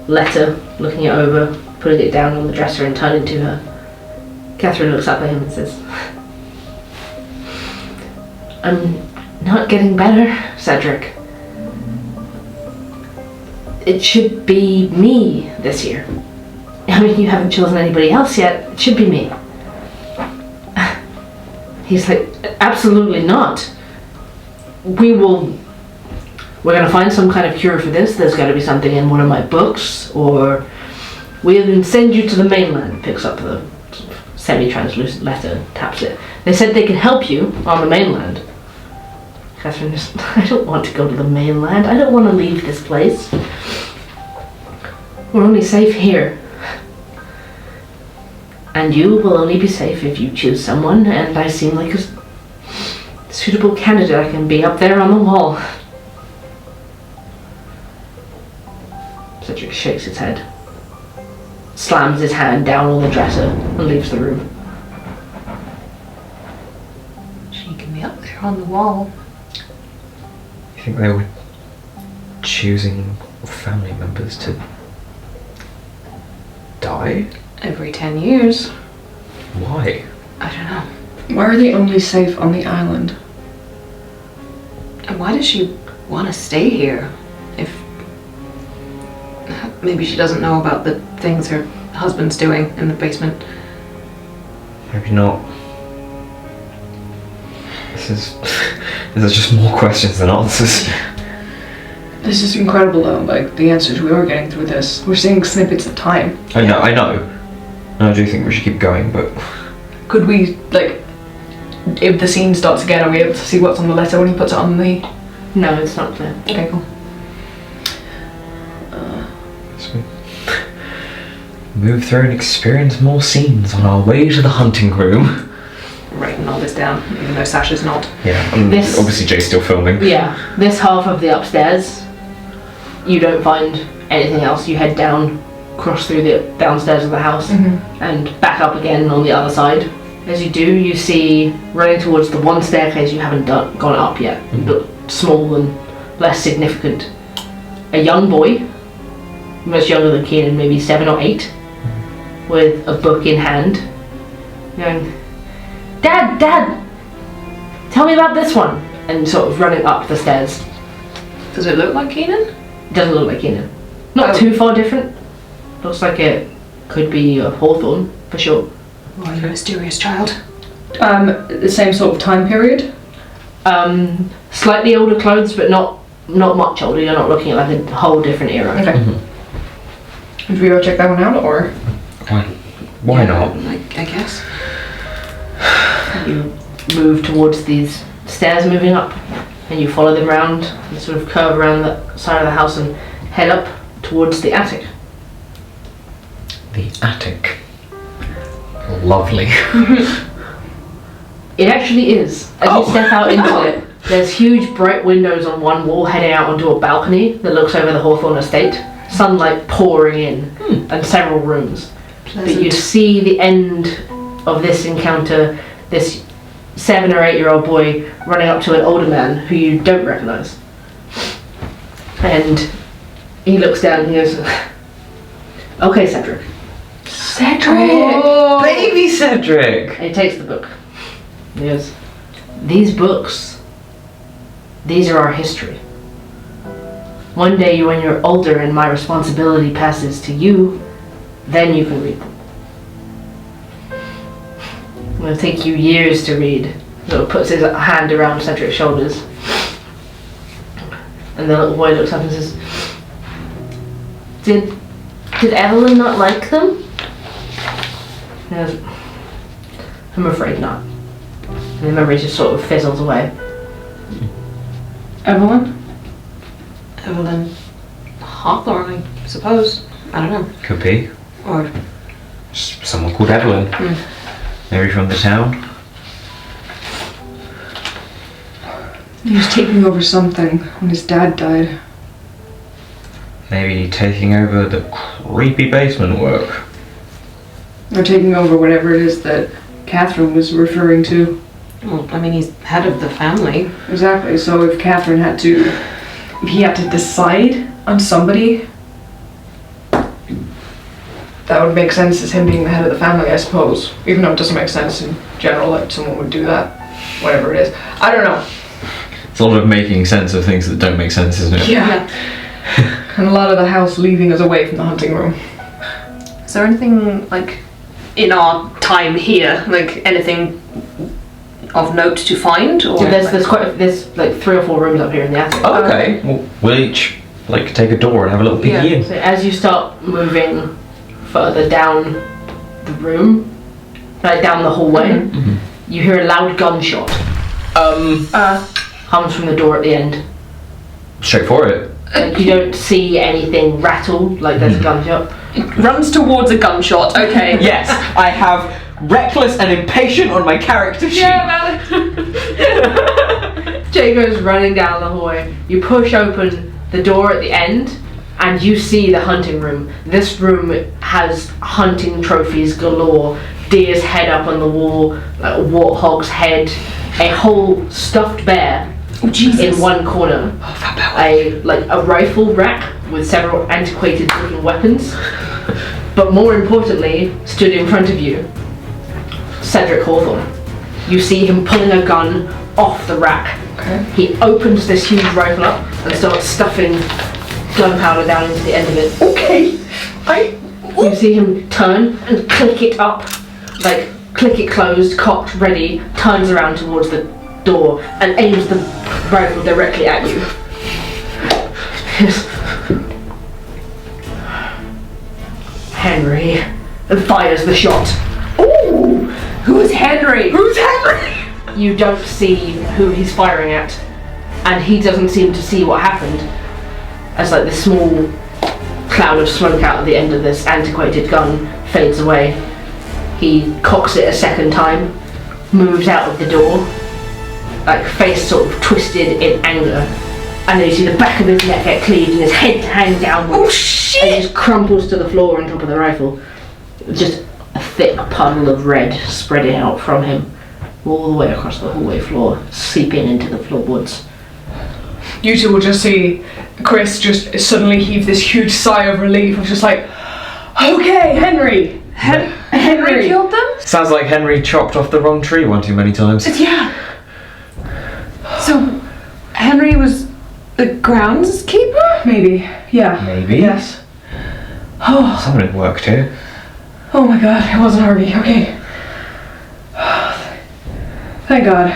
letter, looking it over, putting it down on the dresser and turning to her. Catherine looks up at him and says, "I'm not getting better, Cedric. It should be me this year. I mean, you haven't chosen anybody else yet. It should be me." He's like, "Absolutely not. We're gonna find some kind of cure for this. There's gotta be something in one of my books, or we'll send you to the mainland." Picks up the semi-translucent letter, taps it. "They said they could help you on the mainland." Catherine just, "I don't want to go to the mainland. I don't want to leave this place. We're only safe here. And you will only be safe if you choose someone, and I seem like a suitable candidate. I can be up there on the wall." Cedric shakes his head, slams his hand down on the dresser, and leaves the room. She can be up there on the wall. You think they were choosing family members to die? Every 10 years. Why? I don't know. Why are they only safe on the island? And why does she want to stay here? If maybe she doesn't know about the things her husband's doing in the basement. Maybe not. This is just more questions than answers. This is incredible though, like the answers we are getting through this. We're seeing snippets of time. I know. And I do think we should keep going, but Could we, like, if the scene starts again, are we able to see what's on the letter when he puts it on the... No, it's not clear. Okay, cool. so we move through and experience more scenes on our way to the hunting room. Writing all this down, even though Sasha's not. Yeah, and This- obviously Jay's still filming. Yeah, this half of the upstairs, you don't find anything else. You head down, cross through the downstairs of the house, and back up again on the other side. As you do, you see, running towards the one staircase you haven't gone up yet, but small and less significant, a young boy, much younger than Keenan, maybe 7 or 8, with a book in hand, going, Dad, tell me about this one, and sort of running up the stairs Does it look like Keenan? It doesn't look like Keenan. Not too far different. Looks like it could be a Hawthorne, for sure. Why, you mysterious child? The same sort of time period? Slightly older clothes, but not much older. You're not looking at like a whole different era. Okay. Should we go check that one out, or? Why not? I guess. You move towards these stairs moving up, and you follow them round and sort of curve around the side of the house and head up towards the attic. The attic. Lovely. It actually is. As you step out into it, there's huge bright windows on one wall heading out onto a balcony that looks over the Hawthorne estate. Sunlight pouring in, and several rooms. But you see the end of this encounter, this 7 or 8 year old boy running up to an older man who you don't recognise. And he looks down and he goes, "Okay, Cedric." Cedric! Oh, baby Cedric! And he takes the book. He goes, "These books, these are our history. One day when you're older and my responsibility passes to you, then you can read them. It'll take you years to read." So puts his hand around Cedric's shoulders. And the little boy looks up and says, Did Evelyn not like them?" He goes, "I'm afraid not." And the memory just sort of fizzles away. Evelyn? Evelyn Hawthorne, I suppose. I don't know. Could be. Or Someone called Evelyn. Maybe from the town. He was taking over something when his dad died. Maybe taking over the creepy basement work. Or taking over whatever it is that Catherine was referring to. well, I mean, he's head of the family. Exactly, so if he had to decide on somebody, that would make sense as him being the head of the family, I suppose. Even though it doesn't make sense in general that someone would do that. Whatever it is. I don't know. It's a lot of making sense of things that don't make sense, isn't it? Yeah. And a lot of the house leaving us away from the hunting room. Is there anything, like, in our time here, like, anything of note to find? Or So there's like 3 or 4 rooms up here in the attic. Oh, okay. Well, we'll each take a door and have a little peeky in. So as you start moving further down the room, like down the hallway, you hear a loud gunshot. Comes from the door at the end. Straight for it. Like you don't see anything rattle, like there's a gunshot. runs towards a gunshot, okay. Yes, I have reckless and impatient on my character sheet. Jay goes running down the hallway. You push open the door at the end and you see the hunting room. This room has hunting trophies galore. Deer's head up on the wall, like a warthog's head, a whole stuffed bear in one corner, a rifle rack with several antiquated looking weapons, but more importantly, stood in front of you, Cedric Hawthorne. You see him pulling a gun off the rack. Okay. He opens this huge rifle up and starts stuffing gunpowder down into the end of it. Okay. You see him turn and click it up, like click it closed, cocked, ready, turns around towards the door and aims the rifle directly at you. Henry, and fires the shot. Ooh! Who's Henry? Who's Henry? You don't see who he's firing at, and he doesn't seem to see what happened, as like this small cloud of smoke out of the end of this antiquated gun fades away. He cocks it a second time, moves out of the door, like face sort of twisted in anger, and then you see the back of his neck get cleaved and his head hang downwards. Oh shit! And he just crumples to the floor on top of the rifle. Just a thick puddle of red spreading out from him all the way across the hallway floor, seeping into the floorboards. You two will just see Chris just suddenly heave this huge sigh of relief of just like, okay, Henry! Henry killed them? Sounds like Henry chopped off the wrong tree one too many times. Yeah. So, Henry was The groundskeeper? Maybe. Yeah. Maybe. Yes. Oh. Someone had worked here. Oh my god, it wasn't Harvey. Okay. Thank God.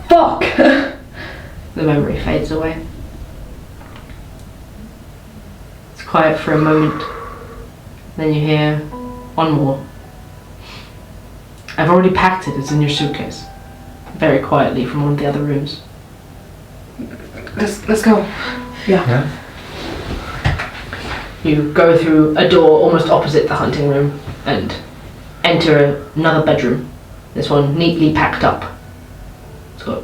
Fuck! The memory fades away. It's quiet for a moment. Then you hear one more. I've already packed it. It's in your suitcase. Very quietly from one of the other rooms. Let's go. Yeah. You go through a door almost opposite the hunting room and enter another bedroom. This one neatly packed up. It's got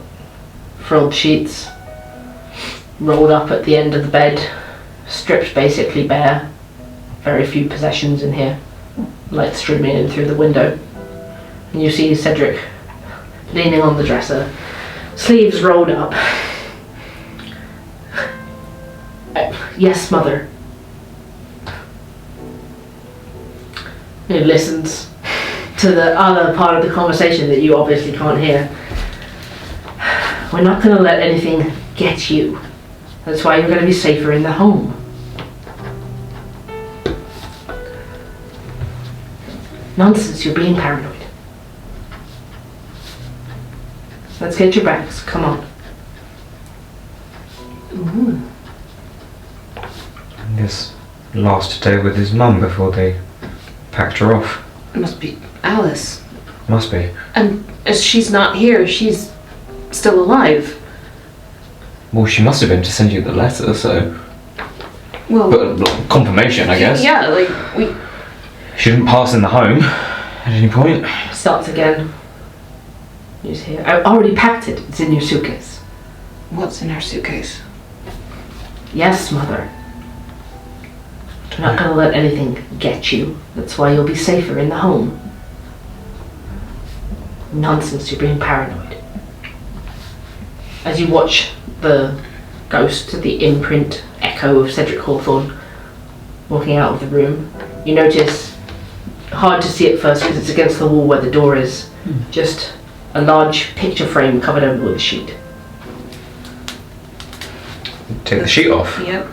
frilled sheets rolled up at the end of the bed, stripped basically bare. Very few possessions in here. Light streaming in through the window. And you see Cedric leaning on the dresser, sleeves rolled up. Yes, mother. He listens to the other part of the conversation that you obviously can't hear. We're not going to let anything get you. That's why you're going to be safer in the home. Nonsense, you're being paranoid. Let's get your bags, come on. Ooh. This last day with his mum before they packed her off. It must be Alice. Must be. And as she's not here, she's still alive. Well, she must have been to send you the letter, so... Well, But confirmation, I guess. yeah, like, we... She didn't pass in the home at any point. Starts again. You just hear, I already packed it. It's in your suitcase. What's in her suitcase? Yes, mother. We're not going to let anything get you. That's why you'll be safer in the home. Nonsense, you're being paranoid. As you watch the ghost, the imprint echo of Cedric Hawthorne walking out of the room, you notice, hard to see at first because it's against the wall where the door is, just a large picture frame covered over with a sheet. Take the sheet off. Yep.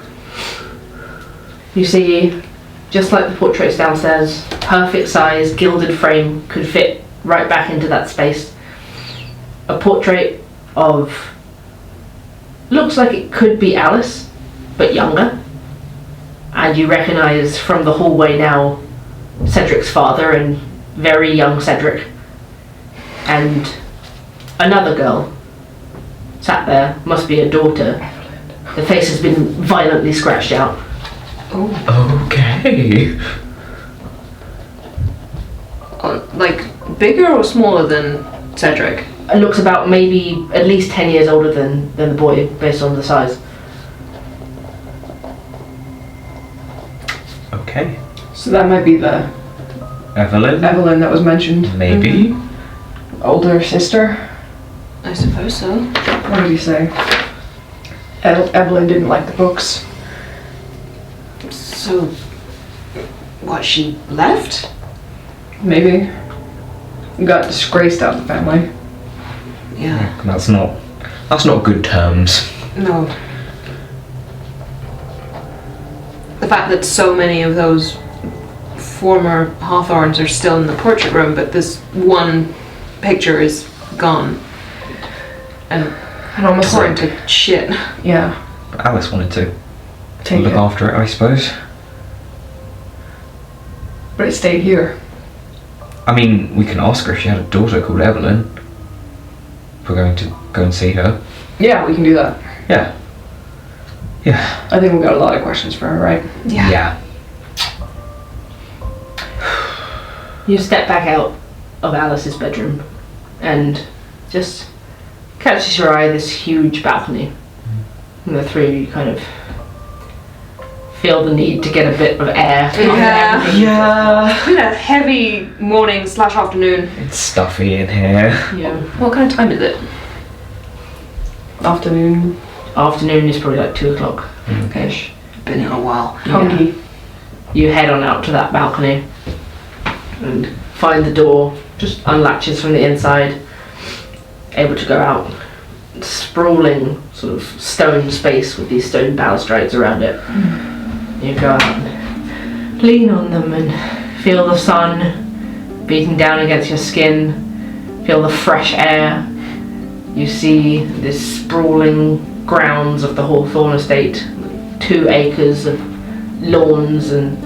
You see, just like the portraits downstairs, perfect size, gilded frame could fit right back into that space. A portrait of, looks like it could be Alice, but younger. And you recognise from the hallway now Cedric's father and very young Cedric. And another girl sat there, must be a daughter. The face has been violently scratched out. Okay. Like, bigger or smaller than Cedric? It looks about maybe at least 10 years older than the boy, based on the size. Okay. So that might be the Evelyn? Evelyn that was mentioned. Maybe. Older sister. I suppose so. What did he say? Evelyn didn't like the books. So, what, she left? Maybe. Got disgraced out of the family. Yeah. That's not good terms. No. The fact that so many of those former Hawthornes are still in the portrait room, but this one picture is gone. And almost torn to shit. Yeah. Alice wanted to Take look it. after it, I suppose. But it stayed here. I mean, we can ask her if she had a daughter called Evelyn. If we're going to go and see her. Yeah, we can do that. Yeah. Yeah. I think we've got a lot of questions for her, right? Yeah. You step back out of Alice's bedroom and just catches your eye this huge balcony. And the three of you kind of feel the need to get a bit of air. Yeah. Yeah. It's been a heavy morning / afternoon. It's stuffy in here. Yeah. What kind of time is it? Afternoon. Afternoon is probably like 2 o'clock. Okay. Been in a while. Hungry. You head on out to that balcony and find the door, just unlatches from the inside, able to go out sprawling sort of stone space with these stone balustrades around it. You go out and lean on them and feel the sun beating down against your skin, feel the fresh air. You see this sprawling grounds of the Hawthorne estate, 2 acres of lawns, and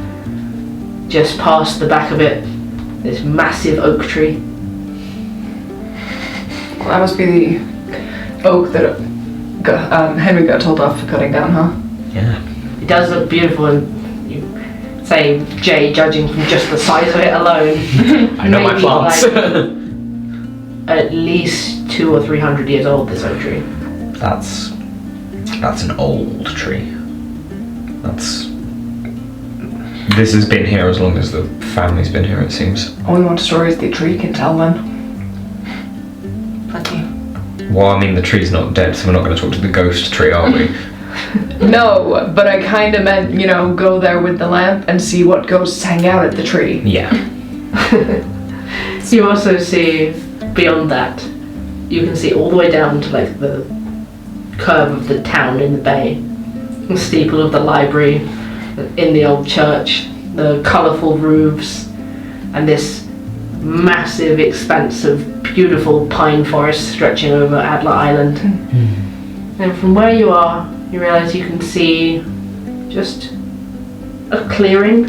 just past the back of it, this massive oak tree. Well, that must be the oak that Henry got told off for cutting down, huh? Yeah. It does look beautiful, and you say, Jay, judging from just the size of it alone, I know my maybe plants. like at least 200 or 300 years old, this oak tree. That's an old tree. This has been here as long as the family's been here, it seems. Only one stories the tree can tell then. Plenty. Well, I mean, the tree's not dead, so we're not going to talk to the ghost tree, are we? No, but I kind of meant, go there with the lamp and see what ghosts hang out at the tree. Yeah. You also see, beyond that, you can see all the way down to like the curve of the town in the bay, the steeple of the library, in the old church, the colourful roofs, and this massive expanse of beautiful pine forest stretching over Adler Island. And from where you are, you realise you can see just a clearing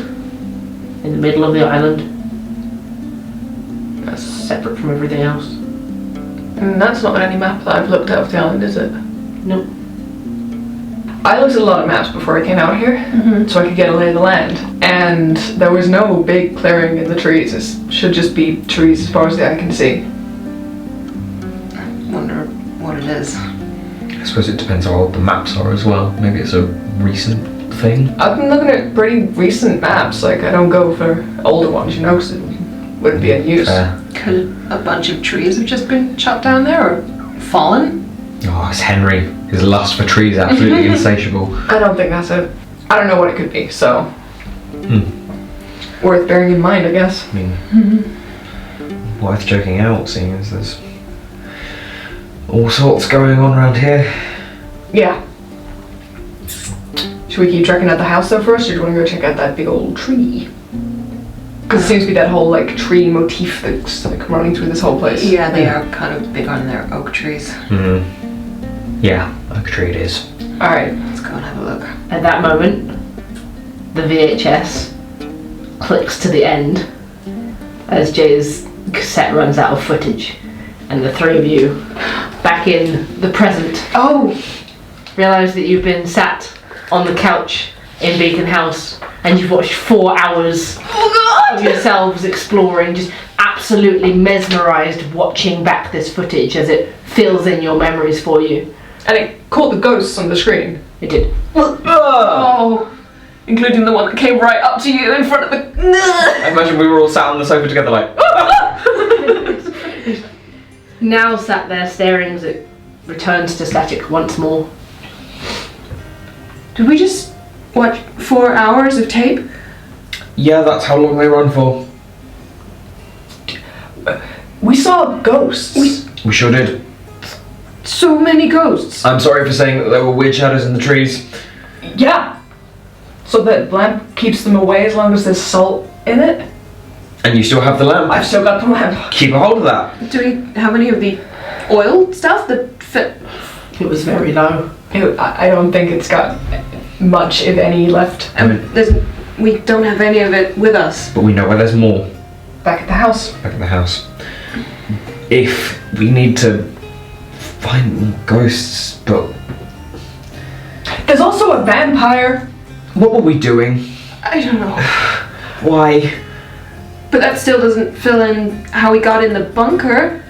in the middle of the island. That's separate from everything else. And that's not on any map that I've looked at of the island, is it? Nope. I looked at a lot of maps before I came out here, so I could get a lay of the land. And there was no big clearing in the trees. It should just be trees as far as the eye can see. Wonder what it is. I suppose it depends how old the maps are as well. Maybe it's a recent thing. I've been looking at pretty recent maps. Like, I don't go for older ones, because it wouldn't be in use. Could a bunch of trees have just been chopped down there or fallen? Oh, it's Henry. His lust for trees is absolutely insatiable. I don't think that's it. I don't know what it could be, so worth bearing in mind, I guess. I mean, worth joking out, seeing as there's all sorts going on around here. Yeah. Should we keep checking out the house though first, or do you want to go check out that big old tree? Because it seems to be that whole like tree motif that's like running through this whole place. Yeah, they are kind of big on their oak trees. Yeah, oak tree it is. Alright. Let's go and have a look. At that moment, the VHS clicks to the end as Jay's cassette runs out of footage, and the three of you, back in the present, realise that you've been sat on the couch in Beacon House and you've watched 4 hours of yourselves exploring, just absolutely mesmerised watching back this footage as it fills in your memories for you. And it caught the ghosts on the screen. It did. Oh, including the one that came right up to you in front of the... I imagine we were all sat on the sofa together like... Now sat there staring as it returns to static once more. Did we just watch 4 hours of tape? Yeah, that's how long they run for. We saw ghosts. We sure did. So many ghosts. I'm sorry for saying that there were weird shadows in the trees. Yeah. So the lamp keeps them away as long as there's salt in it? And you still have the lamp. I've still got the lamp. Keep a hold of that. Do we have any of the oil stuff that fit? It was very low. I don't think it's got much, if any, left. We don't have any of it with us. But we know where there's more. Back at the house. Back in the house. If we need to find more ghosts, but... There's also a vampire. What were we doing? I don't know. Why? But that still doesn't fill in how we got in the bunker.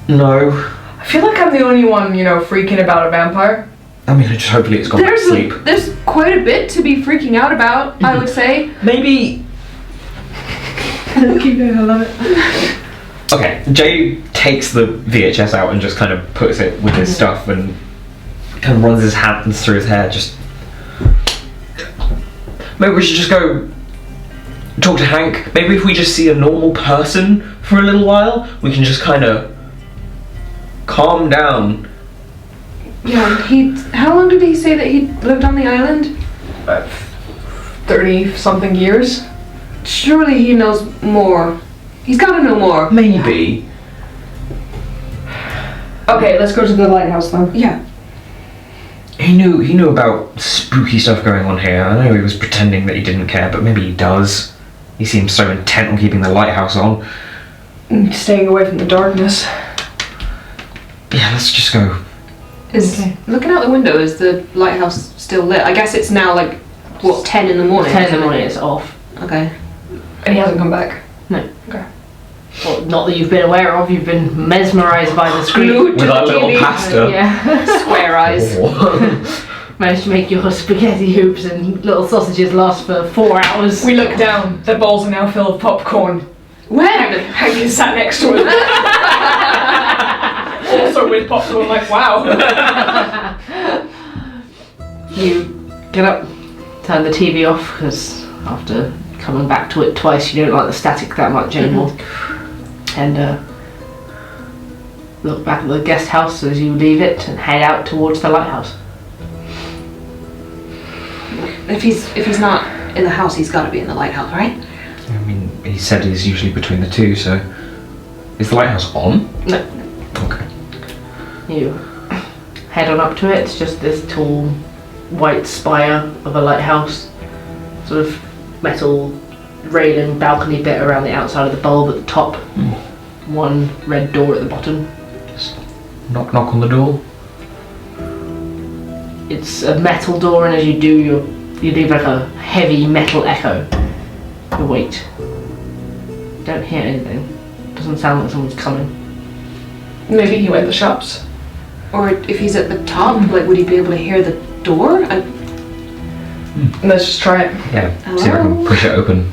No. I feel like I'm the only one, freaking about a vampire. I mean, just hopefully it's gone back to sleep. There's quite a bit to be freaking out about, I would say. Maybe... Keep going, I love it. Okay, Jay takes the VHS out and just kind of puts it with his stuff and kind of runs his hands through his hair, just... Maybe we should just go talk to Hank. Maybe if we just see a normal person for a little while, we can just kind of calm down Yeah, how long did he say that he lived on the island? 30-something years. Surely he knows more. He's gotta know more. Maybe. Okay, let's go to the lighthouse then. Yeah. He knew about spooky stuff going on here. I know he was pretending that he didn't care, but maybe he does. He seems so intent on keeping the lighthouse on. Staying away from the darkness. Yeah, let's just go. Looking out the window, is the lighthouse still lit? I guess it's now like, what, 10 in the morning? 10 in the morning, it's off. Okay. And he hasn't come back? No. Okay. Well, not that you've been aware of, you've been mesmerised by the screen. Glued to With the our little TV. pasta. Yeah. Square eyes. Managed to make your spaghetti hoops and little sausages last for 4 hours. We look down. The bowls are now filled with popcorn. When? Hank is sat next to us. Also with popcorn, like, wow. You get up, turn the TV off, because after coming back to it twice, you don't like the static that much anymore. And look back at the guest house as you leave it and head out towards the lighthouse. If he's not in the house, he's gotta be in the lighthouse, right? I mean, he said he's usually between the two, so... Is the lighthouse on? No. Okay. You head on up to it. It's just this tall white spire of a lighthouse, sort of metal railing balcony bit around the outside of the bulb at the top, one red door at the bottom. Just knock on the door. It's a metal door, and as you do, you leave like a heavy metal echo. You wait. Don't hear anything. Doesn't sound like someone's coming. Maybe he went to the shops. Or if he's at the top, like, would he be able to hear the door? Let's just try it. Yeah, see if I can push it open.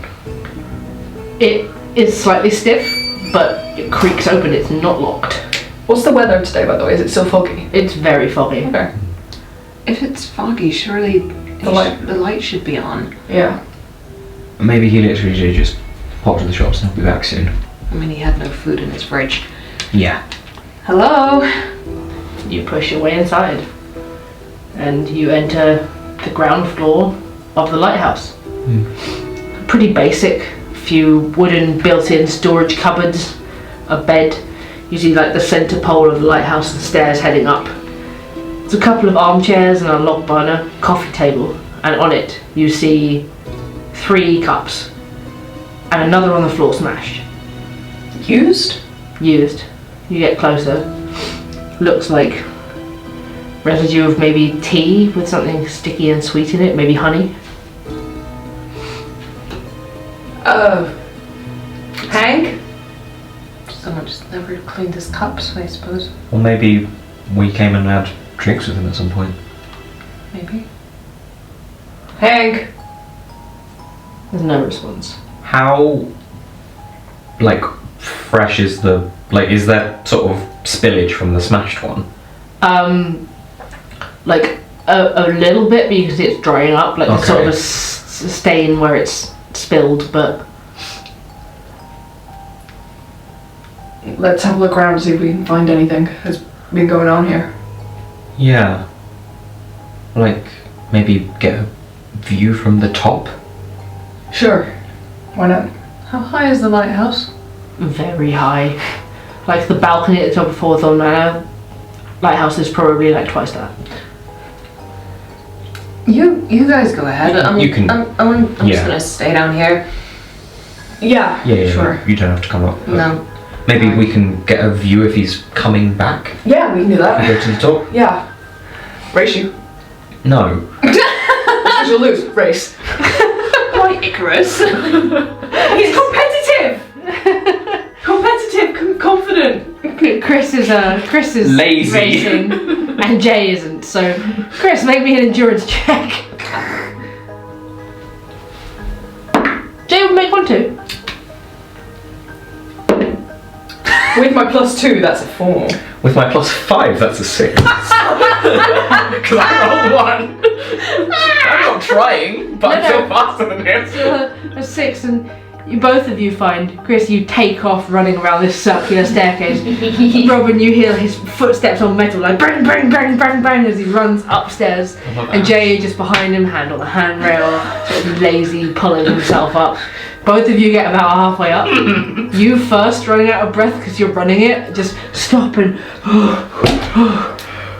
It is slightly stiff, but it creaks open. It's not locked. What's the weather today, by the way? Is it still foggy? It's very foggy. Okay. If it's foggy, surely the light should be on. Yeah. Maybe he literally just popped to the shops and he'll be back soon. I mean, he had no food in his fridge. Yeah. Hello? You push your way inside, and you enter the ground floor of the lighthouse. Pretty basic. Few wooden built-in storage cupboards, a bed. You see like the centre pole of the lighthouse and stairs heading up. There's a couple of armchairs and a log burner coffee table, and on it you see 3 cups and another on the floor smashed. Used? Used. You get closer. Looks like residue of maybe tea with something sticky and sweet in it, maybe honey. Hank? Someone just never cleaned his cups, I suppose. Or maybe we came and had drinks with him at some point. Maybe. Hank? There's no response. How, like, fresh is the... Like, is there sort of spillage from the smashed one? Like a little bit, but you can see it's drying up, like Okay. sort of a stain where it's spilled, but Let's have a look around and see if we can find anything that's been going on here. Yeah. Like, maybe get a view from the top? Sure. Why not? How high is the lighthouse? very high. Like the balcony at the top of Hawthorne Manor, Lighthouse is probably like twice that. You guys go ahead. I'm You can- I'm just yeah. gonna stay down here. Yeah. Yeah, Sure. You don't have to come up. but No. Maybe we can get a view if he's coming back. Yeah, we can do We that. go to the top? Yeah. Race you. No. Because you'll lose. Race. Why Icarus? He's competitive. Competitive, confident. Chris is Lazy. racing, and Jay isn't. So, Chris, make me an endurance check. Jay will make one too. With my +2, that's a 4. With my +5, that's a 6. Because I rolled 1. I'm not trying, but I'm No, still no. faster than him. So a 6, and both of you find, Chris, you take off running around this circular staircase. Robin, you hear his footsteps on metal, like bang, bang, bang, bang, bang, as he runs upstairs. And Jay just behind him, hand on the handrail, sort of lazy, pulling himself up. Both of you get about halfway up. You first, running out of breath because you're running it, just stop and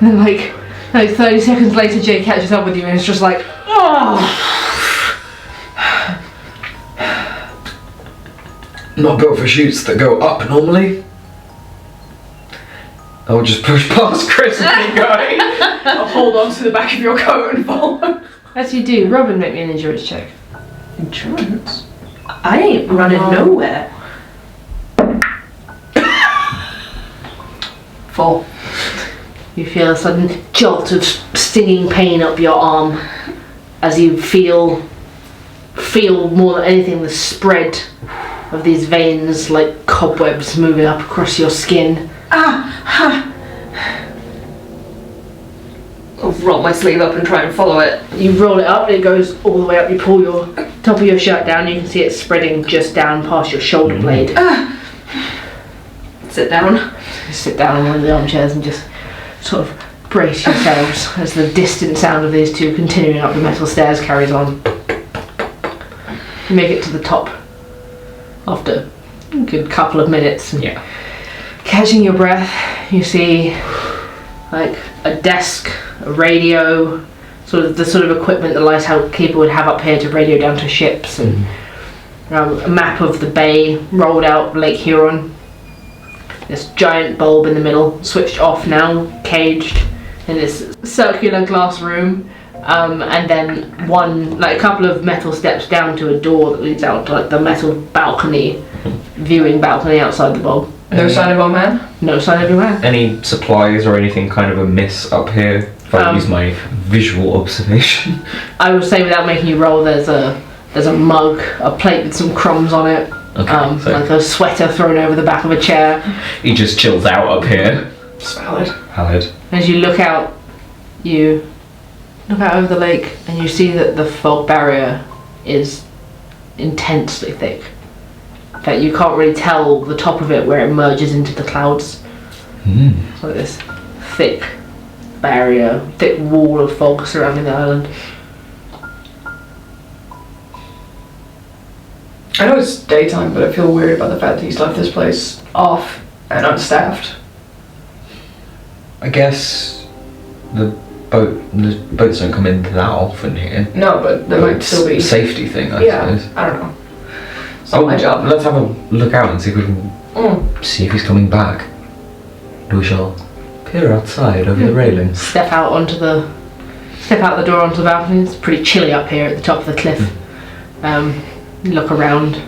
then like 30 seconds later, Jay catches up with you and it's just like, oh. Not built for chutes that go up normally. I'll just push past Chris and keep going. I'll hold on to the back of your coat and follow. As you do, Robin, make me an endurance check. Insurance? I ain't running nowhere. 4. You feel a sudden jolt of stinging pain up your arm as you feel more than anything the spread of these veins like cobwebs moving up across your skin. I'll roll my sleeve up and try and follow it. You roll it up, it goes all the way up, you pull your top of your shirt down, you can see it spreading just down past your shoulder blade. Sit down. You sit down on one of the armchairs and just sort of brace yourselves as the distant sound of these two continuing up the metal stairs carries on. You make it to the top after a good couple of minutes. Yeah. Catching your breath, you see like a desk, a radio, the sort of equipment the lighthouse keeper would have up here to radio down to ships, and a map of the bay rolled out Lake Huron. This giant bulb in the middle, switched off now, caged in this circular glass room, and then a couple of metal steps down to a door that leads out to like the metal balcony, viewing balcony outside the bulb. No sign of our man? No sign of your man. Any supplies or anything kind of amiss up here? If I use my visual observation. I would say without making you roll, there's a mug, a plate with some crumbs on it, Okay, like a sweater thrown over the back of a chair. He just chills out up here. Valid. Valid. As you look out over the lake and you see that the fog barrier is intensely thick. That you can't really tell the top of it where it merges into the clouds. It's like this thick barrier, thick wall of fog surrounding the island. I know it's daytime, but I feel weird about the fact that he's left this place off and unstaffed. I guess the boats don't come in that often here. No, but there might still be. A safety thing, I suppose. I don't know. It's not my job. Let's have a look out and see if we can see if he's coming back. We shall peer outside over the railings. Step out the door onto the balcony. It's pretty chilly up here at the top of the cliff. You look around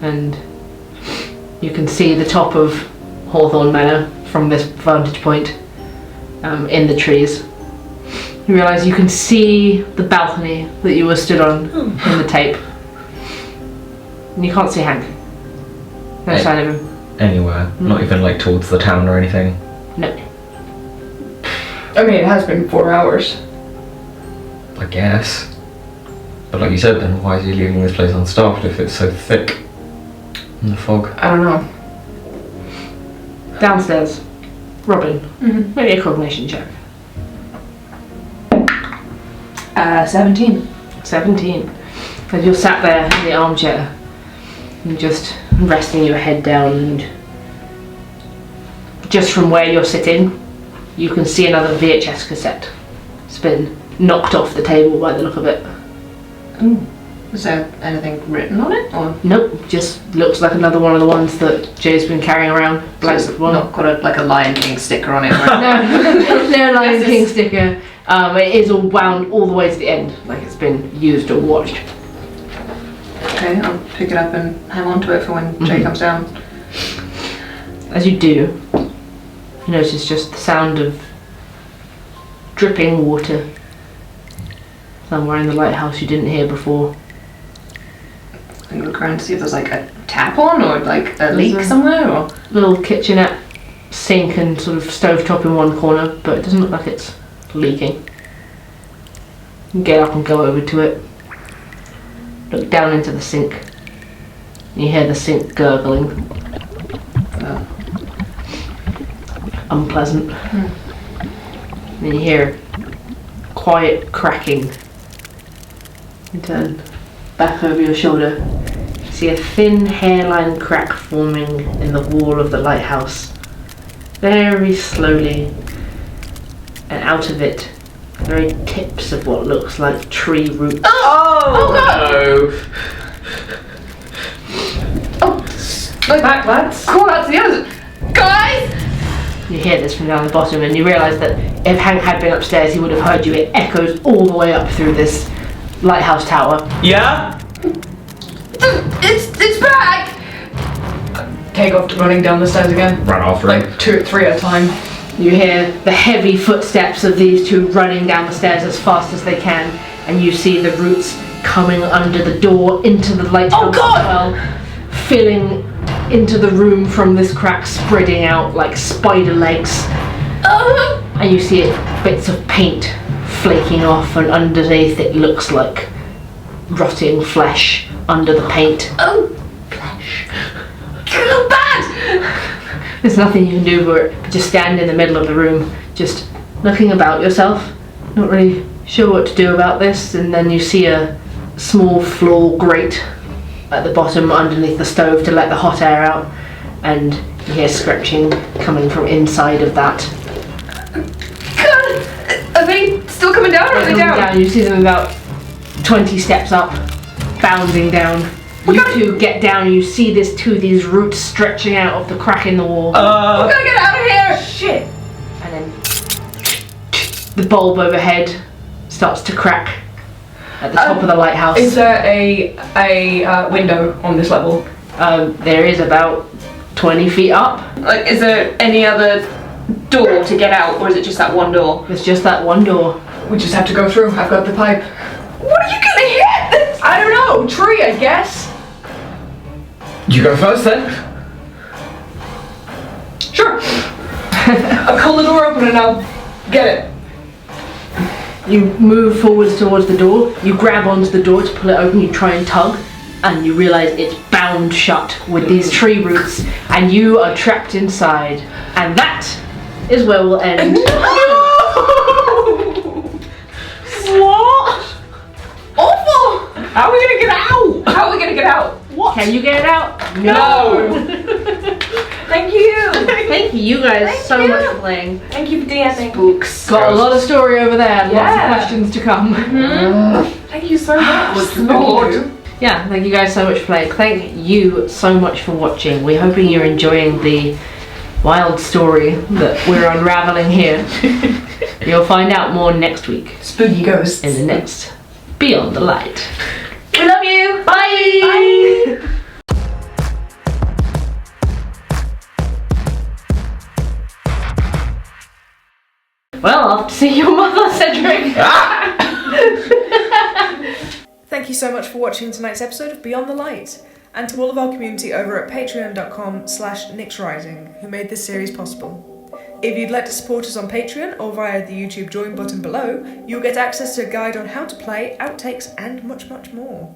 and you can see the top of Hawthorne Manor from this vantage point in the trees. You realise you can see the balcony that you were stood on in the tape. And you can't see Hank. No sign of him. Anywhere. Not even like towards the town or anything. No. I mean, it has been 4 hours. I guess. But like you said then, why is he leaving this place unstaffed if it's so thick in the fog? I don't know. Downstairs. Robin. Maybe a cognition check. 17. 17. As you're sat there in the armchair and just resting your head down, and just from where you're sitting you can see another VHS cassette. It's been knocked off the table by the look of it. Is there anything written on it? Or Nope, just looks like another one of the ones that Jay's been carrying around. Blank one. not got a Lion King sticker on it? Or No Lion King sticker. It is all wound all the way to the end, like it's been used or watched. Okay, I'll pick it up and hang on to it for when Jay comes down. As you do, you notice just the sound of dripping water somewhere in the lighthouse you didn't hear before. I'm gonna look around to see if there's like a tap on or like a leak a- somewhere or... Little kitchenette sink and sort of stovetop in one corner, but it doesn't look like it's leaking. You get up and go over to it. Look down into the sink. You hear the sink gurgling. Unpleasant. Then you hear quiet cracking. You turn back over your shoulder. You see a thin hairline crack forming in the wall of the lighthouse. Very slowly. And out of it, the very tips of what looks like tree roots. Oh no! Back, lads. Call out to the others. Guys! You hear this from down the bottom, and you realise that if Hank had been upstairs, he would have heard you. It echoes all the way up through this lighthouse tower. Yeah? It's back! Take off running down the stairs again. Run after him. Like 2 or 3 at a time. You hear the heavy footsteps of these two running down the stairs as fast as they can, and you see the roots coming under the door into the lighthouse as well, filling into the room from this crack, spreading out like spider legs. And you see bits of paint flaking off, and underneath it looks like rotting flesh under the paint. Flesh. Bad! There's nothing you can do for it, but just stand in the middle of the room, just looking about yourself, not really sure what to do about this, and then you see a small floor grate at the bottom underneath the stove to let the hot air out, and you hear scratching coming from inside of that. God! Are they still coming down or are they down? You see them about 20 steps up, bounding down. You two get down, you see these roots stretching out of the crack in the wall. We're gonna get out of here! Shit! And then the bulb overhead starts to crack at the top of the lighthouse. Is there a window on this level? There is about 20 feet up. Like, is there any other door to get out, or is it just that one door? There's just that one door. We just have to go through. I've got the pipe. What are you gonna hit? I don't know. Tree, I guess. You go first then? Sure. I'll pull the door open and I'll get it. You move forwards towards the door, you grab onto the door to pull it open, you try and tug, and you realise it's bound shut with these tree roots, and you are trapped inside. And that is where we'll end. What? Awful! How are we gonna get out? How are we gonna get out? What? Can you get it out? No. Thank you! Thank you guys so much for playing. Thank you for DMing. Books. Got a lot of story over there, lots of Yeah. questions to come. Thank you so much. Lord. Yeah, thank you guys so much for playing. Thank you so much for watching. We're hoping you're enjoying the wild story that we're unraveling here. You'll find out more next week Spooky ghosts. in the next Beyond the Light. We love you! Bye! Bye! Well, I'll see your mother, Cedric. Thank you so much for watching tonight's episode of Beyond the Light, and to all of our community over at patreon.com/Nyxrising who made this series possible. If you'd like to support us on Patreon or via the YouTube join button below, you'll get access to a guide on how to play, outtakes, and much, much more.